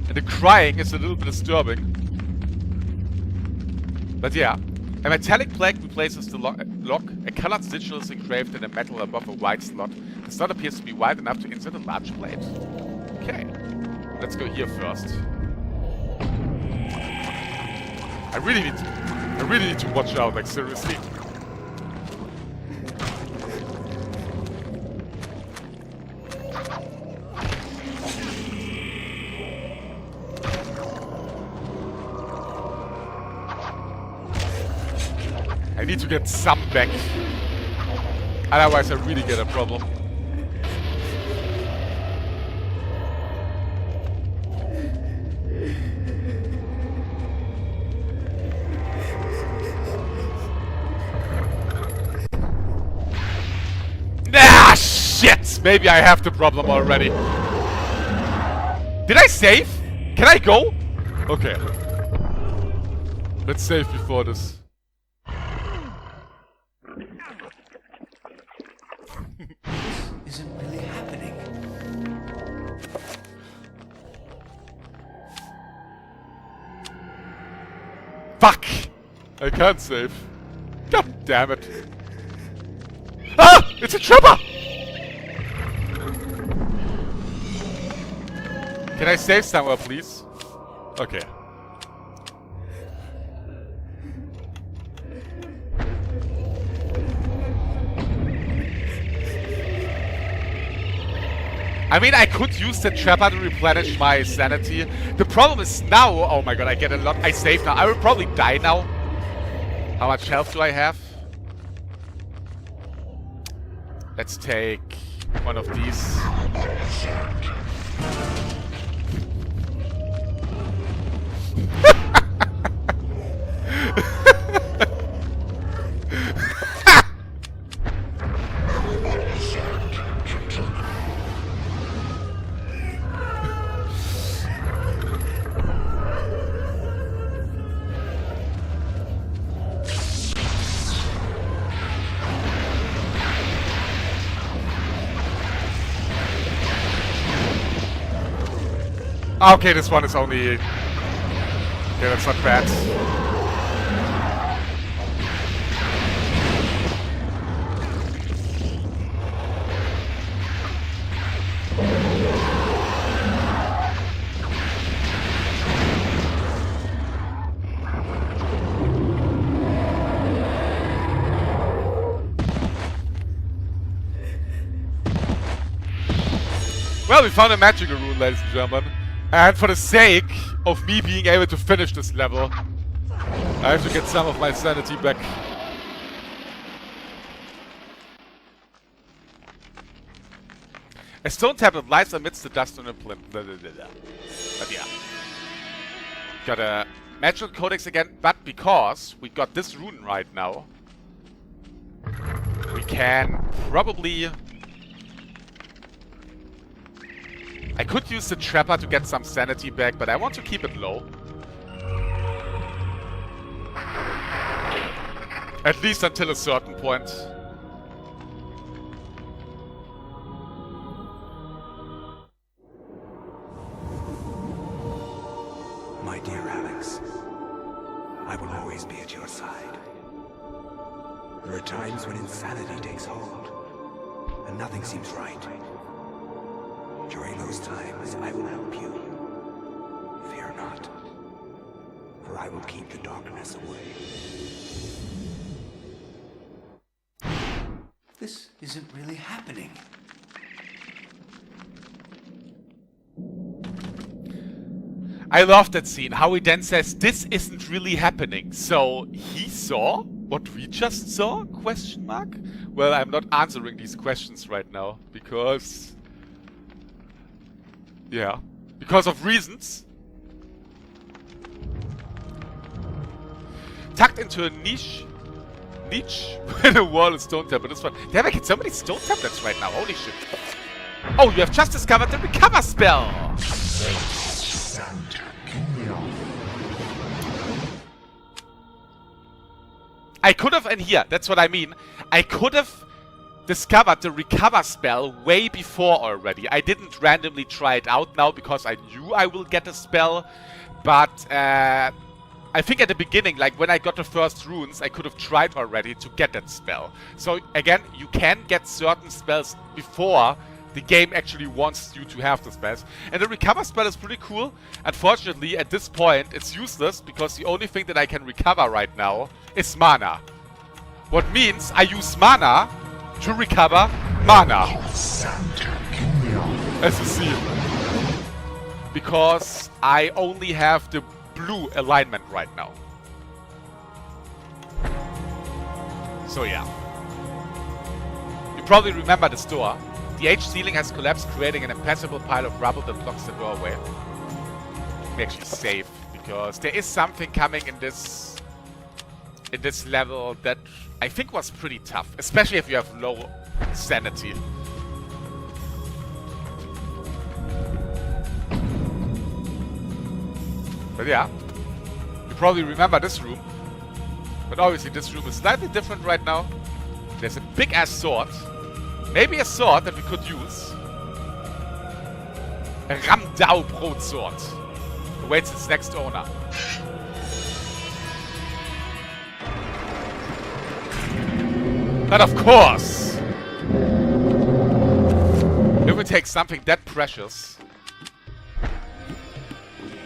And the crying is a little bit disturbing. But yeah. A metallic plaque replaces the lock. A colored sigil is engraved in the metal above a white slot. The slot appears to be wide enough to insert a large plate. Okay. Let's go here first. I really need to watch out, like seriously. I need to get some back. Otherwise I really get a problem. Ah, shit! Maybe I have the problem already. Did I save? Can I go? Okay. Let's save before this. This isn't really happening. Fuck! I can't save. God damn it. Ah! It's a trapper! Can I save somewhere, please? Okay. I mean, I could use the trapper to replenish my sanity. The problem is now... Oh my god, I get a lot... I save now. I will probably die now. How much health do I have? Let's take one of these. Okay, this one is only... Okay, that's not bad. Well, we found a magical rune, ladies and gentlemen. And for the sake of me being able to finish this level, I have to get some of my sanity back. A stone tablet lies amidst the dust on a plinth. But yeah. Got a magical codex again, but because we got this rune right now, we can probably... I could use the trapper to get some sanity back, but I want to keep it low. At least until a certain point. My dear Alex, I will always be at your side. There are times when insanity takes hold, and nothing seems right. During those times, I will help you. Fear not, for I will keep the darkness away. This isn't really happening. I love that scene, how he then says, this isn't really happening. So, he saw what we just saw? Question mark? Well, I'm not answering these questions right now, because... Yeah. Because of reasons. Tucked into a niche in a wall of stone tablet. This one. Damn, I get so many stone tablets right now. Holy shit. Oh, you have just discovered the recover spell. I could have, and here, that's what I mean. I could have discovered the recover spell way before already. I didn't randomly try it out now because I knew I will get a spell. But I think at the beginning, like when I got the first runes, I could have tried already to get that spell. So again, you can get certain spells before the game actually wants you to have the spells. And the recover spell is pretty cool. Unfortunately, at this point, it's useless because the only thing that I can recover right now is mana. What means I use mana to recover mana. As you see. Because I only have the blue alignment right now. So yeah. You probably remember this door. The H ceiling has collapsed, creating an impassable pile of rubble that blocks the doorway. Let me actually save, because there is something coming in this level that I think was pretty tough, especially if you have low sanity. But yeah, you probably remember this room. But obviously this room is slightly different right now. There's a big-ass sword. Maybe a sword that we could use. A Ramdau broadsword. Awaits its next owner. But of course, if we take something that precious,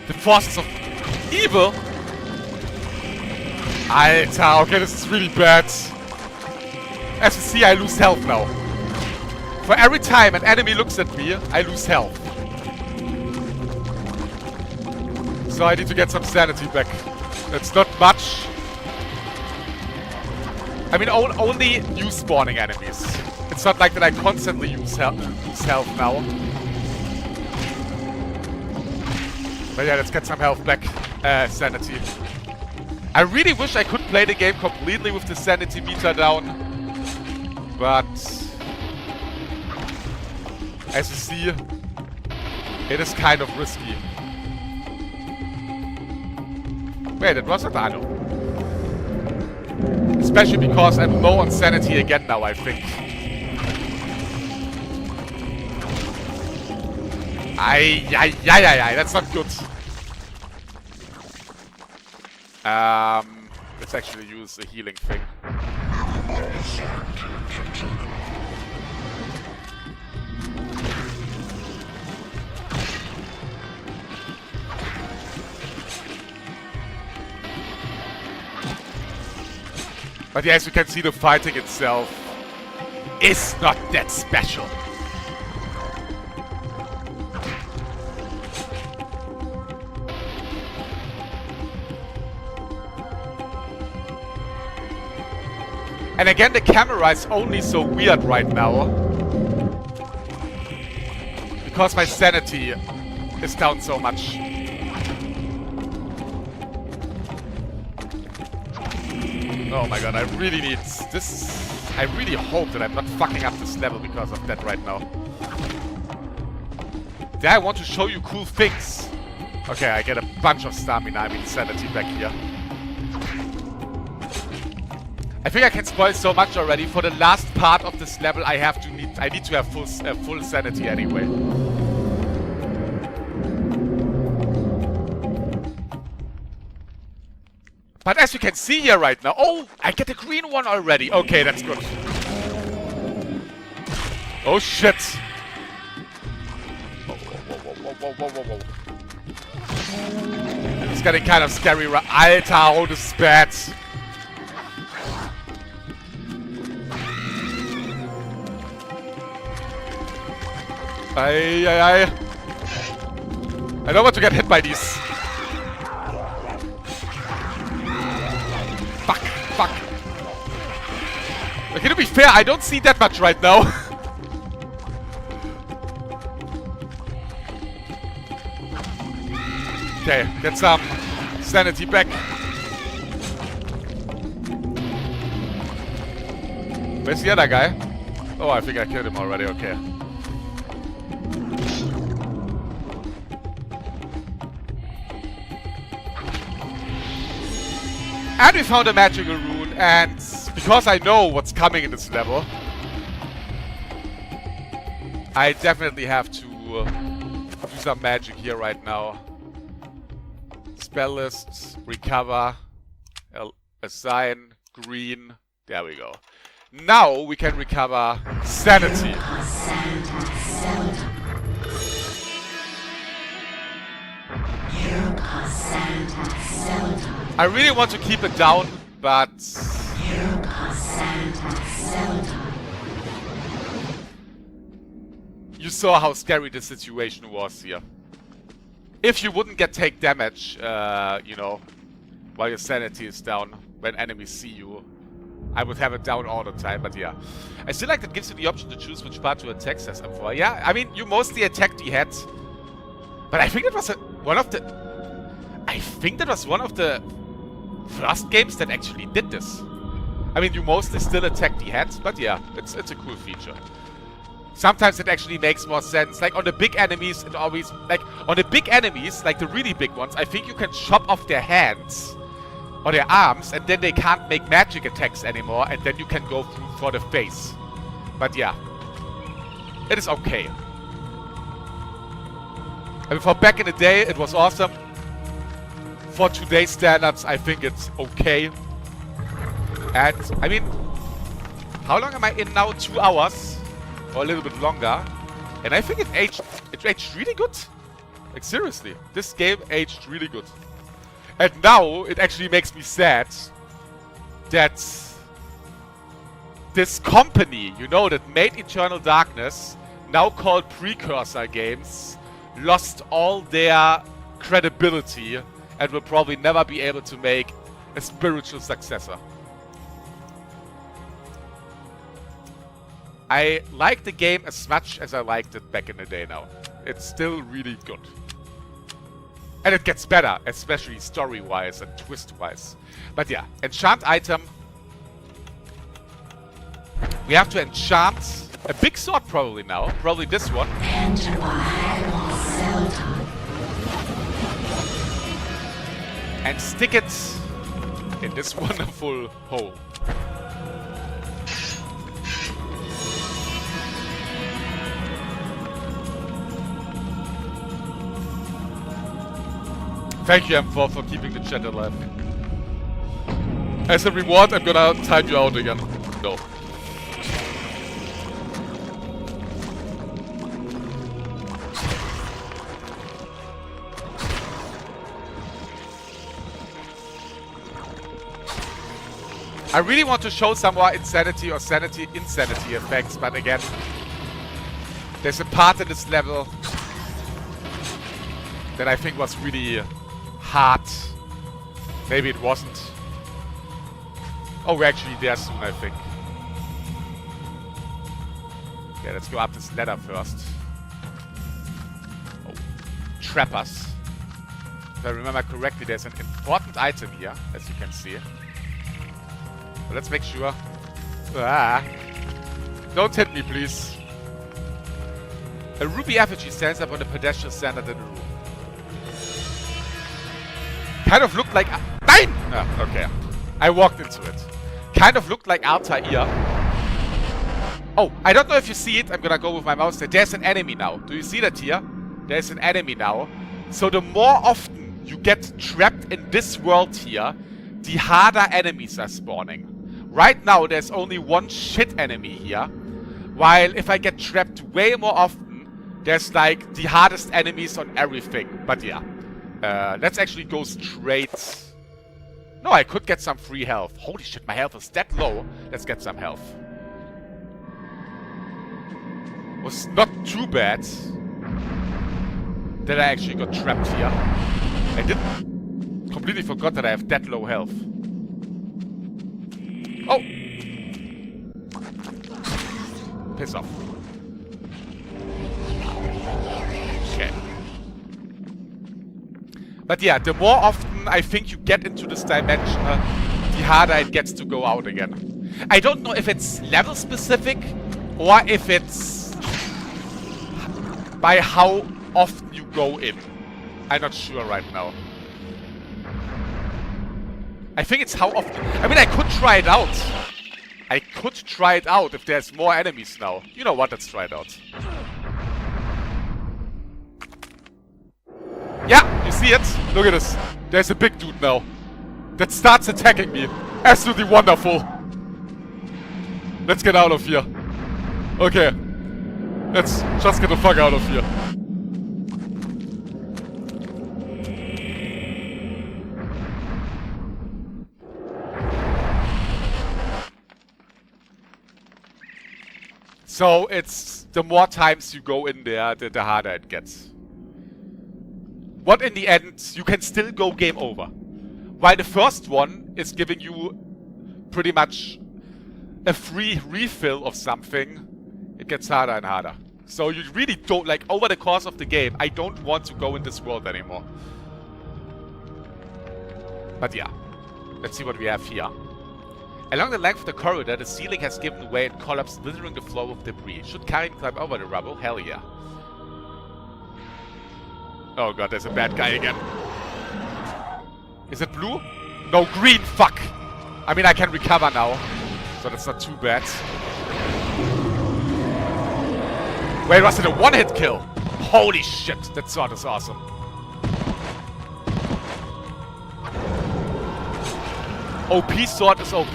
the forces of evil. Alter, okay, this is really bad. As you see, I lose health now. For every time an enemy looks at me, I lose health. So I need to get some sanity back. That's not much. I mean, only new spawning enemies. It's not like that I constantly lose health now. But yeah, let's get some health back. Sanity. I really wish I could play the game completely with the sanity meter down. But as you see, it is kind of risky. Wait, it wasn't Anno. Especially because I'm low on sanity again now, I think. Ay, that's not good. Let's actually use the healing thing. But yeah, as you can see, the fighting itself is not that special. And again, the camera is only so weird right now because my sanity is down so much. Oh my god, I really need this. I really hope that I'm not fucking up this level because of that right now. There, I want to show you cool things. Okay, I get a bunch of stamina, I mean sanity back here. I think I can spoil so much already. For the last part of this level, I need to have full sanity anyway. But as you can see here right now, oh, I get a green one already. Okay, that's good. Oh shit! Whoa. It's getting kind of scary. Alter, oh, this is bad. I don't want to get hit by these. Fuck. Okay, to be fair, I don't see that much right now. Okay, get some sanity back. Where's the other guy? Oh, I think I killed him already, okay. And we found a magical rune, and because I know what's coming in this level, I definitely have to do some magic here right now. Spell lists, recover, assign, green, there we go. Now we can recover sanity. I really want to keep it down, but you saw how scary the situation was here. If you wouldn't take damage, you know, while your sanity is down when enemies see you, I would have it down all the time, but yeah. I still like that gives you the option to choose which part to attack, says M4. Yeah, I mean, you mostly attack the head. But I think it was one of the... I think that was one of the first games that actually did this. I mean, you mostly still attack the head, but yeah, it's a cool feature. Sometimes it actually makes more sense. Like on the big enemies, it always... Like on the big enemies, like the really big ones, I think you can chop off their hands or their arms, and then they can't make magic attacks anymore, and then you can go through for the face. But yeah, it is okay. I mean, for back in the day, it was awesome. For today's standards, I think it's okay. And, I mean, how long am I in now? 2 hours? Or a little bit longer. And I think it aged really good. Like, seriously. This game aged really good. And now, it actually makes me sad that this company, you know, that made Eternal Darkness, now called Precursor Games, lost all their credibility and will probably never be able to make a spiritual successor. I like the game as much as I liked it back in the day now. It's still really good. And it gets better, especially story-wise and twist-wise. But yeah, enchant item. We have to enchant a big sword probably now. Probably this one. And stick it in this wonderful hole. Thank you, M4, for keeping the chat alive. As a reward, I'm gonna time you out again. No. I really want to show some more insanity or insanity effects, but again, there's a part in this level that I think was really hard. Maybe it wasn't. Oh, we're actually there soon, I think. Yeah, let's go up this ladder first. Oh, trappers. If I remember correctly, there's an important item here, as you can see. But let's make sure. Ah. Don't hit me, please. A ruby effigy stands up on the pedestrian standard in the room. Kind of looked like... Nein! Ah, okay. I walked into it. Kind of looked like Altair. Oh, I don't know if you see it. I'm gonna go with my mouse there. There's an enemy now. Do you see that here? There's an enemy now. So the more often you get trapped in this world here, the harder enemies are spawning. Right now, there's only one shit enemy here. While if I get trapped way more often, there's like the hardest enemies on everything. But yeah. Let's actually go straight... No, I could get some free health. Holy shit, my health is that low. Let's get some health. Was not too bad that I actually got trapped here. I didn't... Completely forgot that I have that low health. Oh! Piss off. Okay. But yeah, the more often I think you get into this dimension, the harder it gets to go out again. I don't know if it's level specific or if it's by how often you go in. I'm not sure right now. I think it's how often... I mean, I could try it out. I could try it out if there's more enemies now. You know what? Let's try it out. Yeah, you see it? Look at this. There's a big dude now that starts attacking me. Absolutely wonderful. Let's get out of here. Okay. Let's just get the fuck out of here. So it's the more times you go in there, the harder it gets. But in the end, you can still go game over. While the first one is giving you pretty much a free refill of something, it gets harder and harder. So you really don't, like, over the course of the game, I don't want to go in this world anymore. But yeah, let's see what we have here. Along the length of the corridor, the ceiling has given way and collapsed, littering the floor with debris. Should Karim climb over the rubble? Hell yeah. Oh god, there's a bad guy again. Is it blue? No, green, fuck! I mean, I can recover now, so that's not too bad. Wait, was it a one-hit kill? Holy shit, that sword is awesome. OP sword is OP.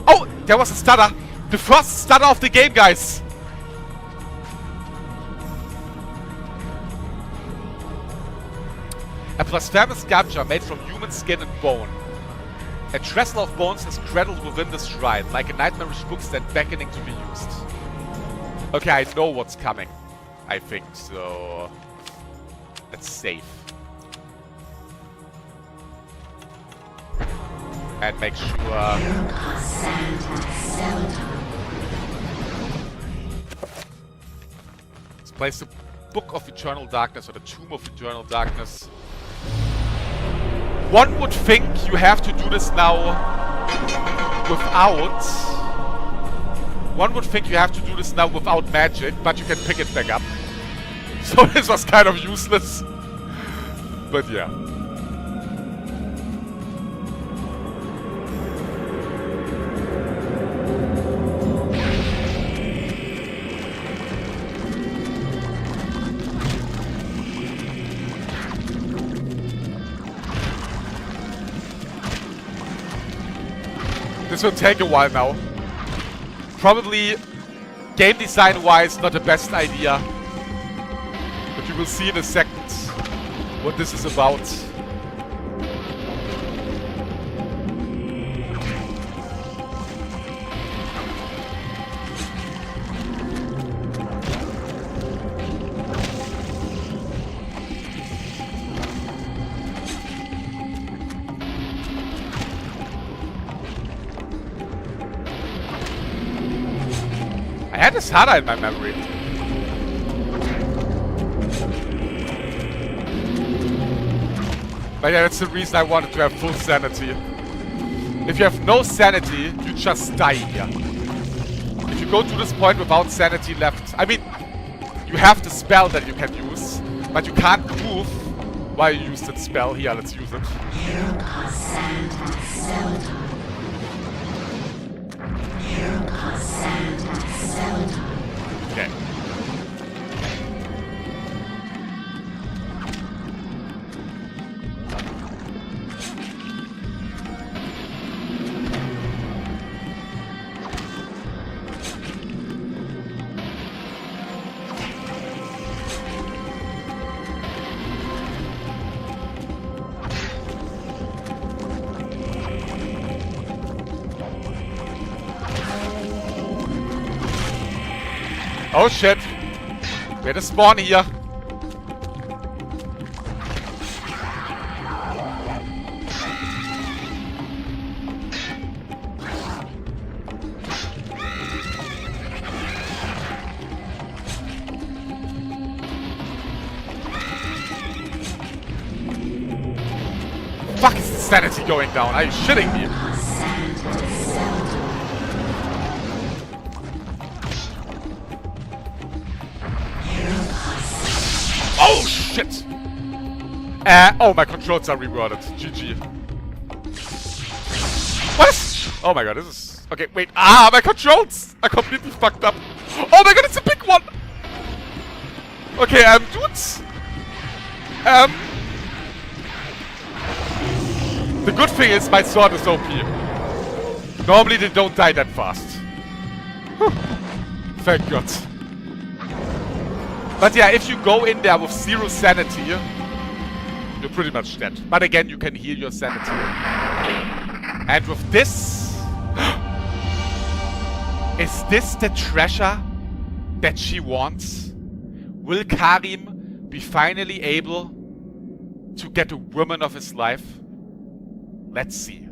Oh, there was a stutter. The first stutter of the game, guys. A blasphemous sculpture made from human skin and bone. A trestle of bones is cradled within the shrine, like a nightmarish bookstand beckoning to be used. Okay, I know what's coming. I think, so... That's safe. And make sure... Let's place the Book of Eternal Darkness, or the Tomb of Eternal Darkness. One would think you have to do this now without... One would think you have to do this now without magic, but you can pick it back up. So this was kind of useless. But yeah. This will take a while now. Probably, game design-wise, not the best idea. But you will see in a second what this is about. I had this harder in my memory. But yeah, that's the reason I wanted to have full sanity. If you have no sanity, you just die here. If you go to this point without sanity left... I mean, you have the spell that you can use, but you can't prove why you used that spell. Here, let's use it. Okay. Oh shit! We had a spawn here. Fuck, is the sanity going down? Are you shitting me? Oh shit! Oh, my controls are reworded. GG. What? Oh my god, this is... Okay, wait. Ah, my controls are completely fucked up. Oh my god, it's a big one! Okay, dudes. The good thing is my sword is OP. Normally they don't die that fast. Whew. Thank god. But yeah, if you go in there with 0 sanity, you're pretty much dead. But again, you can heal your sanity. And with this... Is this the treasure that she wants? Will Karim be finally able to get a woman of his life? Let's see.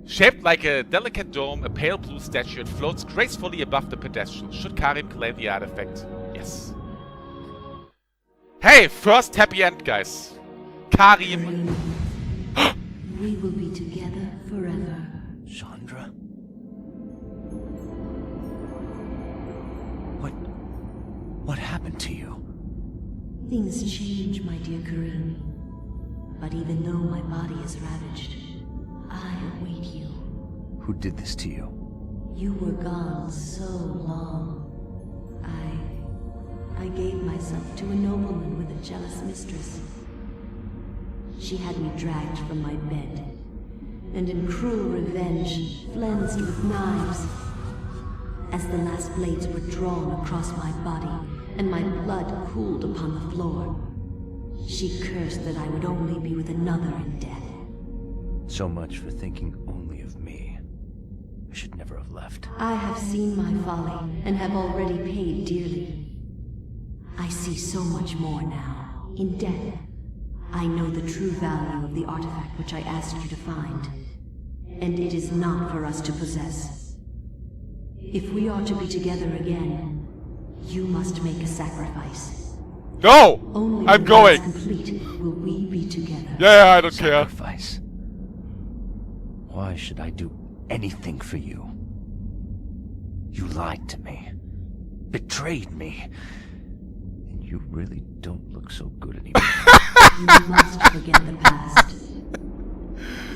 Shaped like a delicate dome, a pale blue statue floats gracefully above the pedestal. Should Karim claim the artifact? Yes. Hey, first happy end, guys. Karim. We will be together forever. Chandra? What happened to you? Things change, my dear Karim. But even though my body is ravaged, I await you. Who did this to you? You were gone so long. I gave myself to a nobleman with a jealous mistress. She had me dragged from my bed, and in cruel revenge, flensed with knives. As the last blades were drawn across my body, and my blood cooled upon the floor, she cursed that I would only be with another in death. So much for thinking only of me. I should never have left. I have seen my folly, and have already paid dearly. I see so much more now. In death, I know the true value of the artifact which I asked you to find. And it is not for us to possess. If we are to be together again, you must make a sacrifice. No! Only I'm when going! that is complete will we be together. Yeah, I don't care. Sacrifice? Why should I do anything for you? You lied to me. Betrayed me. And you really don't look so good anymore. You must forget the past.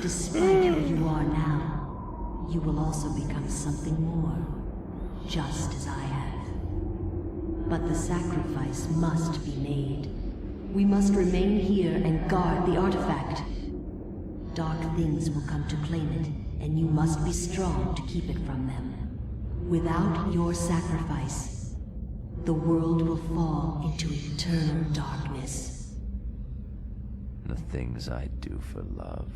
Despite who you are now, you will also become something more, just as I have. But the sacrifice must be made. We must remain here and guard the artifact. Dark things will come to claim it, and you must be strong to keep it from them. Without your sacrifice, the world will fall into eternal darkness. The things I do for love.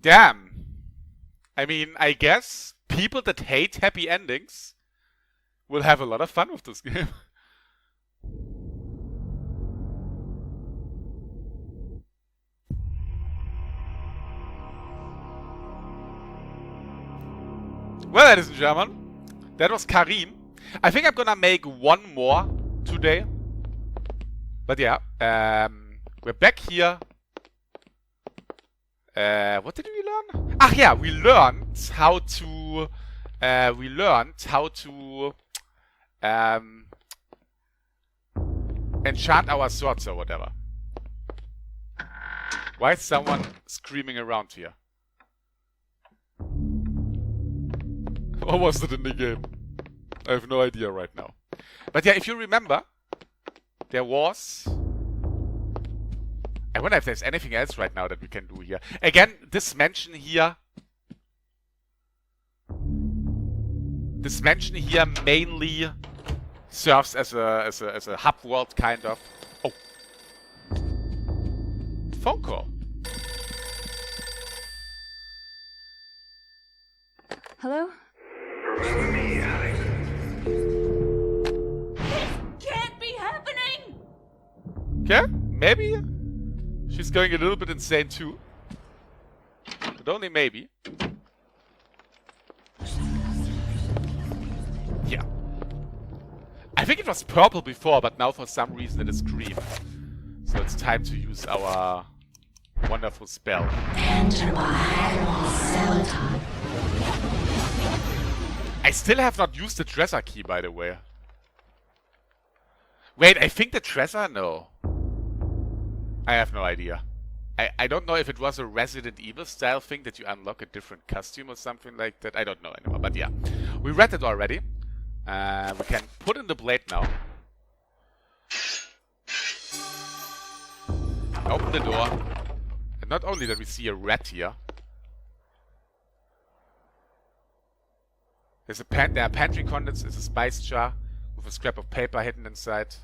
Damn. I mean, I guess people that hate happy endings will have a lot of fun with this game. Well, ladies and gentlemen, that was Karim. I think I'm gonna make one more today. But yeah, we're back here. What did we learn? Ah, yeah, we learned how to enchant our swords or whatever. Why is someone screaming around here? Or was it in the game? I have no idea right now. But yeah, if you remember, there was... I wonder if there's anything else right now that we can do here. Again, this mansion here... This mansion here mainly serves as a hub world, kind of. Oh. Phone call. Hello? This can't be happening! Okay, maybe she's going a little bit insane too. But only maybe. Yeah. I think it was purple before, but now for some reason it is green. So it's time to use our wonderful spell. I still have not used the Dresser key, by the way. Wait, I think the Dresser? No. I have no idea. I don't know if it was a Resident Evil style thing that you unlock a different costume or something like that. I don't know anymore, but yeah. We read it already. We can put in the blade now. Open the door. And not only that we see a rat here. There are pantry contents, there's a spice jar with a scrap of paper hidden inside.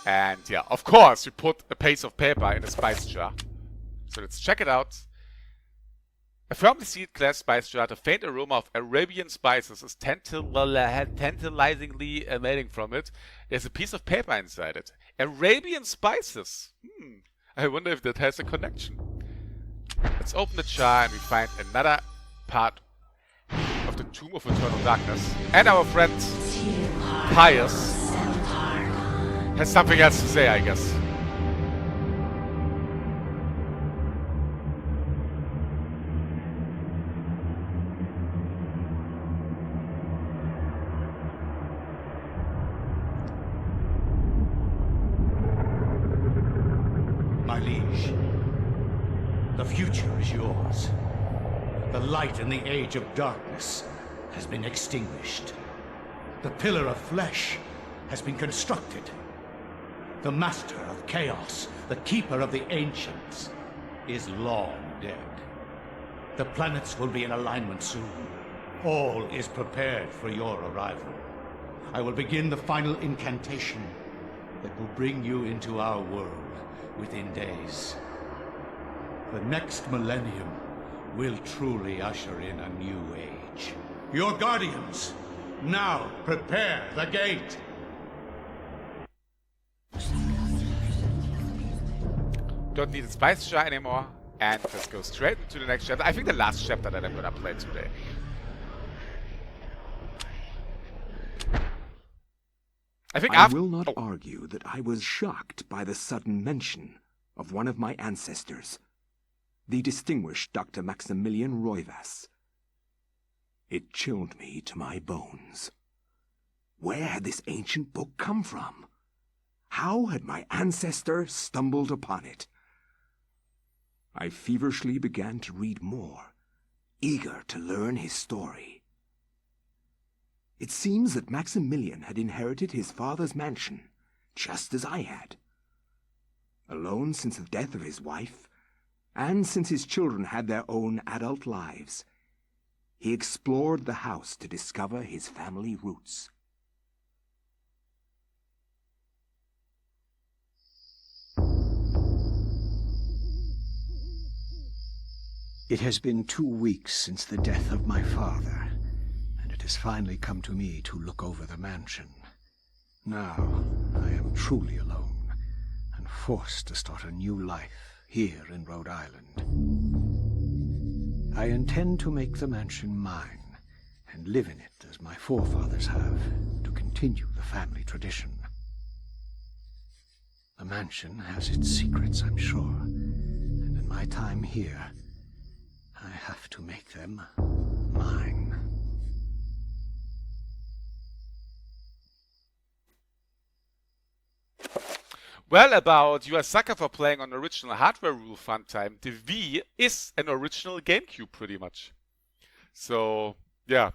And yeah, of course, we put a piece of paper in a spice jar. So let's check it out. A firmly sealed glass spice jar, the faint aroma of Arabian spices is tantalizingly emanating from it. There's a piece of paper inside it. Arabian spices. I wonder if that has a connection. Let's open the jar and we find another part of the Tomb of Eternal Darkness. And our friend Pius has something else to say, I guess. My liege, the future is yours. The light in the age of darkness has been extinguished. The pillar of flesh has been constructed. The master of chaos, the keeper of the ancients, is long dead. The planets will be in alignment soon. All is prepared for your arrival. I will begin the final incantation that will bring you into our world within days. The next millennium will truly usher in a new age. Your guardians, now prepare the gate! Don't need a spice jar anymore. And let's go straight into the next chapter. I think the last chapter that I'm gonna play today. I will not argue that I was shocked by the sudden mention of one of my ancestors, the distinguished Dr. Maximilian Roivas. It chilled me to my bones. Where had this ancient book come from? How had my ancestor stumbled upon it? I feverishly began to read more, eager to learn his story. It seems that Maximilian had inherited his father's mansion, just as I had. Alone since the death of his wife, and since his children had their own adult lives, he explored the house to discover his family roots. It has been 2 weeks since the death of my father, and it has finally come to me to look over the mansion. Now, I am truly alone, and forced to start a new life here in Rhode Island. I intend to make the mansion mine, and live in it as my forefathers have, to continue the family tradition. The mansion has its secrets, I'm sure, and in my time here, I have to make them mine. Well, about you are a sucker for playing on original hardware rule fun time, the Wii is an original GameCube pretty much. So, yeah.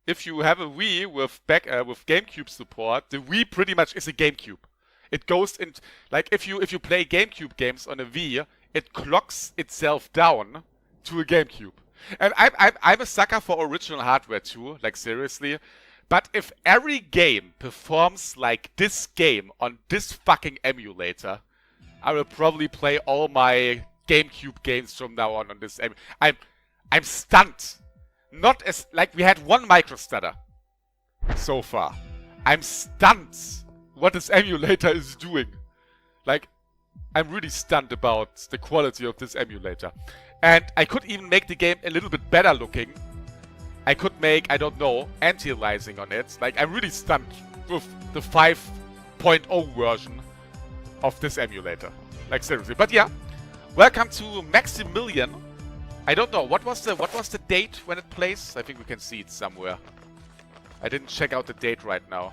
If you have a Wii with GameCube support, the Wii pretty much is a GameCube. It goes in, like if you play GameCube games on a Wii, it clocks itself down to a GameCube. And I'm a sucker for original hardware too, like seriously. But if every game performs like this game on this fucking emulator, I will probably play all my GameCube games from now on this. I'm stunned. Not as, like, we had one micro stutter so far. I'm stunned what this emulator is doing. Like, I'm really stunned about the quality of this emulator. And I could even make the game a little bit better looking. I could make, I don't know, anti-aliasing on it. Like, I'm really stunned with the 5.0 version of this emulator. Like, seriously. But yeah, welcome to Maximilian. I don't know, what was the date when it plays? I think we can see it somewhere. I didn't check out the date right now.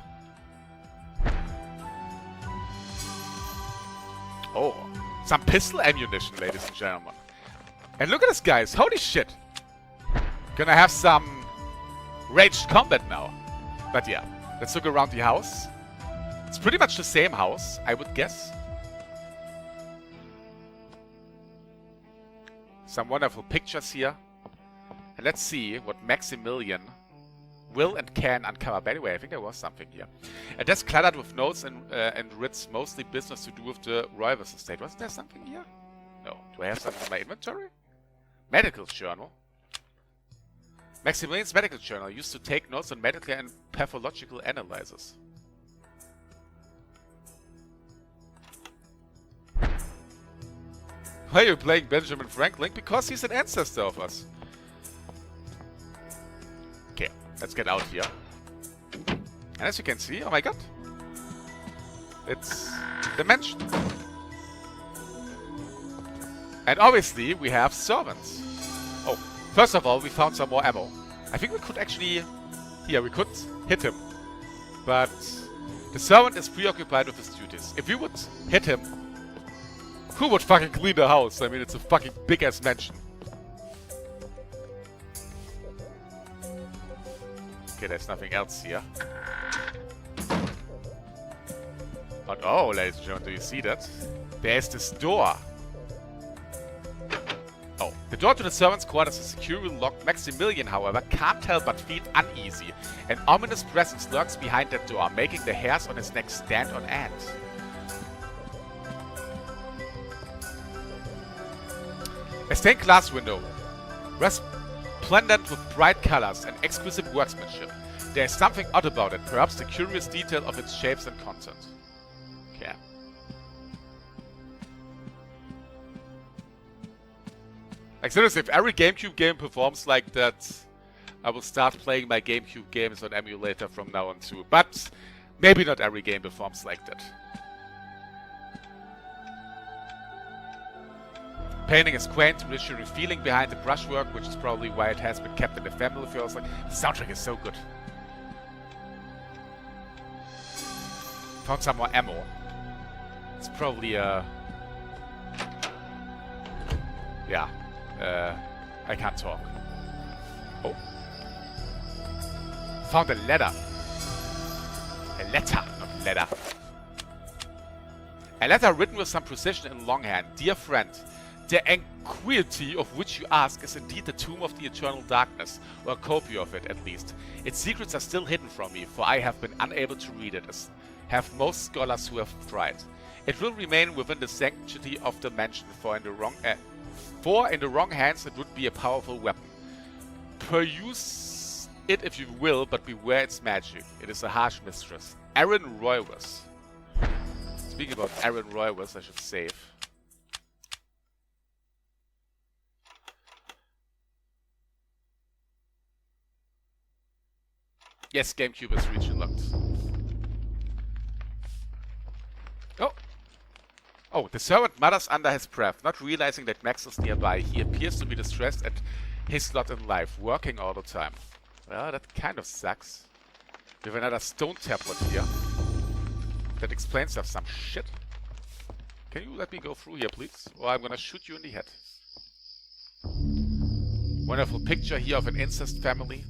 Oh, some pistol ammunition, ladies and gentlemen. And look at this, guys. Holy shit. Gonna have some ranged combat now. But yeah, let's look around the house. It's pretty much the same house, I would guess. Some wonderful pictures here. And let's see what Maximilian will and can uncover. By the way, I think there was something here. A desk cluttered with notes and writs, mostly business to do with the Roivas estate. Wasn't there something here? No. Do I have something in my inventory? Medical journal. Maximilian's medical journal used to take notes on medical and pathological analyses. Why are you playing Benjamin Franklin? Because he's an ancestor of us. Okay, let's get out here. And as you can see, oh my god. It's the mansion. And obviously, we have servants. Oh, first of all, we found some more ammo. I think we could actually... Here, we could hit him. But the servant is preoccupied with his duties. If we would hit him, who would fucking clean the house? I mean, it's a fucking big-ass mansion. Okay, there's nothing else here. But oh, ladies and gentlemen, do you see that? There's this door. Oh, the door to the servants' quarters is securely locked. Maximilian, however, can't help but feel uneasy. An ominous presence lurks behind that door, making the hairs on his neck stand on end. A stained glass window, resplendent with bright colors and exquisite workmanship. There is something odd about it, perhaps the curious detail of its shapes and content. Okay. Like seriously, if every GameCube game performs like that, I will start playing my GameCube games on emulator from now on too. But maybe not every game performs like that. Painting is quaint, rich and revealing behind the brushwork, which is probably why it has been kept in the family. Feels like the soundtrack is so good. Found some more ammo. It's probably yeah. I can't talk. Oh. Found a letter. A letter, not letter. A letter written with some precision in longhand. Dear friend, the antiquity of which you ask is indeed the tomb of the eternal darkness, or a copy of it at least. Its secrets are still hidden from me, for I have been unable to read it, as have most scholars who have tried. It will remain within the sanctity of the mansion, for in the wrong hands it would be a powerful weapon. Peruse it if you will, but beware its magic. It is a harsh mistress. Aaron Roivas. Speaking about Aaron Roivas, I should save. Yes, GameCube is region locked. Oh! Oh, the servant mutters under his breath, not realizing that Max is nearby. He appears to be distressed at his lot in life, working all the time. Well, that kind of sucks. We have another stone tablet here. That explains us some shit. Can you let me go through here, please? Or I'm gonna shoot you in the head. Wonderful picture here of an incest family.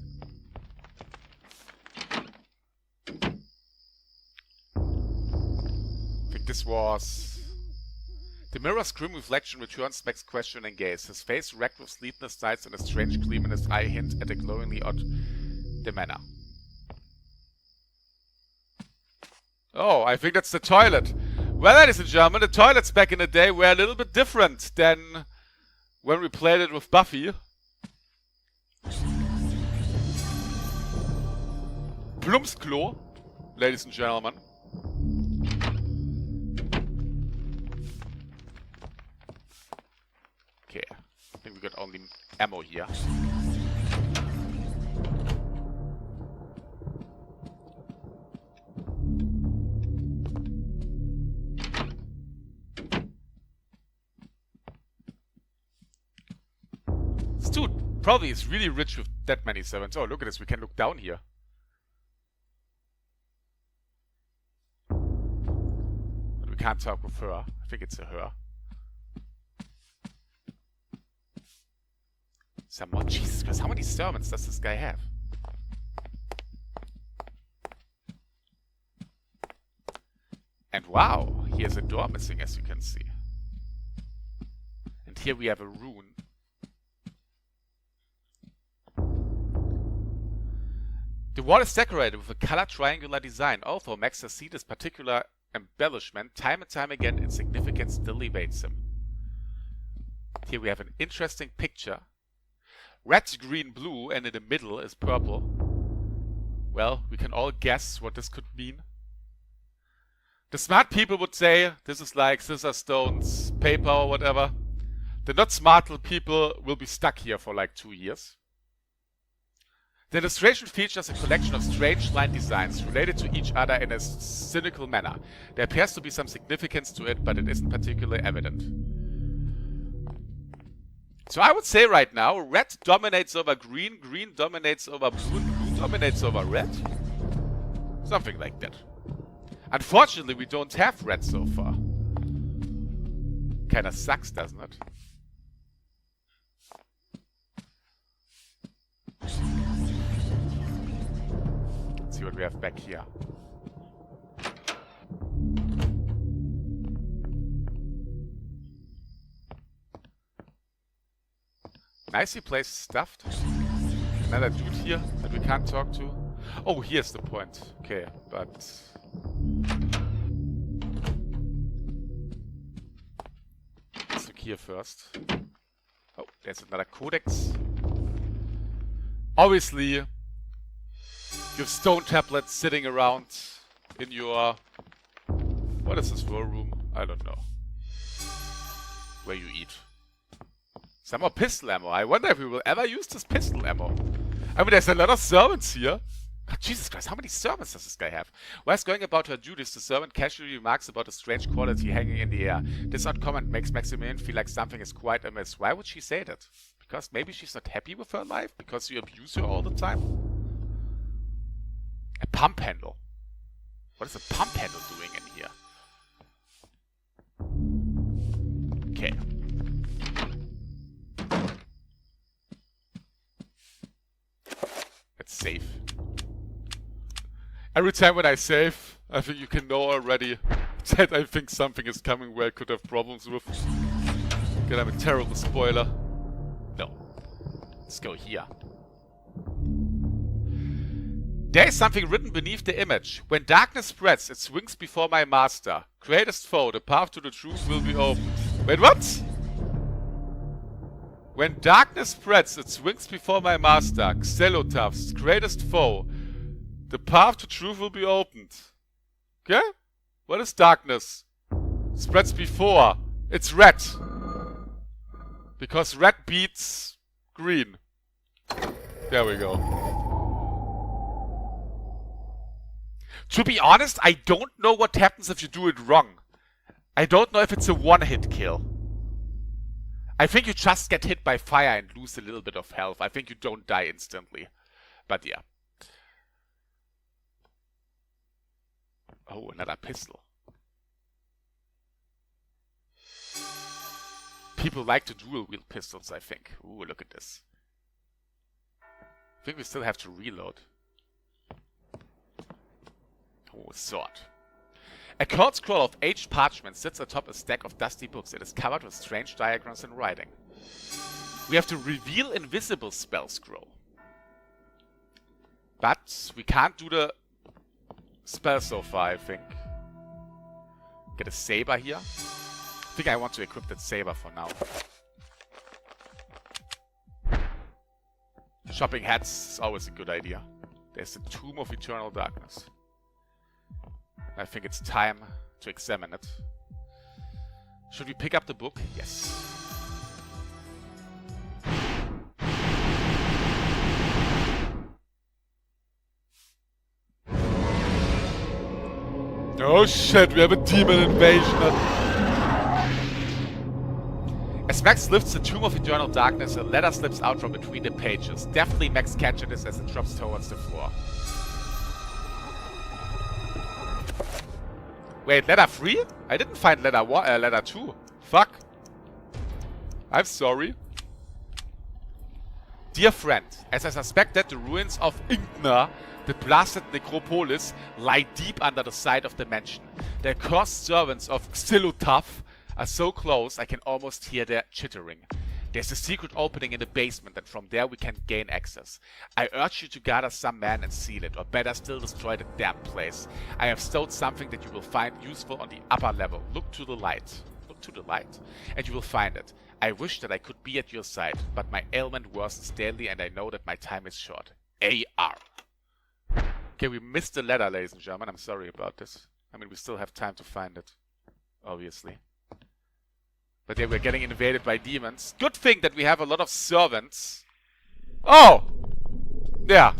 I think this was... The mirror's grim reflection returns Max's questioning gaze. His face wracked with sleepless nights and a strange gleam in his eye hint at a glowingly odd demeanor. Oh, I think that's the toilet. Well, ladies and gentlemen, the toilets back in the day were a little bit different than when we played it with Buffy. Plumpsklo, ladies and gentlemen. Okay, I think we got only ammo here. This dude probably is really rich with that many servants. Oh, look at this, we can look down here. But we can't talk with her. I think it's a her. Some more. Jesus Christ, how many servants does this guy have? And wow, he has a door missing, as you can see. And here we have a rune. The wall is decorated with a colored triangular design. Although Max has seen this particular embellishment time and time again, its significance still evades him. Here we have an interesting picture. Red, green, blue, and in the middle is purple. Well, we can all guess what this could mean. The smart people would say this is like scissors, stones, paper or whatever. The not smart people will be stuck here for like 2 years. The illustration features a collection of strange line designs related to each other in a cynical manner. There appears to be some significance to it, but it isn't particularly evident. So I would say right now, red dominates over green, green dominates over blue, and blue dominates over red. Something like that. Unfortunately, we don't have red so far. Kinda sucks, doesn't it? Let's see what we have back here. Nicely placed stuffed. Another dude here that we can't talk to. Oh, here's the point. Okay, but... let's look here first. Oh, there's another codex. Obviously, you have stone tablets sitting around in your... what is this for a room? I don't know. Where you eat. Some more pistol ammo. I wonder if we will ever use this pistol ammo. I mean, there's a lot of servants here. God, Jesus Christ, how many servants does this guy have? Whilst going about her duties, the servant casually remarks about a strange quality hanging in the air. This odd comment makes Maximilian feel like something is quite amiss. Why would she say that? Because maybe she's not happy with her life? Because you abuse her all the time? A pump handle. What is a pump handle doing in here? Okay. Let's save. Every time when I save, I think you can know already that I think something is coming where I could have problems with. God, I'm a terrible spoiler. No. Let's go here. There is something written beneath the image. When darkness spreads, it swings before my master. Greatest foe, the path to the truth will be opened. Wait, what? When darkness spreads, it swings before my master. Xelotav's greatest foe. The path to truth will be opened. Okay? What is darkness? Spreads before. It's red. Because red beats green. There we go. To be honest, I don't know what happens if you do it wrong. I don't know if it's a one-hit kill. I think you just get hit by fire and lose a little bit of health. I think you don't die instantly. But yeah. Oh, another pistol. People like to dual-wield pistols, I think. Ooh, look at this. I think we still have to reload. Oh, sword. A cold scroll of aged parchment sits atop a stack of dusty books. It is covered with strange diagrams and writing. We have to reveal invisible spell scroll. But we can't do the spell so far, I think. Get a saber here. I think I want to equip that saber for now. Shopping hats is always a good idea. There's the Tomb of Eternal Darkness. I think it's time to examine it. Should we pick up the book? Yes. Oh shit, we have a demon invasion. As Max lifts the Tomb of Eternal Darkness, a letter slips out from between the pages. Deftly, Max catches it as it drops towards the floor. Wait, letter 3? I didn't find letter 2. Fuck. I'm sorry. Dear friend, as I suspected, the ruins of Ingnar, the blasted necropolis, lie deep under the side of the mansion. The accursed servants of Xylotav are so close I can almost hear their chittering. There's a secret opening in the basement, and from there we can gain access. I urge you to gather some men and seal it, or better still destroy the damn place. I have stowed something that you will find useful on the upper level. Look to the light. Look to the light, and you will find it. I wish that I could be at your side, but my ailment worsens daily and I know that my time is short. AR. Okay, we missed the letter, ladies and gentlemen. I'm sorry about this. I mean, we still have time to find it, obviously. But yeah, we're getting invaded by demons. Good thing that we have a lot of servants. Oh! Yeah.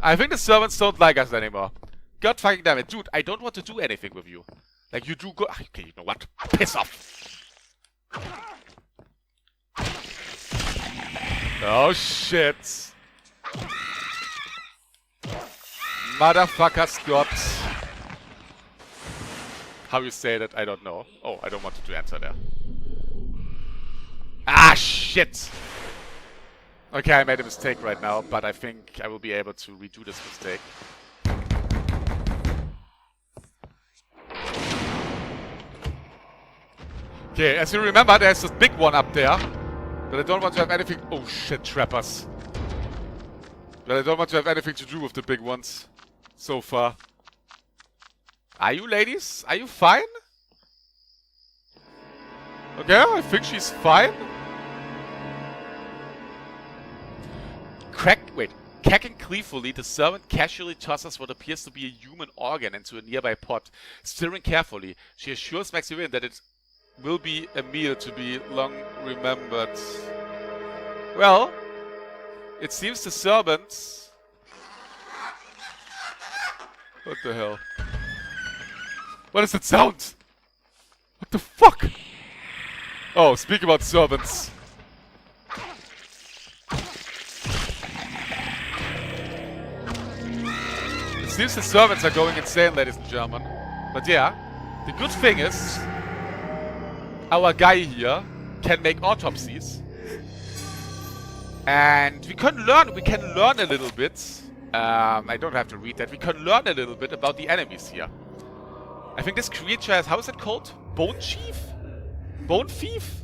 I think the servants don't like us anymore. God fucking damn it. Dude, I don't want to do anything with you. Like, you do good. Okay, you know what? Piss off. Oh, shit. Motherfucker Scott. How you say that, I don't know. Oh, I don't want to answer there. Ah, shit! Okay, I made a mistake right now, but I think I will be able to redo this mistake. Okay, as you remember, there's this big one up there. But I don't want to have anything... Oh shit, trappers. But I don't want to have anything to do with the big ones. So far. Are you ladies? Are you fine? Okay, I think she's fine. Cracking gleefully, the servant casually tosses what appears to be a human organ into a nearby pot. Stirring carefully, she assures Maximilian that it will be a meal to be long remembered. Well, it seems the servants... What the hell? What is that sound? What the fuck? Oh, speak about servants. It seems the servants are going insane, ladies and gentlemen. But yeah, the good thing is, our guy here can make autopsies. And we can learn a little bit. I don't have to read that. We can learn a little bit about the enemies here. I think this creature is, how is it called? Bone Chief? Bone Thief?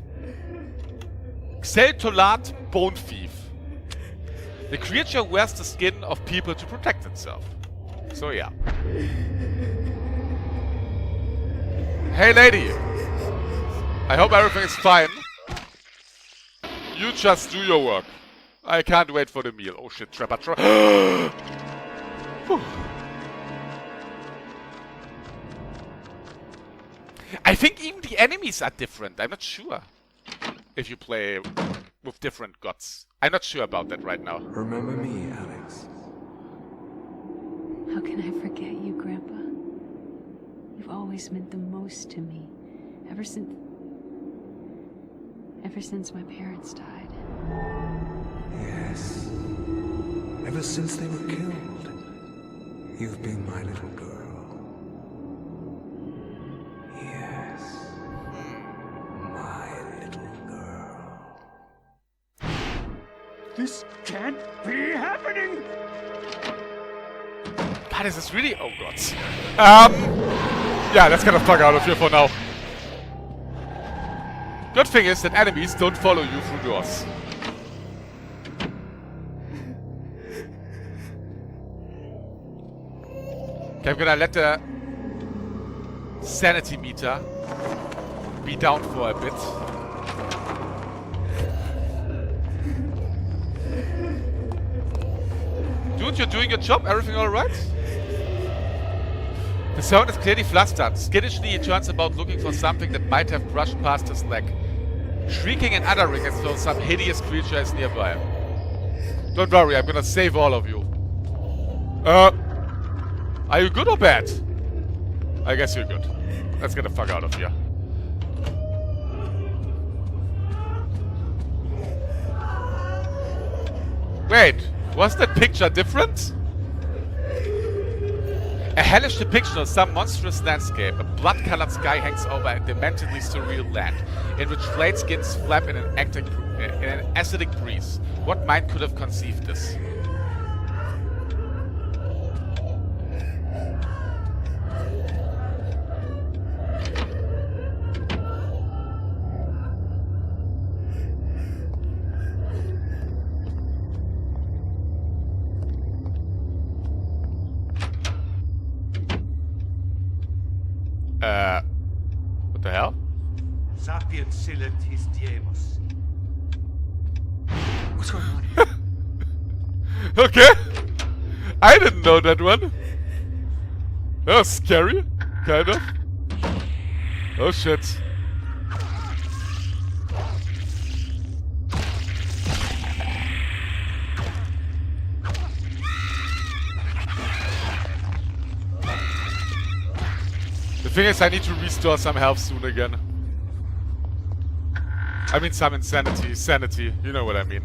Xeltolat Bone Thief. The creature wears the skin of people to protect itself. So yeah. Hey lady! I hope everything is fine. You just do your work. I can't wait for the meal. Oh shit, trapper. I think even the enemies are different. I'm not sure. If you play with different gods. I'm not sure about that right now. Remember me, Alex. How can I forget you, Grandpa? You've always meant the most to me. Ever since my parents died. Yes. Ever since they were killed, you've been my little girl. Yes. My little girl. This can't be happening! God, is this really... Oh, God. Yeah, let's get the fuck out of here for now. Good thing is that enemies don't follow you through doors. Okay, I'm gonna let the sanity meter be down for a bit. Dude, you're doing your job? Everything alright? The servant is clearly flustered. Skittishly, he turns about looking for something that might have brushed past his leg. Shrieking and uttering as though some hideous creature is nearby. Don't worry, I'm gonna save all of you. Are you good or bad? I guess you're good. Let's get the fuck out of here. Wait, was that picture different? A hellish depiction of some monstrous landscape. A blood-colored sky hangs over a dementedly surreal land, in which flayed skins flap in an acidic breeze. What mind could have conceived this? Sapien Guardian Silentis Diemos. What's going on? Okay. I didn't know that one. That was scary, kind of. Oh shit. The thing is, I need to restore some health soon again. I mean some insanity, sanity, you know what I mean.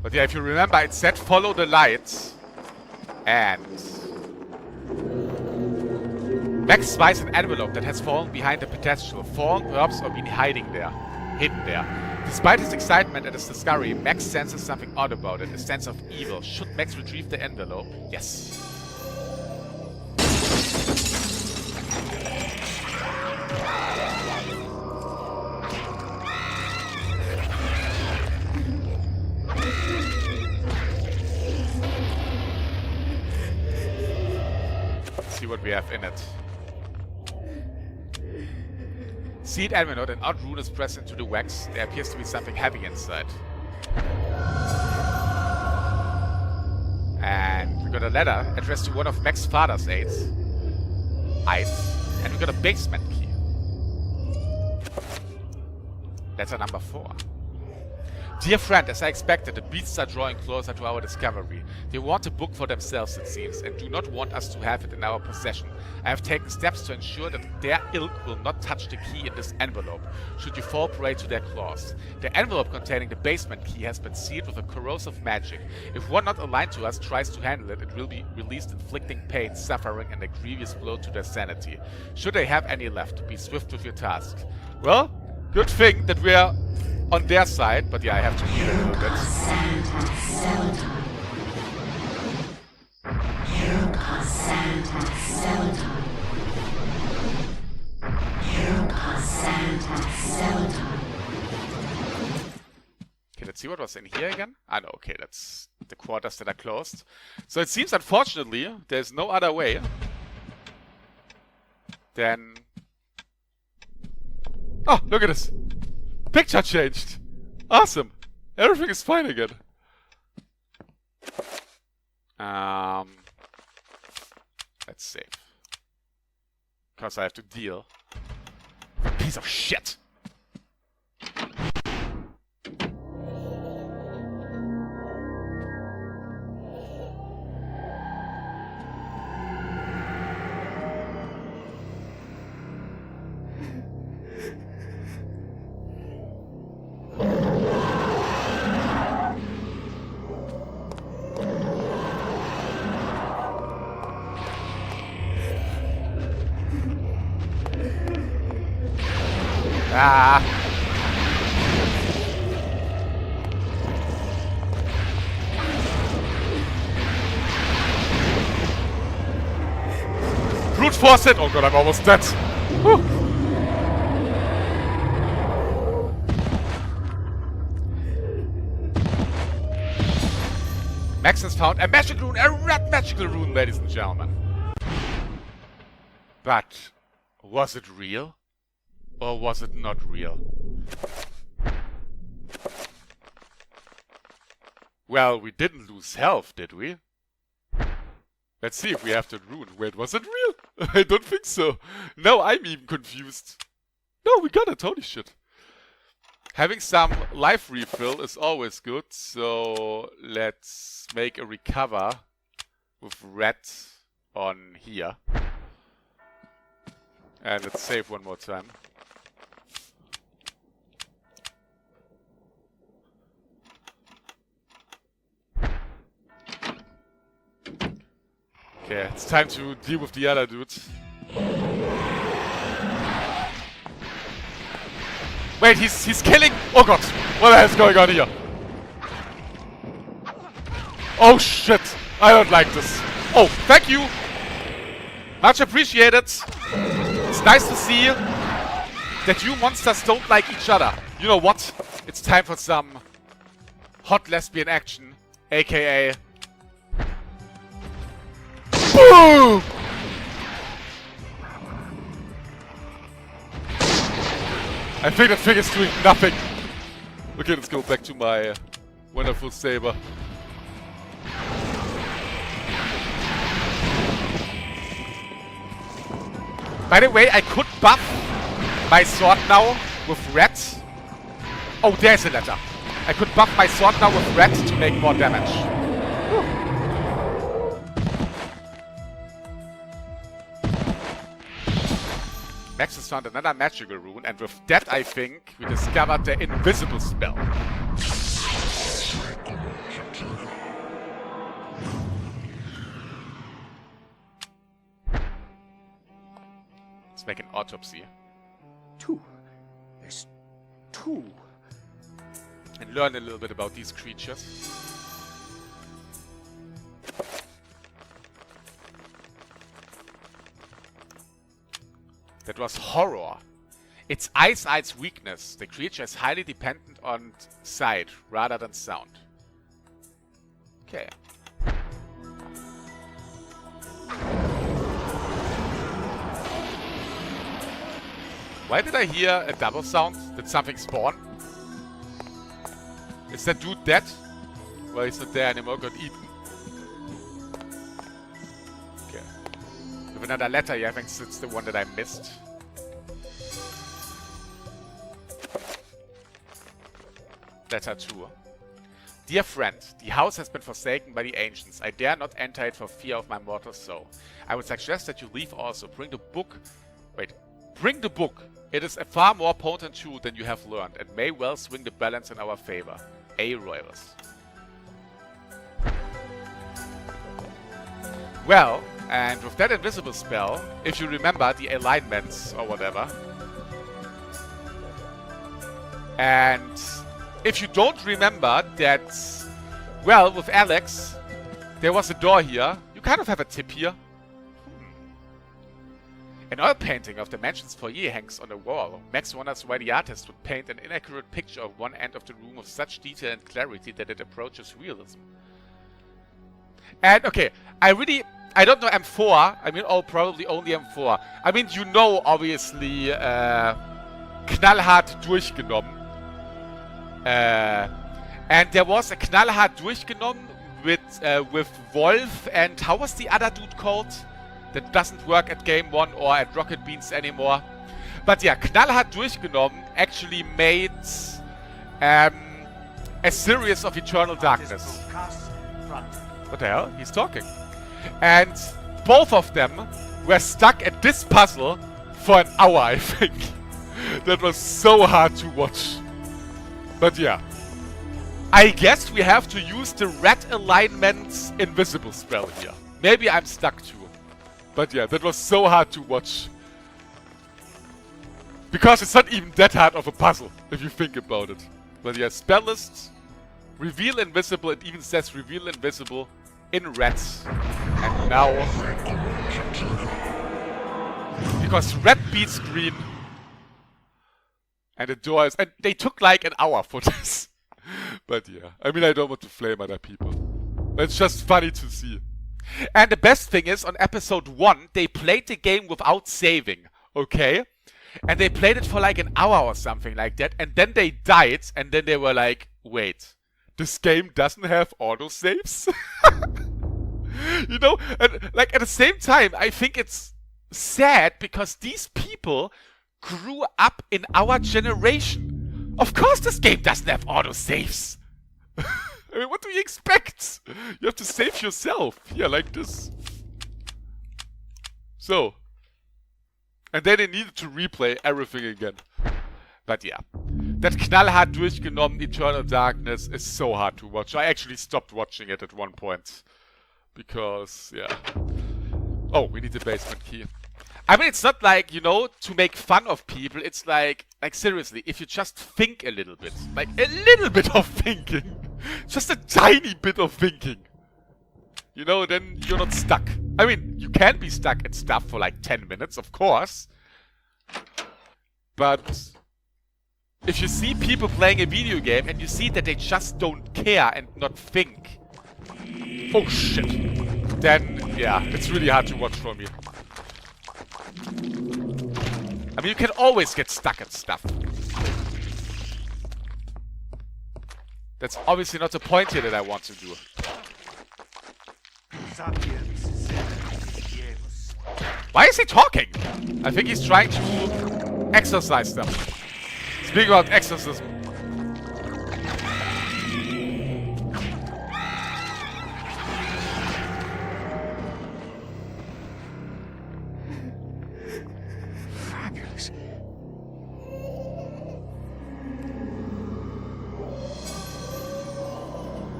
But yeah, if you remember, it said follow the lights. And Max spies an envelope that has fallen behind a pedestal. Fallen perhaps or been hiding there. Hidden there. Despite his excitement at his discovery, Max senses something odd about it. A sense of evil. Should Max retrieve the envelope? Yes. See what we have in it. Seed envelope, an odd rune is pressed into the wax. There appears to be something heavy inside. And we got a letter addressed to one of Max's father's aides. And we got a basement key. Letter number 4. Dear friend, as I expected, the beasts are drawing closer to our discovery. They want a book for themselves, it seems, and do not want us to have it in our possession. I have taken steps to ensure that their ilk will not touch the key in this envelope, should you fall prey to their claws. The envelope containing the basement key has been sealed with a corrosive magic. If one not aligned to us tries to handle it, it will be released, inflicting pain, suffering, and a grievous blow to their sanity. Should they have any left, be swift with your task. Well, good thing that we are on their side, but yeah, I have to heal a little bit. Okay, let's see what was in here again. Ah, no, okay, that's the quarters that are closed. So it seems, unfortunately, there's no other way than... Oh, look at this! Picture changed! Awesome! Everything is fine again. Let's save. Because I have to deal with a piece of shit! Ah! Brute force it! Oh god, I'm almost dead. Whew. Max has found a magical rune, a red magical rune, ladies and gentlemen. But was it real? Or was it not real? Well, we didn't lose health, did we? Let's see if we have that rune. Wait, was it real? I don't think so. No, I'm even confused. No, we got it. Holy shit. Having some life refill is always good, so let's make a recover with red on here. And let's save one more time. Okay, it's time to deal with the other dude. Wait, he's killing... Oh god, what the hell's going on here? Oh shit, I don't like this. Oh, thank you. Much appreciated. It's nice to see that you monsters don't like each other. You know what? It's time for some hot lesbian action, aka... Boom! I think that thing is doing nothing. Okay, let's go back to my wonderful saber. By the way, I could buff my sword now with red. Oh, there's a letter. I could buff my sword now with red to make more damage. Max has found another magical rune, and with that I think we discovered the invisible spell. Let's make an autopsy. 2. There's 2. And learn a little bit about these creatures. That was horror. It's eyesight's weakness. The creature is highly dependent on sight rather than sound. Okay. Why did I hear a double sound? Did something spawn? Is that dude dead? Well, he's not there anymore, got eaten. Okay. With another letter here, I think it's the one that I missed. Letter 2. Dear friend, the house has been forsaken by the ancients. I dare not enter it for fear of my mortal soul. I would suggest that you leave also. Bring the book. Wait. Bring the book. It is a far more potent tool than you have learned, and may well swing the balance in our favor. A. Roivas. Well, and with that invisible spell, if you remember the alignments or whatever, and if you don't remember that, well, with Alex, there was a door here, you kind of have a tip here. An oil painting of the mansion's foyer hangs on the wall. Max wonders why the artist would paint an inaccurate picture of one end of the room with such detail and clarity that it approaches realism. And, okay, I don't know M4. I mean, probably only M4. I mean, you know, obviously, Knallhart durchgenommen. And there was a Knallhart durchgenommen with Wolf and, how was the other dude called? That doesn't work at Game 1 or at Rocket Beans anymore. But yeah, Knallhart durchgenommen actually made a series of Eternal Darkness. What the hell? He's talking. And both of them were stuck at this puzzle for an hour, I think. That was so hard to watch. But yeah. I guess we have to use the red alignment's invisible spell here. Maybe I'm stuck too. But yeah, that was so hard to watch. Because it's not even that hard of a puzzle, if you think about it. But yeah, spell list, reveal invisible, it even says reveal invisible in red. And now... because red beats green. And the door is... and they took like an hour for this. But yeah, I mean, I don't want to flame other people. It's just funny to see. And the best thing is, on episode 1, they played the game without saving, okay? And they played it for like an hour or something like that, and then they died, and then they were like, wait, this game doesn't have autosaves? You know, and like at the same time, I think it's sad because these people grew up in our generation. Of course this game doesn't have autosaves. I mean, what do you expect? You have to save yourself. Yeah, like this. So. And then they needed to replay everything again. But yeah. That Knallhart durchgenommen Eternal Darkness is so hard to watch. I actually stopped watching it at one point. Because, yeah. Oh, we need the basement key. I mean, it's not like, you know, to make fun of people. It's like seriously, if you just think a little bit. Like, a little bit of thinking. Just a tiny bit of thinking. You know, then you're not stuck. I mean, you can be stuck at stuff for like 10 minutes, of course. But if you see people playing a video game and you see that they just don't care and not think. Oh shit. Then, yeah, it's really hard to watch for me. I mean, you can always get stuck at stuff. That's obviously not the point here that I want to do. Why is he talking? I think he's trying to exorcise them. Speaking about exorcism. Fabulous.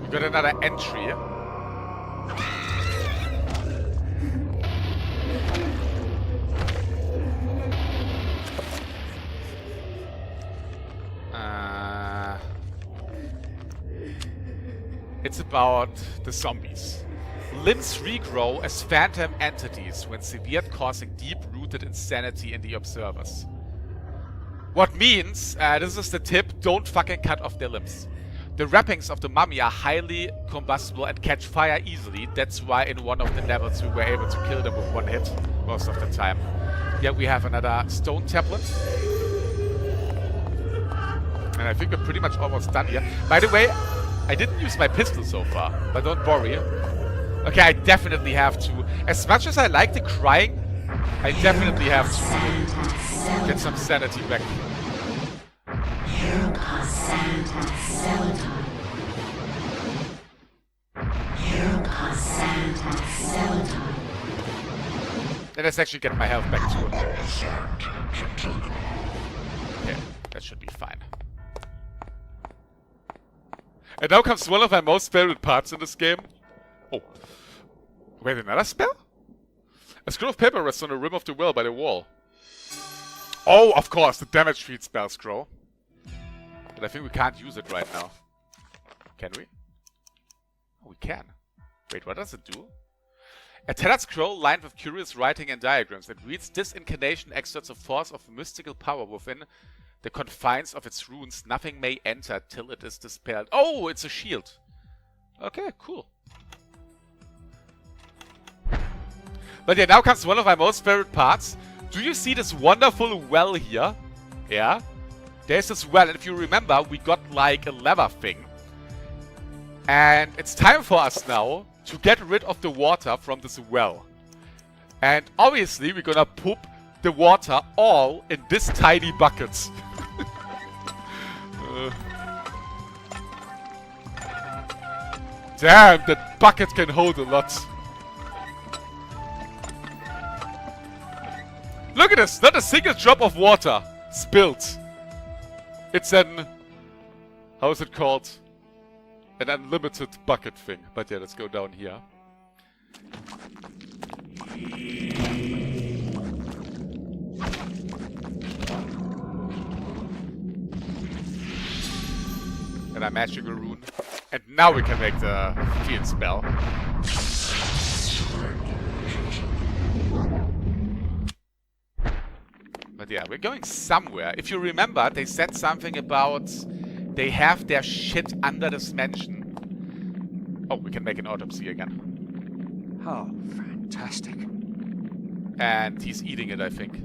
We got another entry. It's about the zombies. Limbs regrow as phantom entities when severed, causing deep-rooted insanity in the observers. What means, this is the tip, don't fucking cut off their limbs. The wrappings of the mummy are highly combustible and catch fire easily. That's why in one of the levels we were able to kill them with one hit most of the time. Here we have another stone tablet. And I think we're pretty much almost done here. By the way, I didn't use my pistol so far, but don't worry. Okay, I definitely have to. As much as I like the crying, I definitely have to get some sanity back. And let's actually get my health back too. Okay, that should be fine. And now comes one of my most favorite parts in this game. Oh. Wait, another spell? A scroll of paper rests on the rim of the well by the wall. Oh, of course, the damage feed spell scroll. But I think we can't use it right now. Can we? Oh, we can. Wait, what does it do? A tattered scroll lined with curious writing and diagrams. It reads, this incarnation exerts a force of mystical power within the confines of its runes. Nothing may enter till it is dispelled. Oh, it's a shield. Okay, cool. But yeah, now comes one of my most favorite parts. Do you see this wonderful well here? Yeah? There's this well, and if you remember, we got like a lever thing. And it's time for us now to get rid of the water from this well. And obviously, we're gonna poop the water all in this tiny buckets. Damn, that bucket can hold a lot. Look at this, not a single drop of water spilled. It's an... how is it called? An unlimited bucket thing. But yeah, let's go down here. And a magical rune. And now we can make the field spell. But yeah, we're going somewhere. If you remember, they said something about they have their shit under this mansion. Oh, we can make an autopsy again. Oh, fantastic. And he's eating it, I think.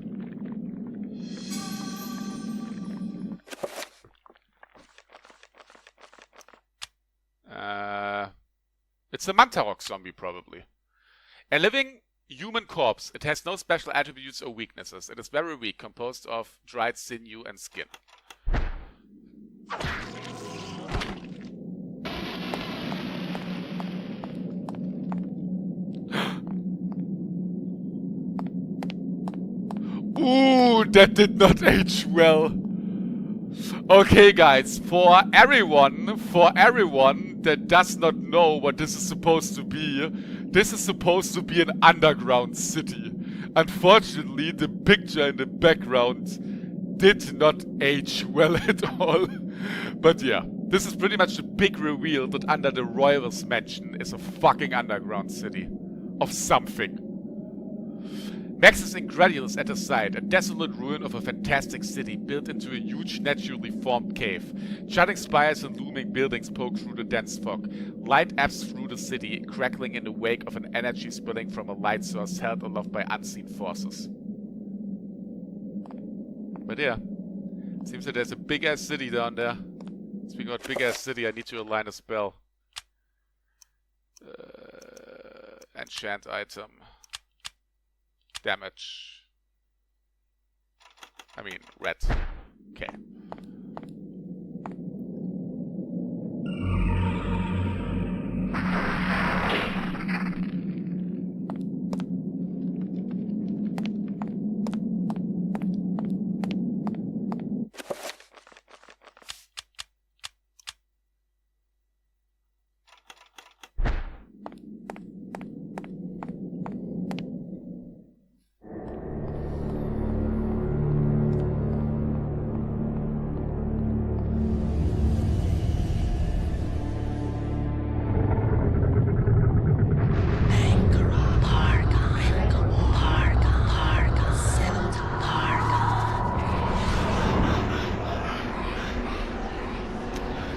It's a Mantarok zombie, probably. A living human corpse. It has no special attributes or weaknesses. It is very weak, composed of dried sinew and skin. Ooh, that did not age well. Okay, guys, for everyone that does not know what this is supposed to be, this is supposed to be an underground city. Unfortunately, the picture in the background did not age well at all. But yeah, this is pretty much the big reveal that under the Royals mansion is a fucking underground city. Of something. Max is incredulous at the sight, a desolate ruin of a fantastic city built into a huge naturally formed cave. Jutting spires and looming buildings poke through the dense fog. Light ebbs through the city, crackling in the wake of an energy spilling from a light source held aloft by unseen forces. But yeah, seems that there's a big-ass city down there. Speaking about big ass city, I need to align a spell. Enchant item. Damage. I mean, red. Okay.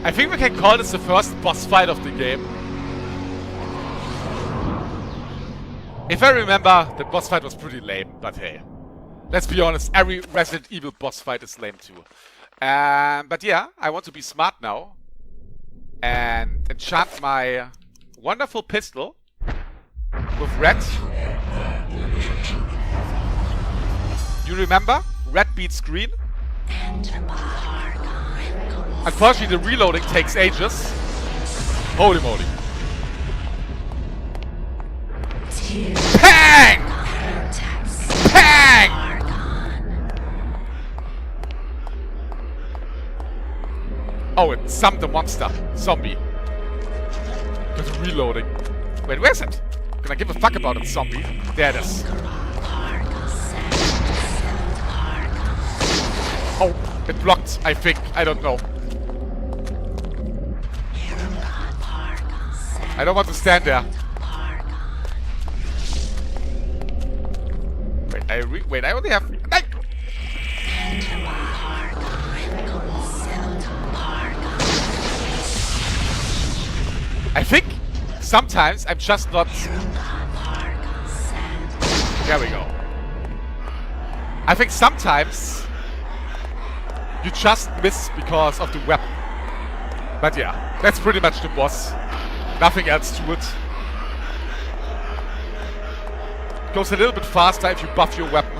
I think we can call this the first boss fight of the game. If I remember, the boss fight was pretty lame, but hey. Let's be honest, every Resident Evil boss fight is lame too. But yeah, I want to be smart now. And enchant my wonderful pistol with red. You remember? Red beats green. Unfortunately, the reloading takes ages. Holy moly. Pang! Pang! Oh, it summoned the monster. Zombie. With reloading. Wait, where's it? Can I give a fuck about it, zombie? There it is. Oh, it blocked, I think. I don't know. I don't want to stand there. Wait, I only have... I think sometimes I'm just not... There we go. I think sometimes you just miss because of the weapon. But yeah, that's pretty much the boss. Nothing else to it. Goes a little bit faster if you buff your weapon.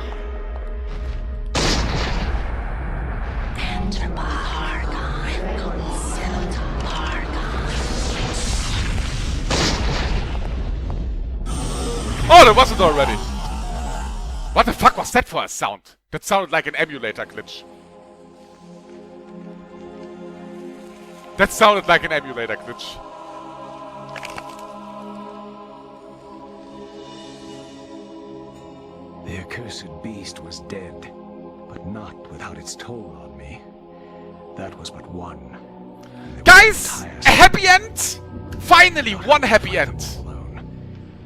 Oh, there wasn't already. What the fuck was that for a sound? That sounded like an emulator glitch. That sounded like an emulator glitch. The accursed beast was dead, but not without its toll on me. That was but one. Guys! A happy end! Finally, one happy end!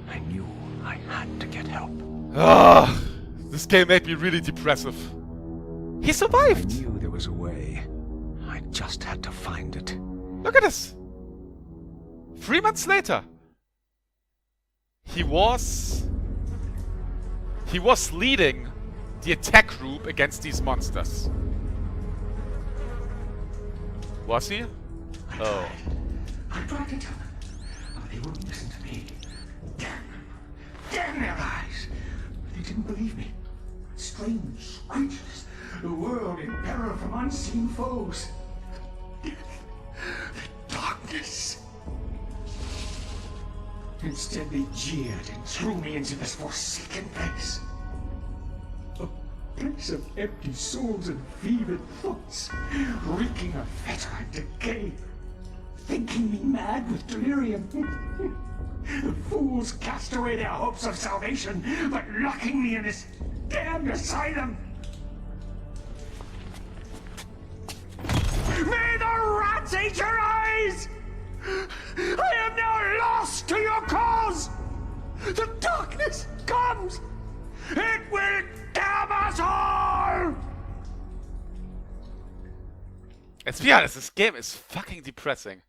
I knew I had to get help. Ugh, this game made me really depressive. He survived! I knew there was a way. I just had to find it. Look at this! 3 months later. He was leading the attack group against these monsters. Was he? Oh. I tried to tell them, but they wouldn't listen to me. Damn their eyes! They didn't believe me. Strange creatures, the world in peril from unseen foes. The darkness. Instead, they jeered and threw me into this forsaken place. A place of empty souls and fevered thoughts, reeking of fetor and decay, thinking me mad with delirium. The fools cast away their hopes of salvation, but locking me in this damned asylum. May the rats eat your eyes! I am now lost to your cause! The darkness comes! It will damn us all! Let's be honest, this game is fucking depressing.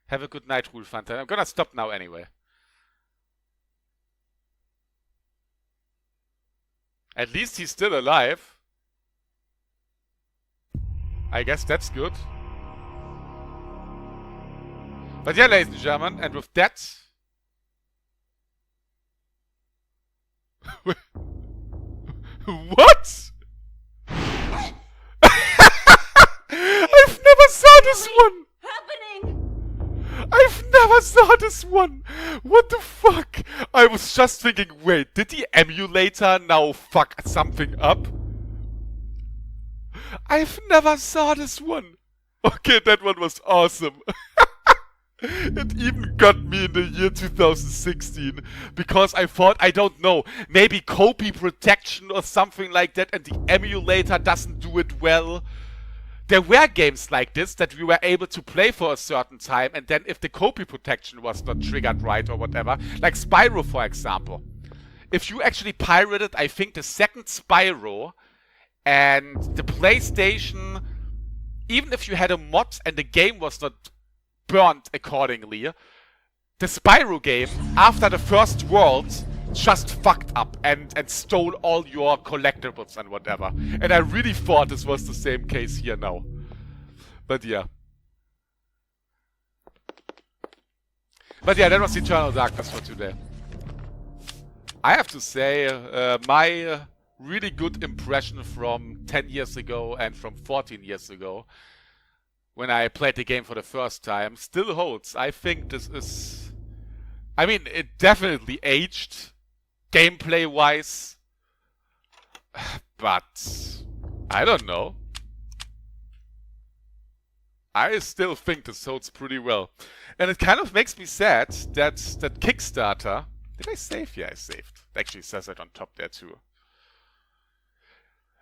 Have a good night, Wolf Hunter. I'm gonna stop now anyway. At least he's still alive. I guess that's good. But yeah, ladies and gentlemen, and with that... What? I've never saw this one! I've never saw this one! What the fuck? I was just thinking, wait, did the emulator now fuck something up? I've never saw this one! Okay, that one was awesome. It even got me in the year 2016, because I thought, I don't know, maybe copy protection or something like that, and the emulator doesn't do it well. There were games like this that we were able to play for a certain time, and then if the copy protection was not triggered right or whatever, like Spyro for example. If you actually pirated, I think, the second Spyro, and the PlayStation, even if you had a mod and the game was not burnt accordingly, the Spyro game, after the first world, just fucked up and stole all your collectibles and whatever. And I really thought this was the same case here now. But yeah. But yeah, that was Eternal Darkness for today. I have to say, my really good impression from 10 years ago and from 14 years ago, when I played the game for the first time, still holds. I think this is... I mean, it definitely aged, gameplay-wise, but I don't know. I still think this holds pretty well. And it kind of makes me sad that Kickstarter... Did I save? Yeah, I saved. It actually says it on top there too.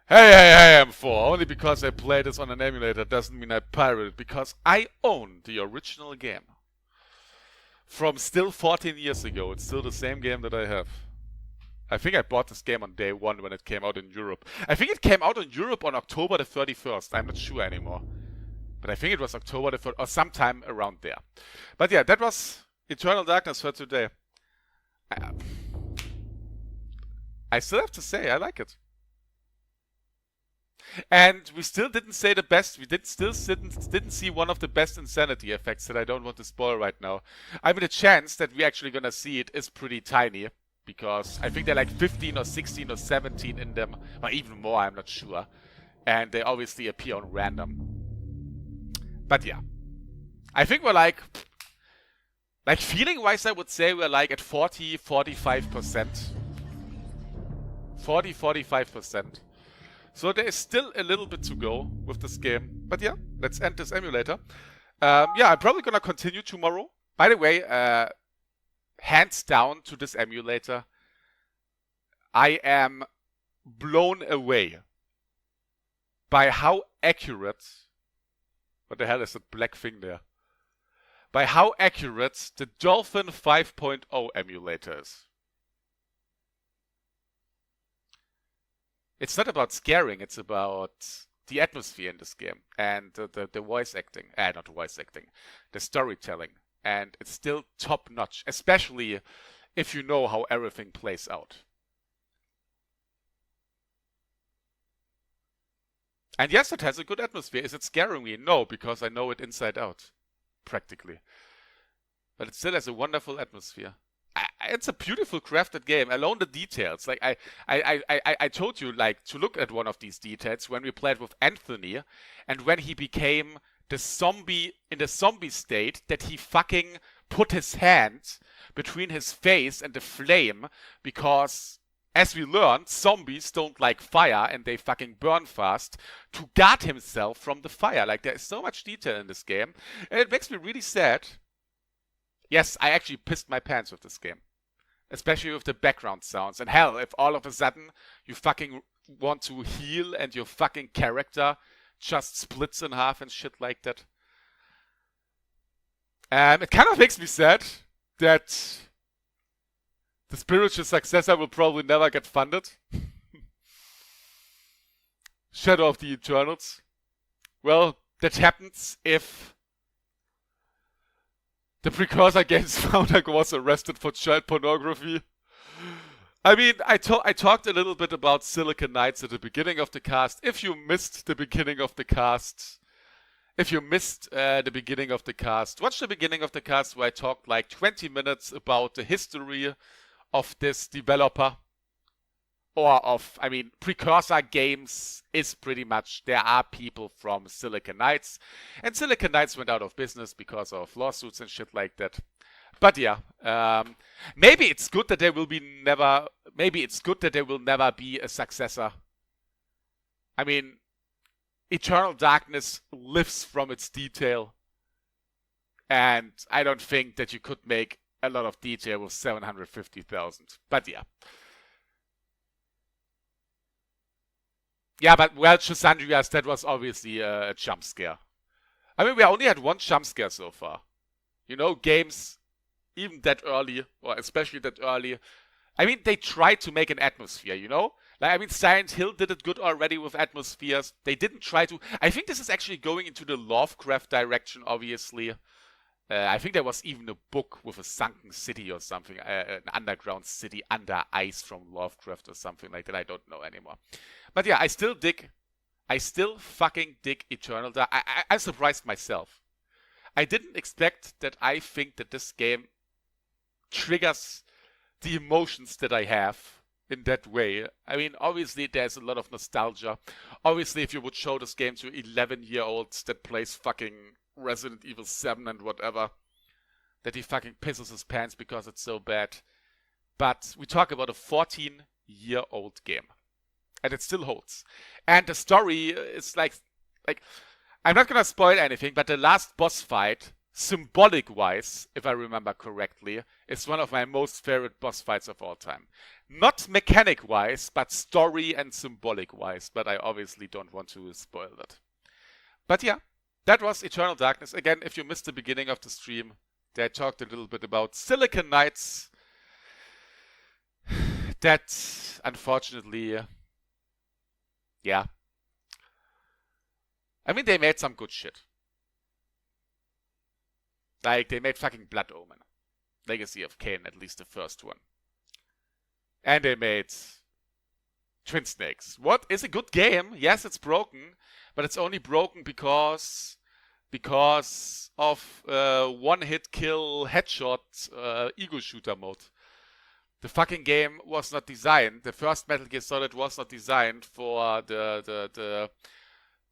Hey, M4, only because I played this on an emulator doesn't mean I pirated it, because I own the original game. From still 14 years ago, it's still the same game that I have. I think I bought this game on day one when it came out in Europe. I think it came out in Europe on October the 31st, I'm not sure anymore. But I think it was October the 1st, or sometime around there. But yeah, that was Eternal Darkness for today. I still have to say, I like it. And we still didn't say the best. We didn't see one of the best insanity effects that I don't want to spoil right now. I mean, the chance that we're actually gonna see it is pretty tiny, because I think they're like 15 or 16 or 17 in them, or even more, I'm not sure. And they obviously appear on random. But yeah, I think we're like feeling-wise, I would say we're like at 40-45%. 40-45%. So there is still a little bit to go with this game. But yeah, let's end this emulator. Yeah, I'm probably gonna continue tomorrow. By the way, hands down to this emulator, I am blown away by how accurate... What the hell is that black thing there? By how accurate the Dolphin 5.0 emulator is. It's not about scaring, it's about the atmosphere in this game and the voice acting. Not the voice acting, the storytelling. And it's still top notch, especially if you know how everything plays out. And yes, it has a good atmosphere. Is it scaring me? No, because I know it inside out, practically. But it still has a wonderful atmosphere. It's a beautiful crafted game. Alone the details. Like I told you, like, to look at one of these details when we played with Anthony, and when he became the zombie in the zombie state, that he fucking put his hand between his face and the flame, because as we learned, zombies don't like fire and they fucking burn fast, to guard himself from the fire. Like, there is so much detail in this game, and it makes me really sad. Yes, I actually pissed my pants with this game. Especially with the background sounds. And hell, if all of a sudden you fucking want to heal and your fucking character just splits in half and shit like that. It kind of makes me sad that the spiritual successor will probably never get funded. Shadow of the Eternals. Well, that happens if the Precursor Games founder was arrested for child pornography. I mean, I talked a little bit about Silicon Knights at the beginning of the cast. If you missed the beginning of the cast, if you missed the beginning of the cast, watch the beginning of the cast where I talked like 20 minutes about the history of this developer. Or of, I mean, Precursor Games is pretty much, there are people from Silicon Knights. And Silicon Knights went out of business because of lawsuits and shit like that. But yeah, maybe it's good that there will never be a successor. I mean, Eternal Darkness lives from its detail. And I don't think that you could make a lot of detail with 750,000. But yeah. Yeah, but well, Chisandrias, that was obviously a jump scare. I mean, we only had one jump scare so far. You know, games, even that early, or especially that early, I mean, they tried to make an atmosphere, you know? Like, I mean, Silent Hill did it good already with atmospheres. They didn't try to... I think this is actually going into the Lovecraft direction, obviously. I think there was even a book with a sunken city or something, an underground city under ice from Lovecraft or something like that. I don't know anymore. But yeah, I still fucking dig Eternal Dark. I'm surprised myself. I didn't expect that I think that this game triggers the emotions that I have in that way. I mean, obviously there's a lot of nostalgia. Obviously, if you would show this game to 11-year-olds that plays fucking Resident Evil 7 and whatever, that he fucking pisses his pants because it's so bad. But we talk about a 14-year-old game. And it still holds. And the story is like I'm not gonna spoil anything, but the last boss fight, symbolic-wise, if I remember correctly, is one of my most favorite boss fights of all time. Not mechanic-wise, but story and symbolic-wise. But I obviously don't want to spoil that. But yeah, that was Eternal Darkness. Again, if you missed the beginning of the stream, I talked a little bit about Silicon Knights. That, unfortunately... Yeah. I mean, they made some good shit. Like, they made fucking Blood Omen. Legacy of Kain, at least the first one. And they made Twin Snakes. What is a good game? Yes, it's broken. But it's only broken because of one-hit kill headshot ego shooter mode. The fucking game was not designed. The first Metal Gear Solid was not designed for the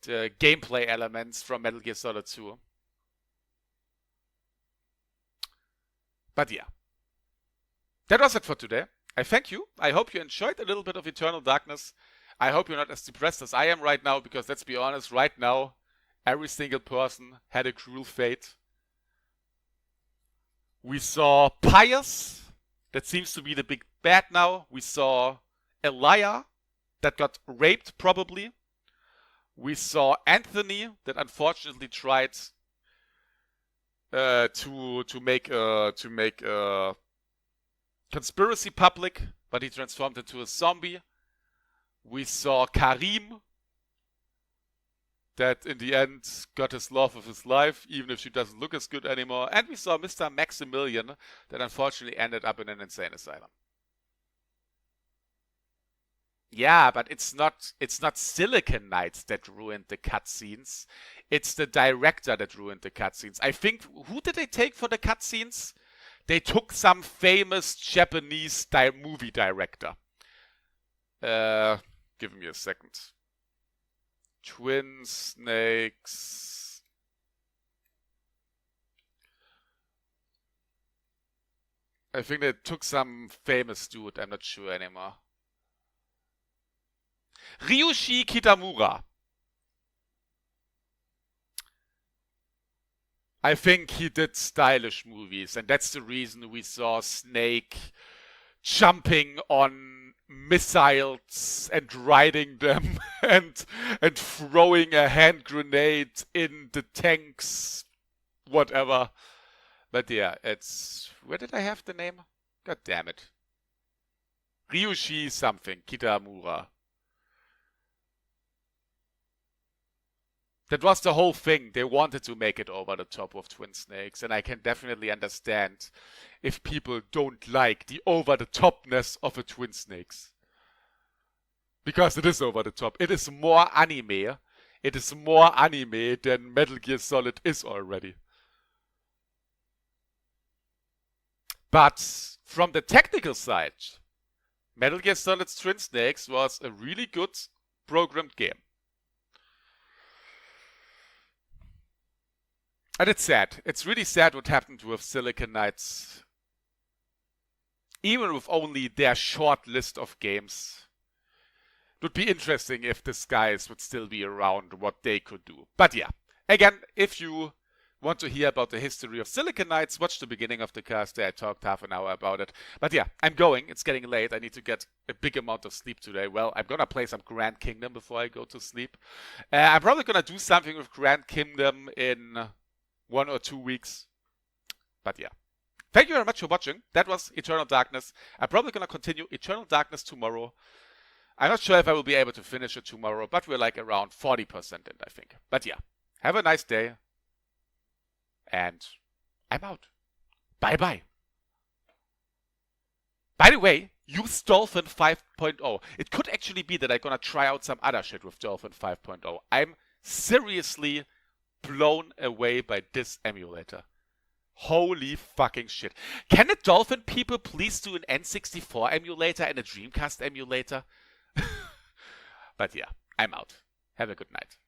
gameplay elements from Metal Gear Solid 2. But yeah. That was it for today. I thank you. I hope you enjoyed a little bit of Eternal Darkness. I hope you're not as depressed as I am right now, because let's be honest, right now, every single person had a cruel fate. We saw Pius. That seems to be the big bad now. We saw Elia, that got raped probably. We saw Anthony, that unfortunately tried to make a conspiracy public, but he transformed into a zombie. We saw Karim, that in the end got his love of his life, even if she doesn't look as good anymore. And we saw Mr. Maximilian, that unfortunately ended up in an insane asylum. Yeah, but it's not Silicon Knights that ruined the cutscenes. It's the director that ruined the cutscenes. I think, who did they take for the cutscenes? They took some famous Japanese movie director. Give me a second. Twin Snakes. I think they took some famous dude. I'm not sure anymore. Ryushi Kitamura. I think he did stylish movies, and that's the reason we saw Snake jumping on missiles and riding them and throwing a hand grenade in the tanks, whatever. But yeah, it's... Where did I have the name? God damn it. Ryushi something, Kitamura. That was the whole thing. They wanted to make it over the top of Twin Snakes, and I can definitely understand if people don't like the over-the-topness of a Twin Snakes. Because it is over the top. It is more anime. it is more anime than Metal Gear Solid is already. But from the technical side, Metal Gear Solid Twin Snakes was a really good programmed game. And it's sad. It's really sad what happened with Silicon Knights. Even with only their short list of games. It would be interesting if these guys would still be around, what they could do. But yeah, again, if you want to hear about the history of Silicon Knights, watch the beginning of the cast. There I talked half an hour about it. But yeah, I'm going. It's getting late. I need to get a big amount of sleep today. Well, I'm going to play some Grand Kingdom before I go to sleep. I'm probably going to do something with Grand Kingdom in 1 or 2 weeks. But yeah. Thank you very much for watching. That was Eternal Darkness. I'm probably going to continue Eternal Darkness tomorrow. I'm not sure if I will be able to finish it tomorrow, but we're like around 40% in, I think. But yeah, have a nice day. And I'm out. Bye-bye. By the way, use Dolphin 5.0. It could actually be that I'm going to try out some other shit with Dolphin 5.0. I'm seriously blown away by this emulator. Holy fucking shit. Can the Dolphin people please do an N64 emulator and a Dreamcast emulator? But yeah, I'm out. Have a good night.